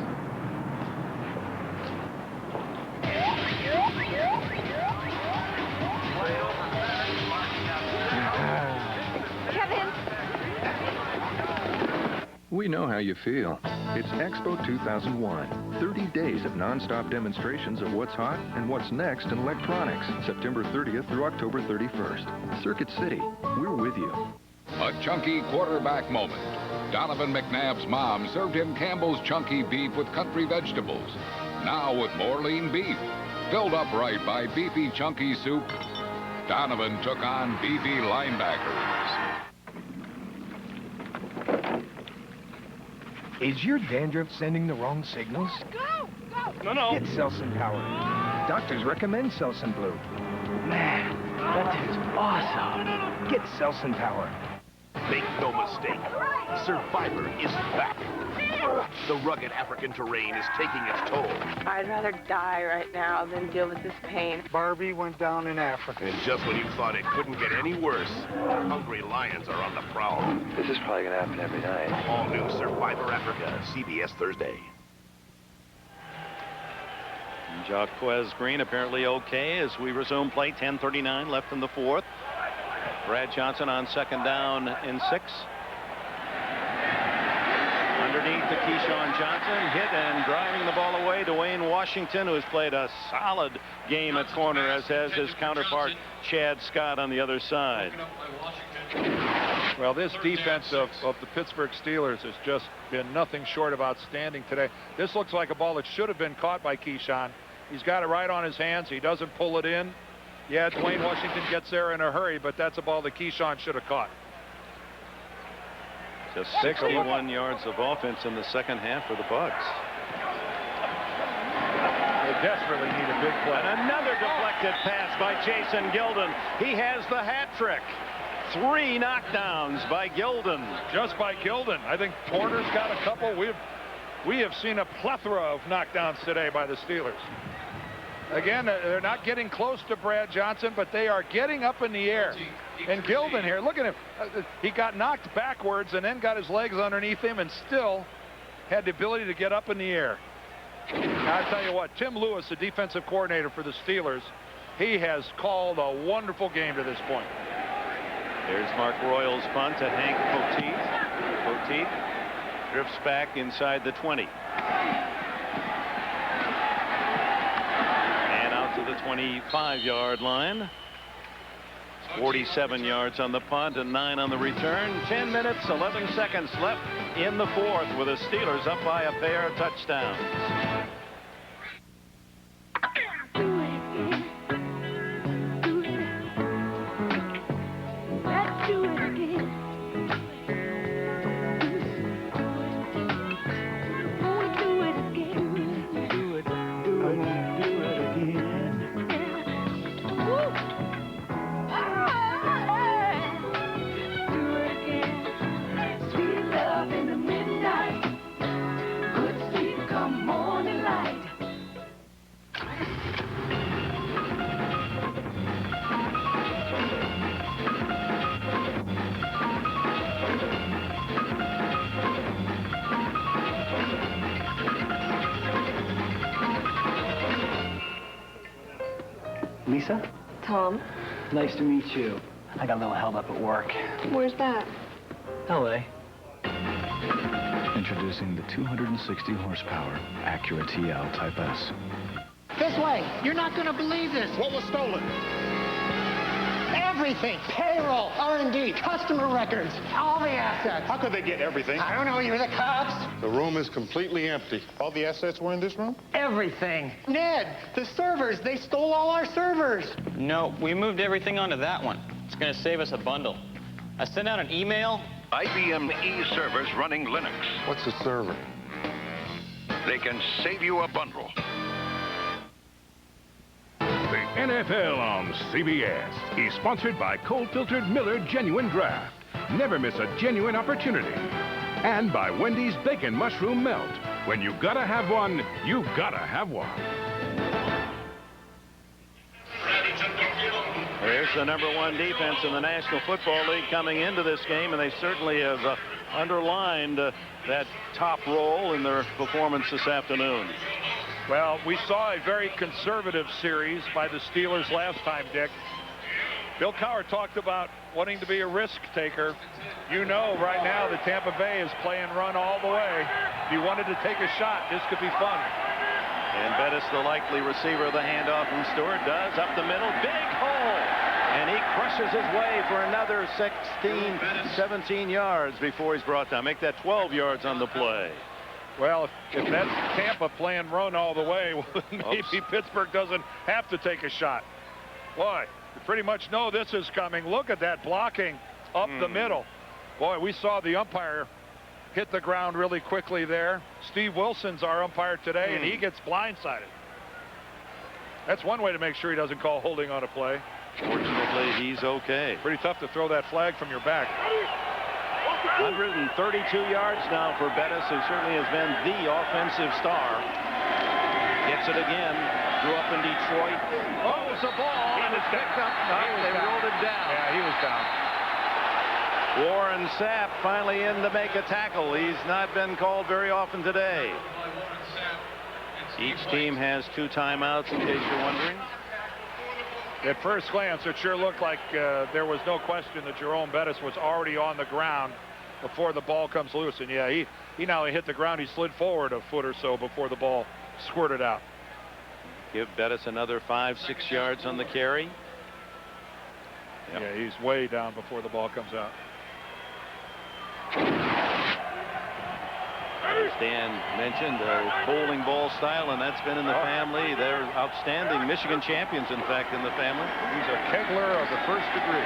Kevin! We know how you feel. It's Expo 2001. 30 days of non-stop demonstrations of what's hot and what's next in electronics. September 30th through October 31st. Circuit City, we're with you. A chunky quarterback moment. Donovan McNabb's mom served him Campbell's chunky beef with country vegetables. Now with more lean beef. Filled up right by beefy chunky soup, Donovan took on beefy linebackers. Is your dandruff sending the wrong signals? Go! Go! No. Get Selsun Power. Doctors recommend Selsun Blue. Man, that tastes awesome. Get Selsun Power. Make no mistake, Survivor is back. The rugged African terrain is taking its toll. I'd rather die right now than deal with this pain. Barbie went down in Africa. And just when you thought it couldn't get any worse, hungry lions are on the prowl. This is probably going to happen every night. All new Survivor Africa, CBS Thursday. Jaquez Green apparently okay as we resume play. 10:39 left in the fourth. Brad Johnson on second down and 6. Underneath to Keyshawn Johnson, hit and driving the ball away. Dwayne Washington, who has played a solid game at corner, as has his counterpart Chad Scott on the other side. Well, this defense of the Pittsburgh Steelers has just been nothing short of outstanding today. This looks like a ball that should have been caught by Keyshawn. He's got it right on his hands. He doesn't pull it in. Yeah, Dwayne Washington gets there in a hurry, but that's a ball that Keyshawn should have caught. Just 61 yards of offense in the second half for the Bucs. They desperately need a big play. And another deflected pass by Jason Gildon. He has the hat trick. 3 knockdowns by Gildon. Just by Gildon. I think Porter's got a couple. We have seen a plethora of knockdowns today by the Steelers. Again, they're not getting close to Brad Johnson, but they are getting up in the air. And Gildon here, look at him. He got knocked backwards and then got his legs underneath him and still had the ability to get up in the air. Now, I'll tell you what, Tim Lewis, the defensive coordinator for the Steelers, he has called a wonderful game to this point. There's Mark Royal's punt to Hank Poteet. Poteet drifts back inside the 20. To the 25-yard line. 47 yards on the punt and 9 on the return. 10 minutes, 11 seconds left in the fourth with the Steelers up by a pair of touchdowns. Lisa? Tom. Nice to meet you. I got a little held up at work. Where's that? L.A. Introducing the 260 horsepower Acura TL Type S. This way. You're not going to believe this. What was stolen? Everything. Payroll, R&D, customer records, all the assets. How could they get everything? I don't know. You're the cops. The room is completely empty. All the assets were in this room? Everything. Ned, the servers. They stole all our servers. No, we moved everything onto that one. It's going to save us a bundle. I sent out an email. IBM E servers running Linux. What's a server? They can save you a bundle. The NFL on CBS is sponsored by cold-filtered Miller Genuine Draft. Never miss a genuine opportunity. And by Wendy's Bacon Mushroom Melt. When you gotta have one, you gotta have one. There's the #1 defense in the National Football League coming into this game, and they certainly have underlined that top role in their performance this afternoon. Well, we saw a very conservative series by the Steelers last time, Dick. Bill Cowher talked about wanting to be a risk taker. You know right now that Tampa Bay is playing run all the way. If you wanted to take a shot, this could be fun. And Bettis, the likely receiver of the handoff from Stewart, does up the middle, big hole, and he crushes his way for another 16, 17 yards before he's brought down. Make that 12 yards on the play. Well, if that's Tampa playing run all the way, maybe Pittsburgh doesn't have to take a shot. Boy, you pretty much know this is coming. Look at that blocking up the middle. Boy, we saw the umpire hit the ground really quickly there. Steve Wilson's our umpire today, and he gets blindsided. That's one way to make sure he doesn't call holding on a play. Fortunately, he's okay. Pretty tough to throw that flag from your back. 132 yards now for Bettis, who certainly has been the offensive star. Gets it again. Grew up in Detroit. Oh, it's a ball, and it's picked up. They rolled him down. Yeah, he was down. Warren Sapp finally in to make a tackle. He's not been called very often today. Each team has 2 timeouts, in case you're wondering. At first glance, it sure looked like there was no question that Jerome Bettis was already on the ground before the ball comes loose. And yeah, he not only hit the ground, he slid forward a foot or so before the ball squirted out. Give Bettis another 5-6 yards on the carry. Yep. Yeah, he's way down before the ball comes out. As Dan mentioned, bowling ball style, and that's been in the family. They're outstanding Michigan champions, in fact, in the family. He's a kegler of the first degree.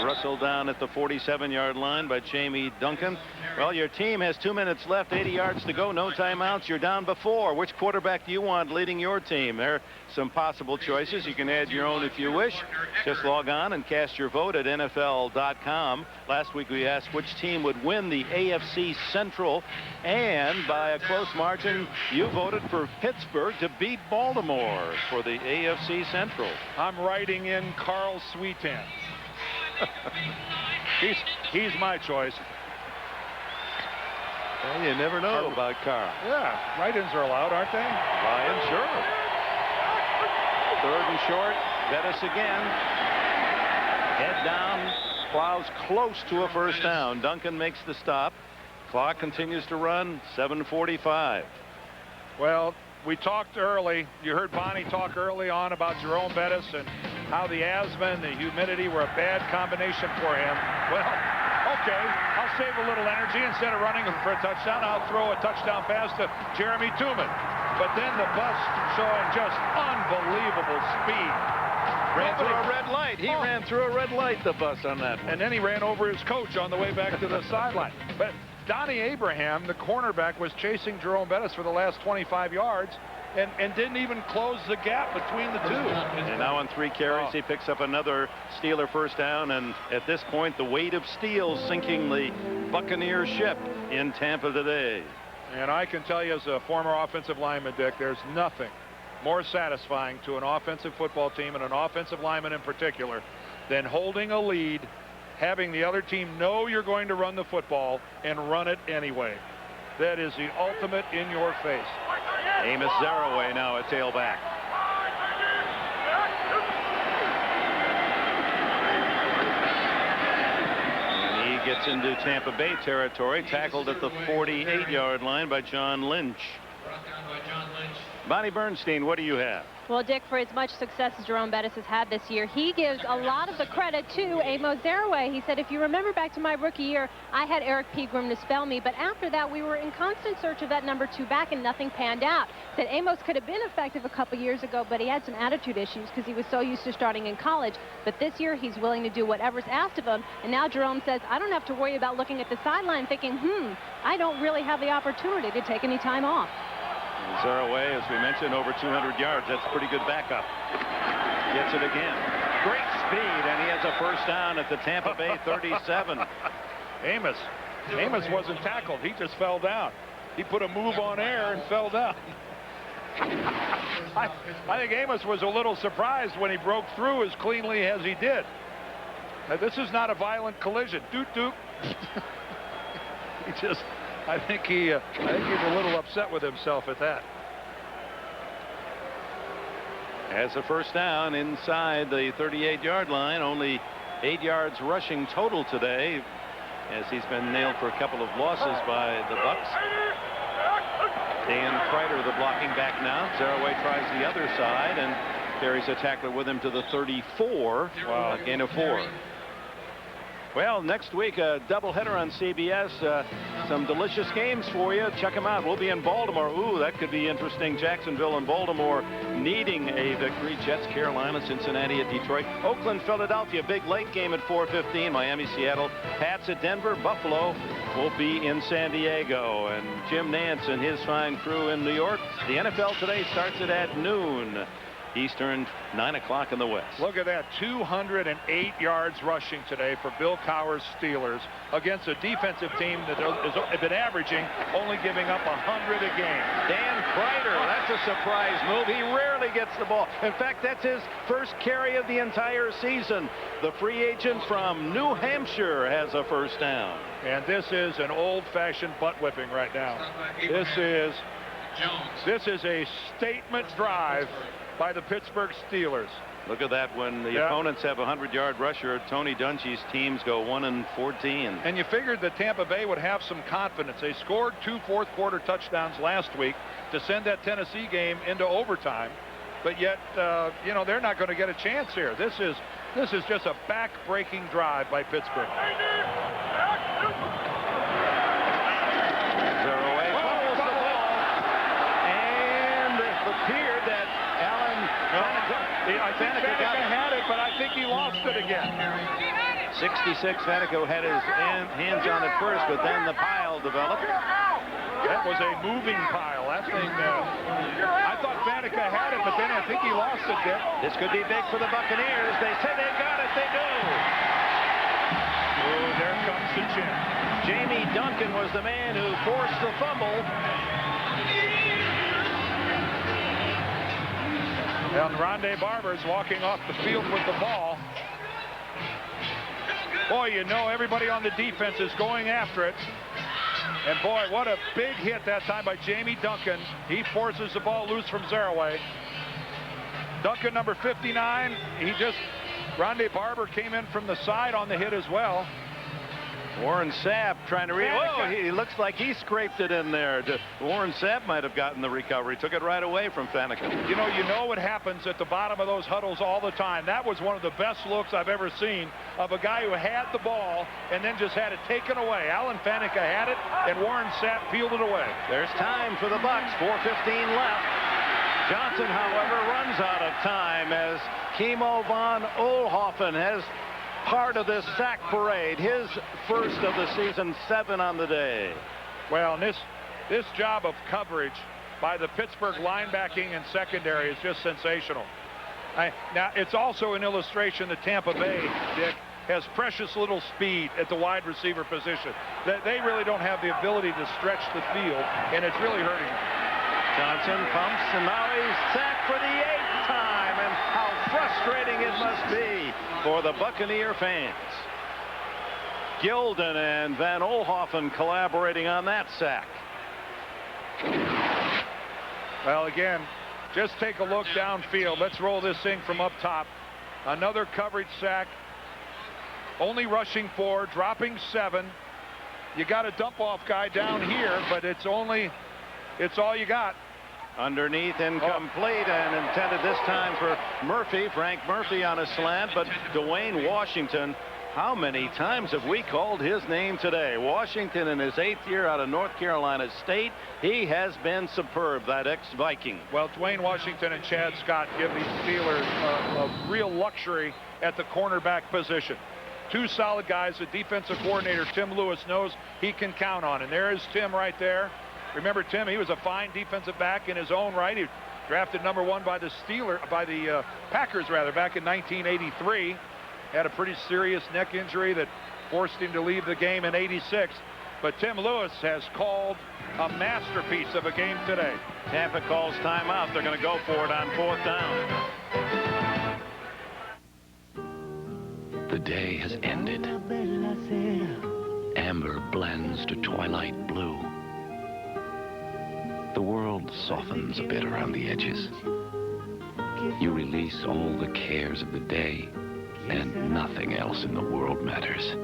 Russell down at the 47-yard line by Jamie Duncan. Well, your team has 2 minutes left, 80 yards to go, no timeouts. You're down before. Which quarterback do you want leading your team? There are some possible choices. You can add your own if you wish. Just log on and cast your vote at NFL.com. Last week we asked which team would win the AFC Central, and by a close margin, you voted for Pittsburgh to beat Baltimore for the AFC Central. I'm writing in Carl Sweetan. he's my choice. Well, you never know about Carl. Yeah, write-ins are allowed, aren't they? Ryan, sure. 3rd and short. Bettis again. Head down. Plows close to a first down. Duncan makes the stop. Clock continues to run. 7:45. Well, we talked early. You heard Bonnie talk early on about Jerome Bettis and how the asthma and the humidity were a bad combination for him. Well, okay, I'll save a little energy. Instead of running for a touchdown, I'll throw a touchdown pass to Jerame Tuman. But then the bus showing just unbelievable speed. Ran through a red light. He ran through a red light, the bus on that one. And then he ran over his coach on the way back to the sideline. But Donnie Abraham, the cornerback, was chasing Jerome Bettis for the last 25 yards and didn't even close the gap between the two. And now on 3 carries, he picks up another Steeler first down. And at this point, the weight of steel sinking the Buccaneers ship in Tampa today. And I can tell you as a former offensive lineman, Dick, there's nothing more satisfying to an offensive football team and an offensive lineman in particular than holding a lead, having the other team know you're going to run the football and run it anyway. That is the ultimate in your face. Amos Zaraway now at tailback. Gets into Tampa Bay territory, tackled at the 48-yard line by John Lynch. Bonnie Bernstein, what do you have? Well, Dick, for as much success as Jerome Bettis has had this year, he gives a lot of the credit to Amos Zaraway. He said, if you remember back to my rookie year, I had Eric Pegram to spell me, but after that, we were in constant search of that number 2 back, and nothing panned out. Said Amos could have been effective a couple years ago, but he had some attitude issues because he was so used to starting in college. But this year, he's willing to do whatever's asked of him, and now Jerome says, I don't have to worry about looking at the sideline thinking, I don't really have the opportunity to take any time off. Zaraway, as we mentioned, over 200 yards. That's pretty good backup. Gets it again. Great speed, and he has a first down at the Tampa Bay 37. Amos wasn't tackled. He just fell down. He put a move on air and fell down. I think Amos was a little surprised when he broke through as cleanly as he did. Now, this is not a violent collision. Doot, doot. I think he's a little upset with himself at that. Has a first down inside the 38-yard line. Only 8 yards rushing total today, as he's been nailed for a couple of losses by the Bucs. Dan Kreider, the blocking back now. Zaraway tries the other side and carries a tackler with him to the 34. Wow. A gain of 4. Well, next week, a doubleheader on CBS. Some delicious games for you. Check them out. We'll be in Baltimore. Ooh, that could be interesting. Jacksonville and Baltimore needing a victory. Jets, Carolina, Cincinnati at Detroit. Oakland, Philadelphia, big late game at 4:15. Miami, Seattle, Pats at Denver. Buffalo will be in San Diego. And Jim Nantz and his fine crew in New York. The NFL today starts it at noon Eastern, 9 o'clock in the West. Look at that, 208 yards rushing today for Bill Cowher's Steelers against a defensive team that has been averaging only giving up 100 a game. Dan Kreider, that's a surprise move. He rarely gets the ball. In fact, that's his first carry of the entire season. The free agent from New Hampshire has a first down. And this is an old-fashioned butt whipping right now. This is a statement drive by the Pittsburgh Steelers. Look at that. When the opponents have a 100-yard rusher, Tony Dungy's teams go 1-14. And you figured that Tampa Bay would have some confidence. They scored 2 fourth-quarter touchdowns last week to send that Tennessee game into overtime. But yet, they're not going to get a chance here. This is just a back-breaking drive by Pittsburgh. Zaraway fumbles the ball, and it appeared that I think Faneca had it, but I think he lost it again. 66, Faneca had his hands on it first, but then the pile developed. That was a moving pile. That thing, I thought Faneca had it, but then I think he lost it, Dick. This could be big for the Buccaneers. They say they got it. They do. Oh, there comes the chin. Jamie Duncan was the man who forced the fumble. And Rondé Barber's walking off the field with the ball. Boy, everybody on the defense is going after it. And boy, what a big hit that time by Jamie Duncan. He forces the ball loose from Zaraway. Duncan, number 59, Rondé Barber came in from the side on the hit as well. Warren Sapp trying to read. Oh, he looks like he scraped it in there. Warren Sapp might have gotten the recovery. Took it right away from Faneca. You know what happens at the bottom of those huddles all the time. That was one of the best looks I've ever seen of a guy who had the ball and then just had it taken away. Alan Faneca had it, and Warren Sapp peeled it away. There's time for the Bucs. 4:15 left. Johnson, however, runs out of time as Kimo von Oelhoffen has part of this sack parade, his first of the season, 7 on the day. Well, this job of coverage by the Pittsburgh linebacking and secondary is just sensational. Now, it's also an illustration that Tampa Bay, Dick, has precious little speed at the wide receiver position. They really don't have the ability to stretch the field, and it's really hurting them. Johnson pumps, and now he's sacked for the 8th time, and how frustrating it must be for the Buccaneer fans. Gilden and Van Oelhoffen collaborating on that sack. Well, again, just take a look downfield. Let's roll this thing from up top. Another coverage sack. only rushing 4, dropping 7. You got a dump-off guy down here, but it's all you got. Underneath, incomplete, and intended this time for Murphy, Frank Murphy on a slant, but Dwayne Washington, how many times have we called his name today? Washington in his 8th year out of North Carolina State. He has been superb, that ex-Viking. Well, Dwayne Washington and Chad Scott give these Steelers a real luxury at the cornerback position. 2 solid guys. The defensive coordinator, Tim Lewis, knows he can count on. And there is Tim right there. Remember Tim, he was a fine defensive back in his own right. He drafted #1 by the Packers back in 1983. Had a pretty serious neck injury that forced him to leave the game in '86. But Tim Lewis has called a masterpiece of a game today. Tampa calls timeout. They're going to go for it on 4th down. The day has ended. Amber blends to twilight blue. The world softens a bit around the edges. You release all the cares of the day, and nothing else in the world matters.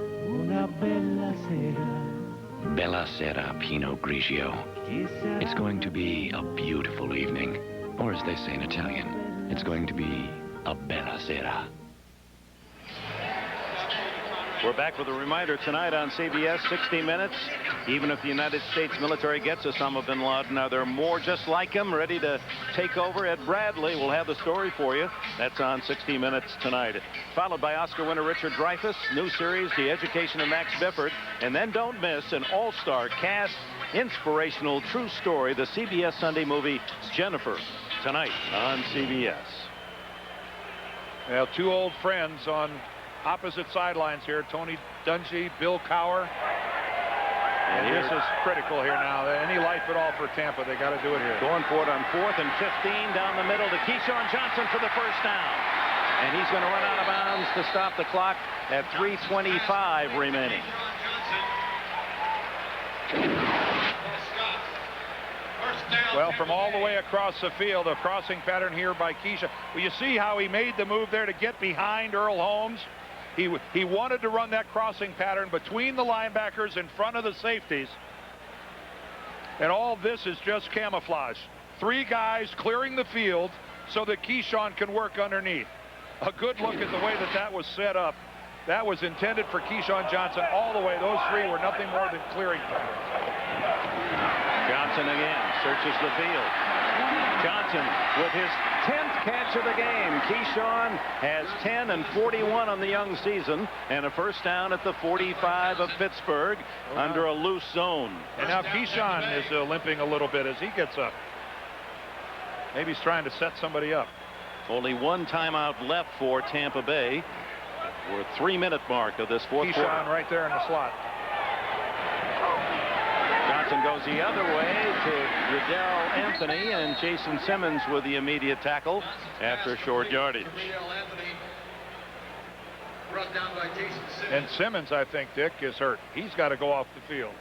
Bella Sera Pinot Grigio. It's going to be a beautiful evening. Or as they say in Italian, it's going to be a bella sera. We're back with a reminder tonight on CBS 60 Minutes. Even if the United States military gets Osama bin Laden, are there more just like him ready to take over? Ed Bradley will have the story for you. That's on 60 Minutes tonight. Followed by Oscar winner Richard Dreyfuss, new series, The Education of Max Bifford. And then don't miss an all-star cast, inspirational true story, the CBS Sunday movie Jennifer, tonight on CBS. Well, 2 old friends on opposite sidelines here. Tony Dungy, Bill Cowher. And this is critical here now. Any life at all for Tampa, they got to do it here. Going for it on 4th and 15 down the middle to Keyshawn Johnson for the first down. And he's going to run out of bounds to stop the clock at 3:25 remaining. Well, from all the way across the field, a crossing pattern here by Keyshawn. Well, you see how he made the move there to get behind Earl Holmes? He wanted to run that crossing pattern between the linebackers in front of the safeties. And all this is just camouflage. 3 guys clearing the field so that Keyshawn can work underneath. A good look at the way that was set up. That was intended for Keyshawn Johnson all the way. Those 3 were nothing more than clearing patterns. Johnson again searches the field. Johnson with his 10th catch of the game. Keyshawn has 10 and 41 on the young season, and a first down at the 45 of Pittsburgh under a loose zone. And now Keyshawn is limping a little bit as he gets up. Maybe he's trying to set somebody up. Only 1 timeout left for Tampa Bay. We're 3-minute mark of this 4th quarter. Keyshawn right there in the slot. Johnson goes the other way to Riddell Anthony, and Jason Simmons with the immediate tackle after short yardage. And Simmons, I think, Dick, is hurt. He's got to go off the field.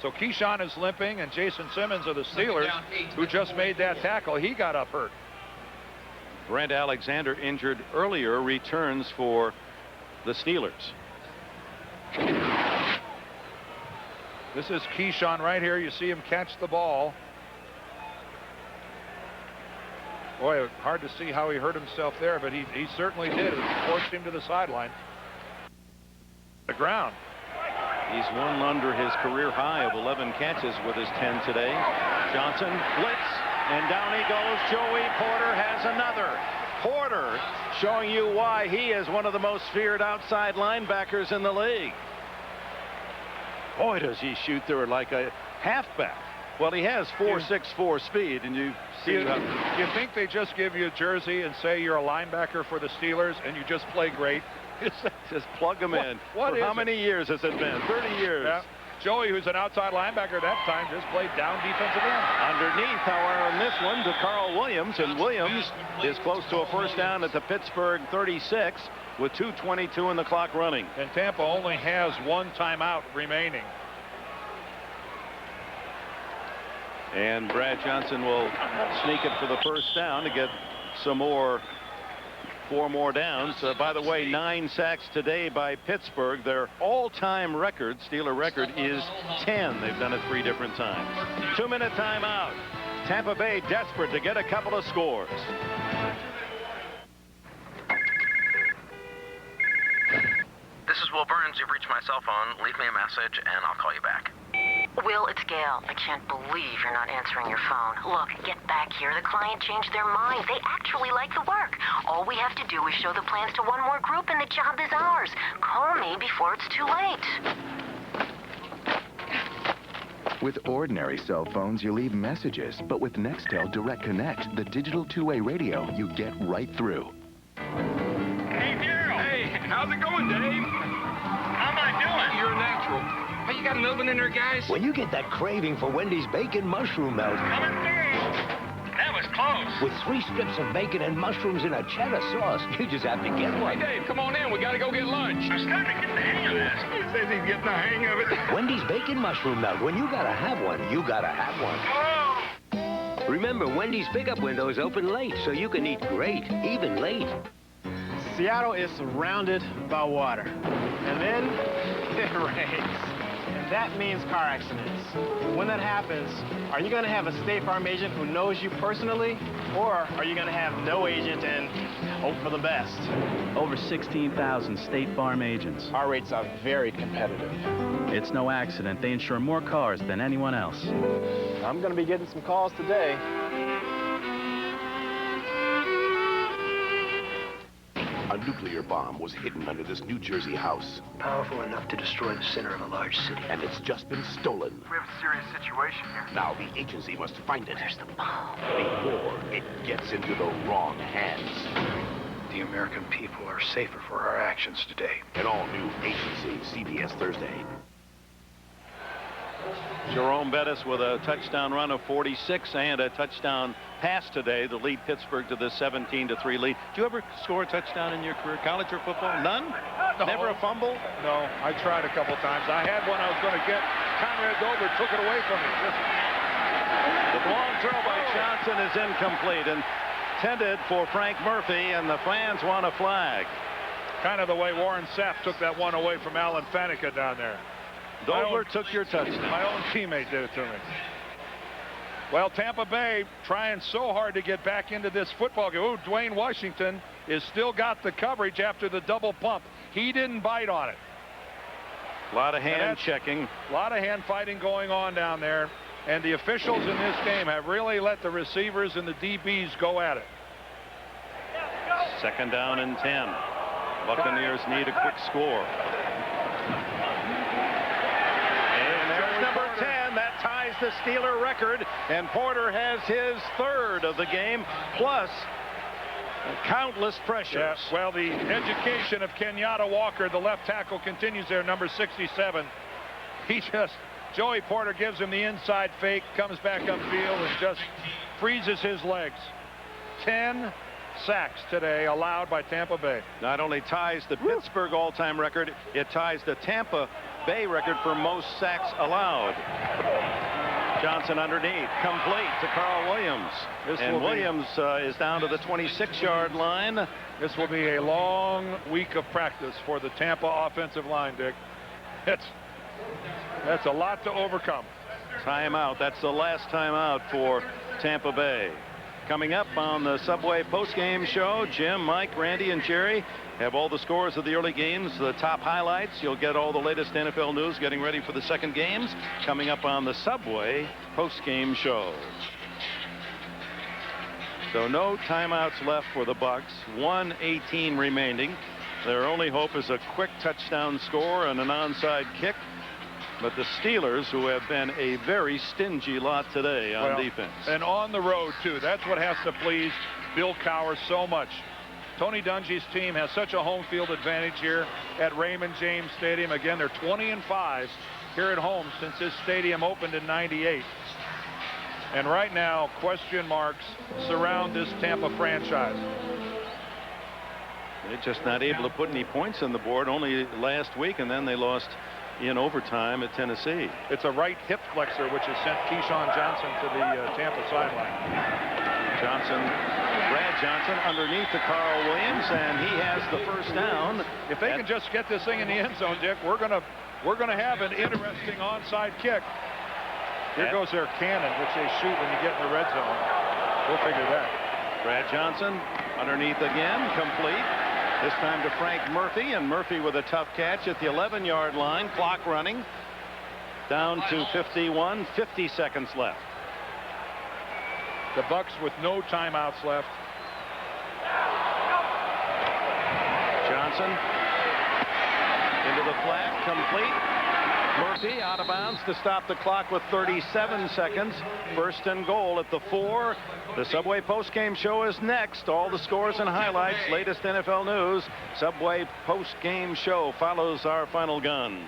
So Keyshawn is limping, and Jason Simmons of the Steelers, who just made that tackle, he got up hurt. Brent Alexander, injured earlier, returns for the Steelers. This is Keyshawn right here. You see him catch the ball. Boy, hard to see how he hurt himself there, but he certainly did. It forced him to the sideline. The ground. He's one under his career high of 11 catches with his 10 today. Johnson blitz, and down he goes. Joey Porter has another. Porter showing you why he is one of the most feared outside linebackers in the league. Boy, does he shoot through it like a halfback. Well, he has 4.64 speed, and you see you think they just give you a jersey and say you're a linebacker for the Steelers and you just play great? Just plug him in. For how many years has it been? 30 years. Yeah. Joey, who's an outside linebacker at that time, just played down defensive end. Underneath, however, in this one to Carl Williams, and Williams is close to a first down at the Pittsburgh 36 with 2:22 in the clock running. And Tampa only has 1 timeout remaining. And Brad Johnson will sneak it for the first down to get some more 4 more downs. By the way, 9 sacks today by Pittsburgh. Their all-time record, Steeler record, is 10. They've done it 3 different times. 2-minute timeout. Tampa Bay desperate to get a couple of scores. This is Will Burns. You've reached my cell phone. Leave me a message, and I'll call you back. Will, it's Gail. I can't believe you're not answering your phone. Look, get back here. The client changed their mind. They actually like the work. All we have to do is show the plans to one more group, and the job is ours. Call me before it's too late. With ordinary cell phones, you leave messages. But with Nextel Direct Connect, the digital two-way radio, you get right through. Hey, Daryl. Hey, how's it going, Dave? How am I doing? You're a natural. Hey, you got an oven in there, guys? When you get that craving for Wendy's bacon mushroom melt. Coming through. That was close. With 3 strips of bacon and mushrooms in a cheddar sauce, you just have to get one. Hey, Dave, come on in. We got to go get lunch. I'm starting to get the hang of this. He says he's getting the hang of it. Wendy's bacon mushroom melt. When you got to have one, you got to have one. Oh. Remember, Wendy's pickup window is open late, so you can eat great, even late. Seattle is surrounded by water. And then it rains. And that means car accidents. When that happens, are you going to have a State Farm agent who knows you personally? Or are you going to have no agent and hope for the best? Over 16,000 State Farm agents. Our rates are very competitive. It's no accident. They insure more cars than anyone else. I'm going to be getting some calls today. A nuclear bomb was hidden under this New Jersey house. Powerful enough to destroy the center of a large city. And it's just been stolen. We have a serious situation here. Now the agency must find it. There's the bomb. Before it gets into the wrong hands. The American people are safer for our actions today. An all-new agency, CBS Thursday. Jerome Bettis with a touchdown run of 46 and a touchdown pass today to lead Pittsburgh to the 17-3 lead. Did you ever score a touchdown in your career, college or football? None? No. Never a fumble? No, I tried a couple times. I had one I was going to get. Conrad Dover took it away from me. The long throw by Johnson is incomplete, intended for Frank Murphy, and the fans want a flag. Kind of the way Warren Sapp took that one away from Alan Faneca down there. Dover took your touchdown. My own teammate did it to me. Well, Tampa Bay trying so hard to get back into this football game. Oh, Dwayne Washington is still got the coverage after the double pump. He didn't bite on it. A lot of hand checking. A lot of hand fighting going on down there. And the officials in this game have really let the receivers and the DBs go at it. Second down and 10. Buccaneers need a quick score. Number 10, that ties the Steeler record, and Porter has his 3rd of the game, plus countless pressures. Yeah, well, the education of Kenyatta Walker, the left tackle, continues there, number 67. Joey Porter gives him the inside fake, comes back upfield, and just freezes his legs. 10 sacks today allowed by Tampa Bay. Not only ties the Pittsburgh all-time record, it ties the Tampa Bay record for most sacks allowed. Johnson underneath, complete to Carl Williams. And Williams is down to the 26-yard line. This will be a long week of practice for the Tampa offensive line, Dick. That's a lot to overcome. Timeout. That's the last timeout for Tampa Bay. Coming up on the Subway postgame show, Jim, Mike, Randy, and Jerry have all the scores of the early games, the top highlights. You'll get all the latest NFL news getting ready for the second games coming up on the Subway postgame show. So no timeouts left for the Bucs. 1:18 remaining. Their only hope is a quick touchdown score and an onside kick. But the Steelers, who have been a very stingy lot today on defense. And on the road, too. That's what has to please Bill Cowher so much. Tony Dungy's team has such a home field advantage here at Raymond James Stadium. Again, they're 20-5 here at home since this stadium opened in '98. And right now, question marks surround this Tampa franchise. They're just not able to put any points on the board only last week, and then they lost in overtime at Tennessee. It's a right hip flexor, which has sent Keyshawn Johnson to the Tampa sideline. Johnson, Brad Johnson underneath to Carl Williams, and he has the first down. If they can just get this thing in the end zone, Dick, we're gonna have an interesting onside kick. Here goes their cannon, which they shoot when you get in the red zone. We'll figure that. Brad Johnson underneath again, complete. This time to Frank Murphy, and Murphy with a tough catch at the 11-yard line. Clock running down to 51, 50 seconds left. The Bucs with no timeouts left. Johnson into the flat, complete. Murphy out of bounds to stop the clock with 37 seconds. First and goal at the 4. The Subway postgame show is next. All the scores and highlights, latest NFL news. Subway postgame show follows our final gun.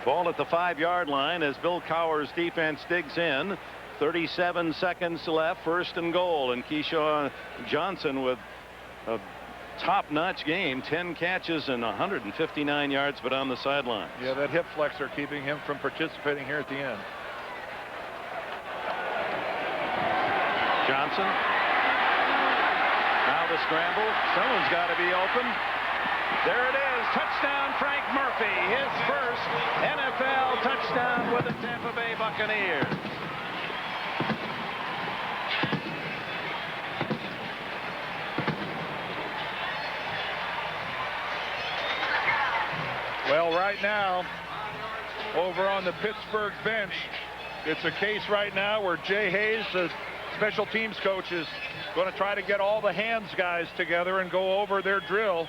Ball at the 5-yard line as Bill Cowher's defense digs in. 37 seconds left. First and goal, and Keyshawn Johnson with a top-notch game. 10 catches and 159 yards, but on the sideline. Yeah, that hip flexor keeping him from participating here at the end. Johnson. Now the scramble. Someone's got to be open. There it is. Touchdown, Frank Murphy. His first NFL touchdown with the Tampa Bay Buccaneers. Well, right now, over on the Pittsburgh bench, it's a case right now where Jay Hayes, the special teams coach, is going to try to get all the hands guys together and go over their drill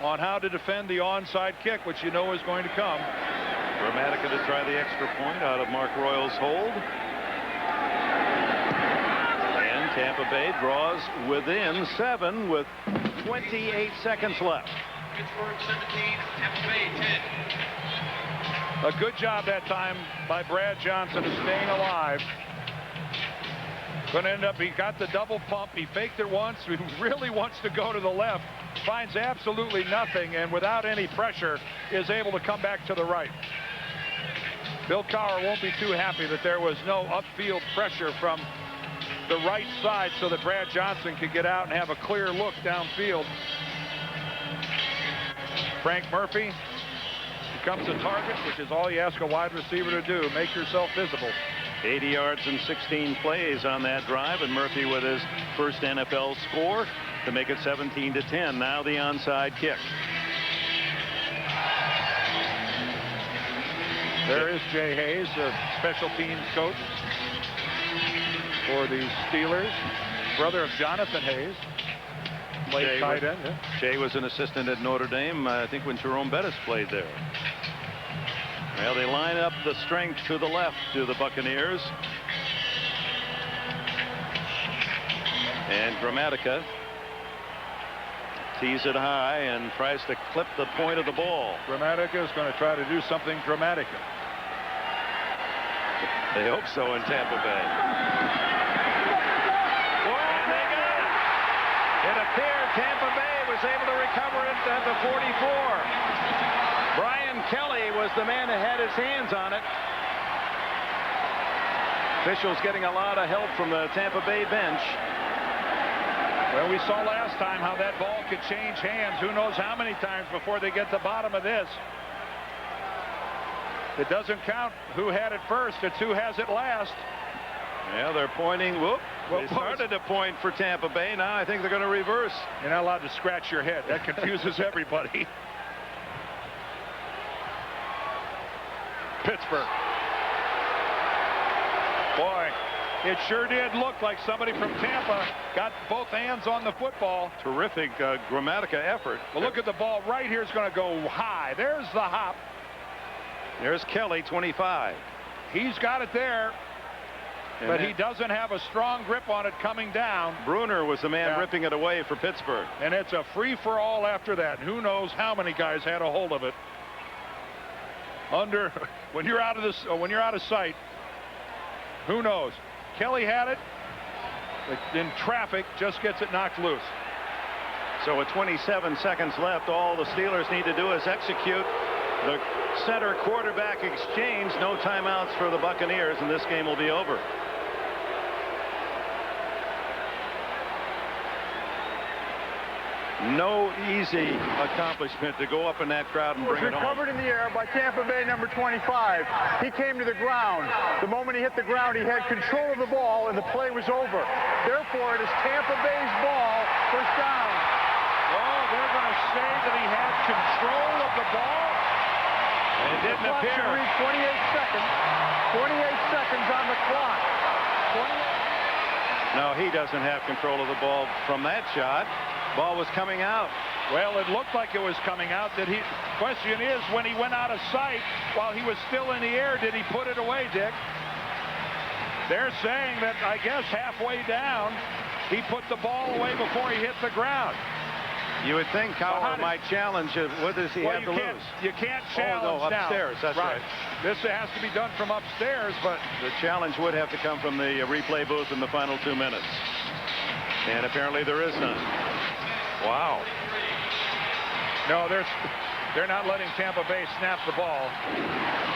on how to defend the onside kick, which you know is going to come. Gramatica to try the extra point out of Mark Royal's hold. And Tampa Bay draws within 7 with 28 seconds left. Pittsburgh 17, Tampa Bay 10. A good job that time by Brad Johnson of staying alive. Going to end up, he got the double pump. He faked it once. He really wants to go to the left. Finds absolutely nothing, and without any pressure is able to come back to the right. Bill Cowher won't be too happy that there was no upfield pressure from the right side so that Brad Johnson could get out and have a clear look downfield. Frank Murphy becomes a target, which is all you ask a wide receiver to do. Make yourself visible. 80 yards and 16 plays on that drive, and Murphy with his first NFL score to make it 17-10. Now the onside kick. There is Jay Hayes, the special teams coach for the Steelers, brother of Jonathan Hayes. Jay was an assistant at Notre Dame, I think, when Jerome Bettis played there. Well, they line up the strength to the left to the Buccaneers. And Gramatica tees it high and tries to clip the point of the ball. Gramatica is going to try to do something dramatic. They hope so in Tampa Bay. And they got it. It appeared Tampa Bay was able to recover it at the 44. Brian Kelly was the man that had his hands on it. Officials getting a lot of help from the Tampa Bay bench. Well, we saw last time how that ball could change hands. Who knows how many times before they get the bottom of this. It doesn't count who had it first. It's who has it last. Yeah, they're pointing. Whoop. They started to point for Tampa Bay. Now I think they're going to reverse. You're not allowed to scratch your head. That confuses everybody. Pittsburgh. Boy, it sure did look like somebody from Tampa got both hands on the football. Terrific Gramatica effort. Well, look at the ball right here. It's going to go high. There's the hop. There's Kelly, 25. He's got it there, but he doesn't have a strong grip on it coming down. Bruner was the man ripping it away for Pittsburgh. And it's a free-for-all after that. Who knows how many guys had a hold of it. When you're out of sight, who knows? Kelly had it in traffic, just gets it knocked loose. So with 27 seconds left, all the Steelers need to do is execute the center quarterback exchange. No timeouts for the Buccaneers, and this game will be over. No easy accomplishment to go up in that crowd and bring it home. Recovered in the air by Tampa Bay number 25. He came to the ground. The moment he hit the ground, he had control of the ball, and the play was over. Therefore, it is Tampa Bay's ball, first down. Oh, they're going to say that he had control of the ball? It didn't appear. Should read 28 seconds. 28 seconds on the clock. 28. No, he doesn't have control of the ball from that shot. Ball was coming out. Well, it looked like it was coming out. Question is, when he went out of sight while he was still in the air, did he put it away, Dick? They're saying that, I guess, halfway down, he put the ball away before he hit the ground. You would think Cowher might challenge it. What does he have to lose? You can't challenge upstairs. Now. That's right. This has to be done from upstairs, but the challenge would have to come from the replay booth in the final 2 minutes. And apparently there is none. Wow. No, they're not letting Tampa Bay snap the ball.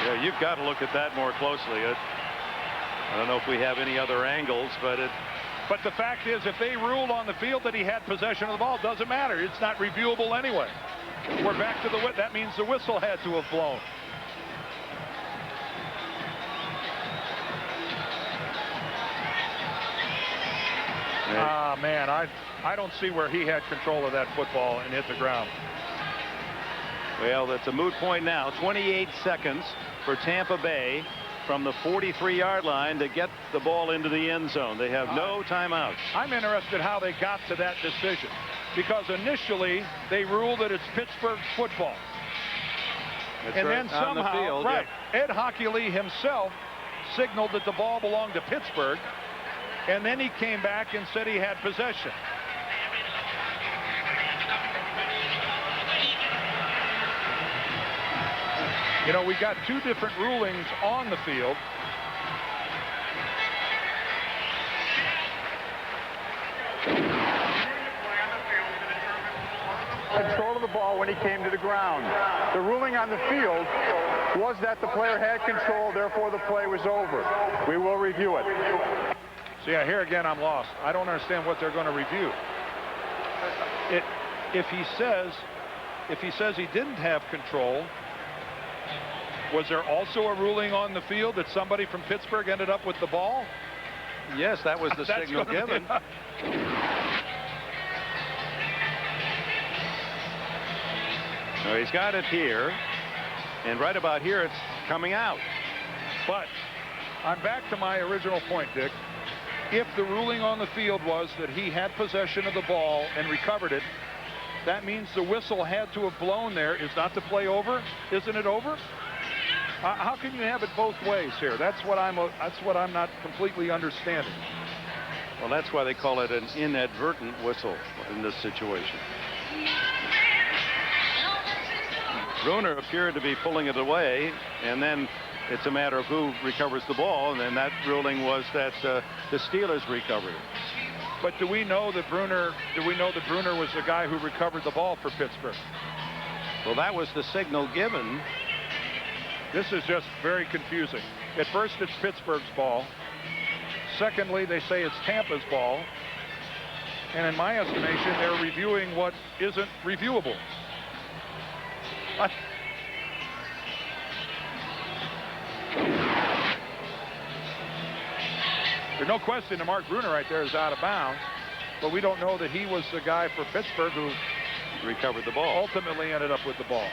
Yeah, you've got to look at that more closely. I don't know if we have any other angles, but the fact is, if they ruled on the field that he had possession of the ball, it doesn't matter. It's not reviewable anyway. We're back to that means the whistle had to have blown. Ah, man, I don't see where he had control of that football and hit the ground. Well, that's a moot point now. 28 seconds for Tampa Bay from the 43-yard line to get the ball into the end zone. They have no timeouts. I'm interested how they got to that decision, because initially they ruled that it's Pittsburgh's football. That's and right, then somehow, on the field, right, Ed Hockley himself signaled that the ball belonged to Pittsburgh, and then he came back and said he had possession. You know, we got two different rulings on the field. Control of the ball when he came to the ground. The ruling on the field was that the player had control, therefore the play was over. We will review it. See, here again, I'm lost. I don't understand what they're going to review. If he says he didn't have control, was there also a ruling on the field that somebody from Pittsburgh ended up with the ball? Yes, that was the signal given. So he's got it here, and right about here it's coming out. But I'm back to my original point, Dick. If the ruling on the field was that he had possession of the ball and recovered it, that means the whistle had to have blown there. Is not the play over? Isn't it over? How can you have it both ways here? That's what I'm not completely understanding. Well, that's why they call it an inadvertent whistle in this situation. Bruner appeared to be pulling it away, and then it's a matter of who recovers the ball, and then that ruling was that the Steelers recovered it. But do we know that Bruner was the guy who recovered the ball for Pittsburgh? Well, that was the signal given. This is just very confusing. At first, it's Pittsburgh's ball. Secondly, they say it's Tampa's ball. And in my estimation, they're reviewing what isn't reviewable. There's no question that Mark Bruner right there is out of bounds, but we don't know that he was the guy for Pittsburgh who recovered the ball. Ultimately ended up with the ball.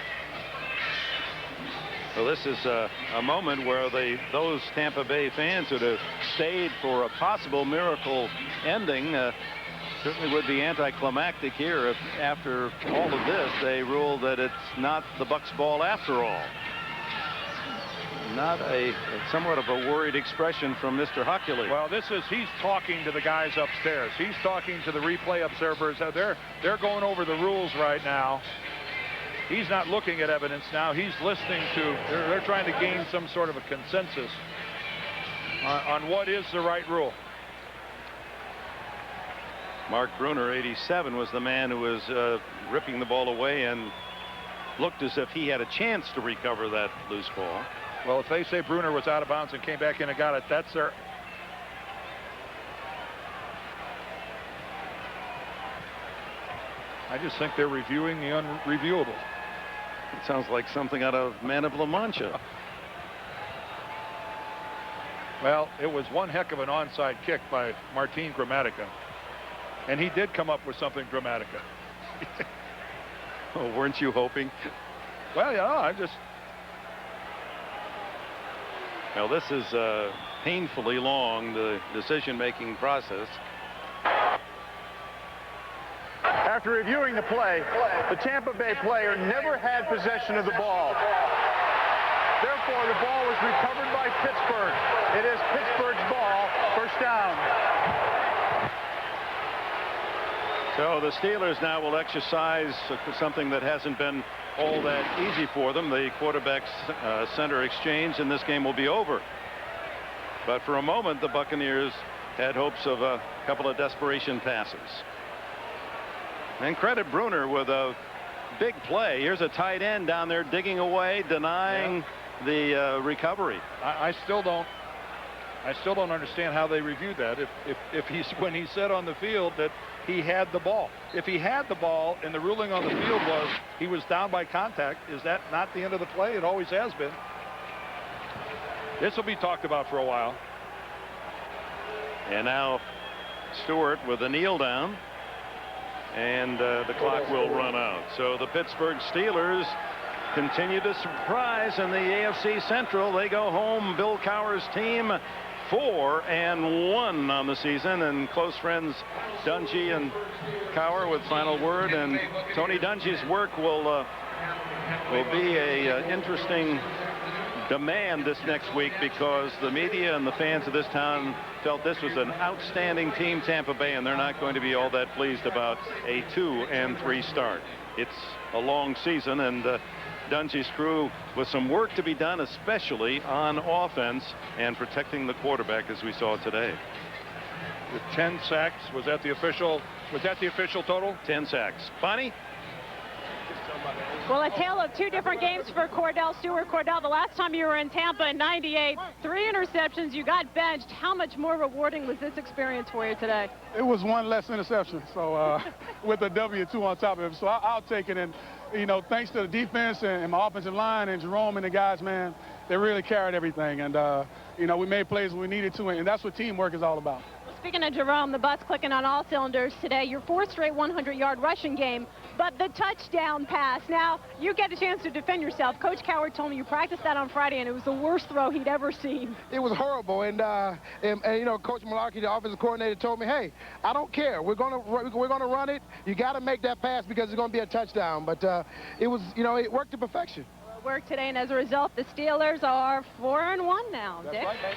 Well, this is a moment where those Tampa Bay fans who have stayed for a possible miracle ending certainly would be anticlimactic here if after all of this they rule that it's not the Bucs' ball after all. Not somewhat of a worried expression from Mr. Hockley. Well, he's talking to the guys upstairs. He's talking to the replay observers. They're going over the rules right now. He's not looking at evidence now. He's listening to. They're trying to gain some sort of a consensus on what is the right rule. Mark Bruner, 87, was the man who was ripping the ball away and looked as if he had a chance to recover that loose ball. Well, if they say Bruner was out of bounds and came back in and got it, that's their. I just think they're reviewing the unreviewable. It sounds like something out of Man of La Mancha. Well, it was one heck of an onside kick by Martin Gramatica. And he did come up with something Gramatica. Oh, weren't you hoping? Well, yeah, I just... Well, this is painfully long, the decision-making process. After reviewing the play, the Tampa Bay player never had possession of the ball. Therefore, the ball was recovered by Pittsburgh. It is Pittsburgh's ball, first down. So the Steelers now will exercise something that hasn't been all that easy for them. The quarterback center exchange, and this game will be over. But for a moment, the Buccaneers had hopes of a couple of desperation passes. And credit Bruner with a big play. Here's a tight end down there digging away, denying the recovery. I still don't understand how they reviewed that. If he's when he said on the field that he had the ball. If he had the ball and the ruling on the field was he was down by contact, is that not the end of the play? It always has been. This will be talked about for a while. And now Stewart with a kneel down. And the clock will run out. So the Pittsburgh Steelers continue to surprise in the AFC Central. They go home. Bill Cowher's team 4-1 on the season, and close friends Dungy and Cowher with final word. And Tony Dungy's work will be a interesting demand this next week, because the media and the fans of this town felt this was an outstanding team, Tampa Bay, and they're not going to be all that pleased about a 2-3 start. It's a long season, and Dungy's crew with some work to be done, especially on offense and protecting the quarterback, as we saw today. With 10 sacks, was that the official total? 10 sacks. Bonnie? Well, a tale of two different games for Cordell Stewart. Cordell, the last time you were in Tampa in '98, 3 interceptions, you got benched. How much more rewarding was this experience for you today? It was one less interception, so with a W2 on top of it. So I'll take it. And, you know, thanks to the defense and my offensive line and Jerome and the guys, man, they really carried everything. And, you know, we made plays when we needed to, and that's what teamwork is all about. Speaking of Jerome, the bus clicking on all cylinders today. Your 4th straight 100-yard rushing game, but the touchdown pass. Now, you get a chance to defend yourself. Coach Cowher told me you practiced that on Friday, and it was the worst throw he'd ever seen. It was horrible, and you know, Coach Malarkey, the offensive coordinator, told me, hey, I don't care. We're gonna run it. You got to make that pass because it's going to be a touchdown. But it was, you know, it worked to perfection. Work today, and as a result, the Steelers are 4-1 now. That's Dick? right, baby.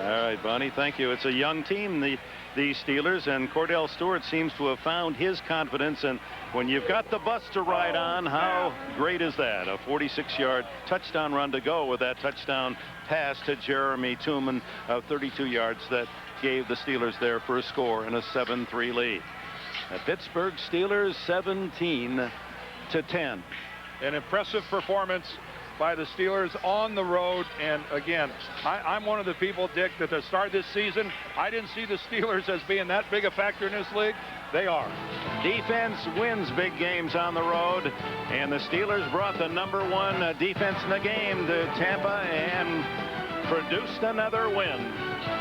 All right, Bonnie, thank you. It's a young team, the Steelers, and Cordell Stewart seems to have found his confidence. And when you've got the bus to ride on, how great is that? A 46-yard touchdown run to go with that touchdown pass to Jerame Tuman of 32 yards that gave the Steelers their first score in a 7-3 lead. The Pittsburgh Steelers 17-10. An impressive performance by the Steelers on the road. And again, I'm one of the people, Dick, that at the start of this season, I didn't see the Steelers as being that big a factor in this league. They are. Defense wins big games on the road, and the Steelers brought the #1 defense in the game to Tampa and produced another win.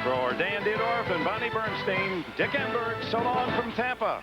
For Dan Dierdorf and Bonnie Bernstein, Dick Enberg, so long from Tampa.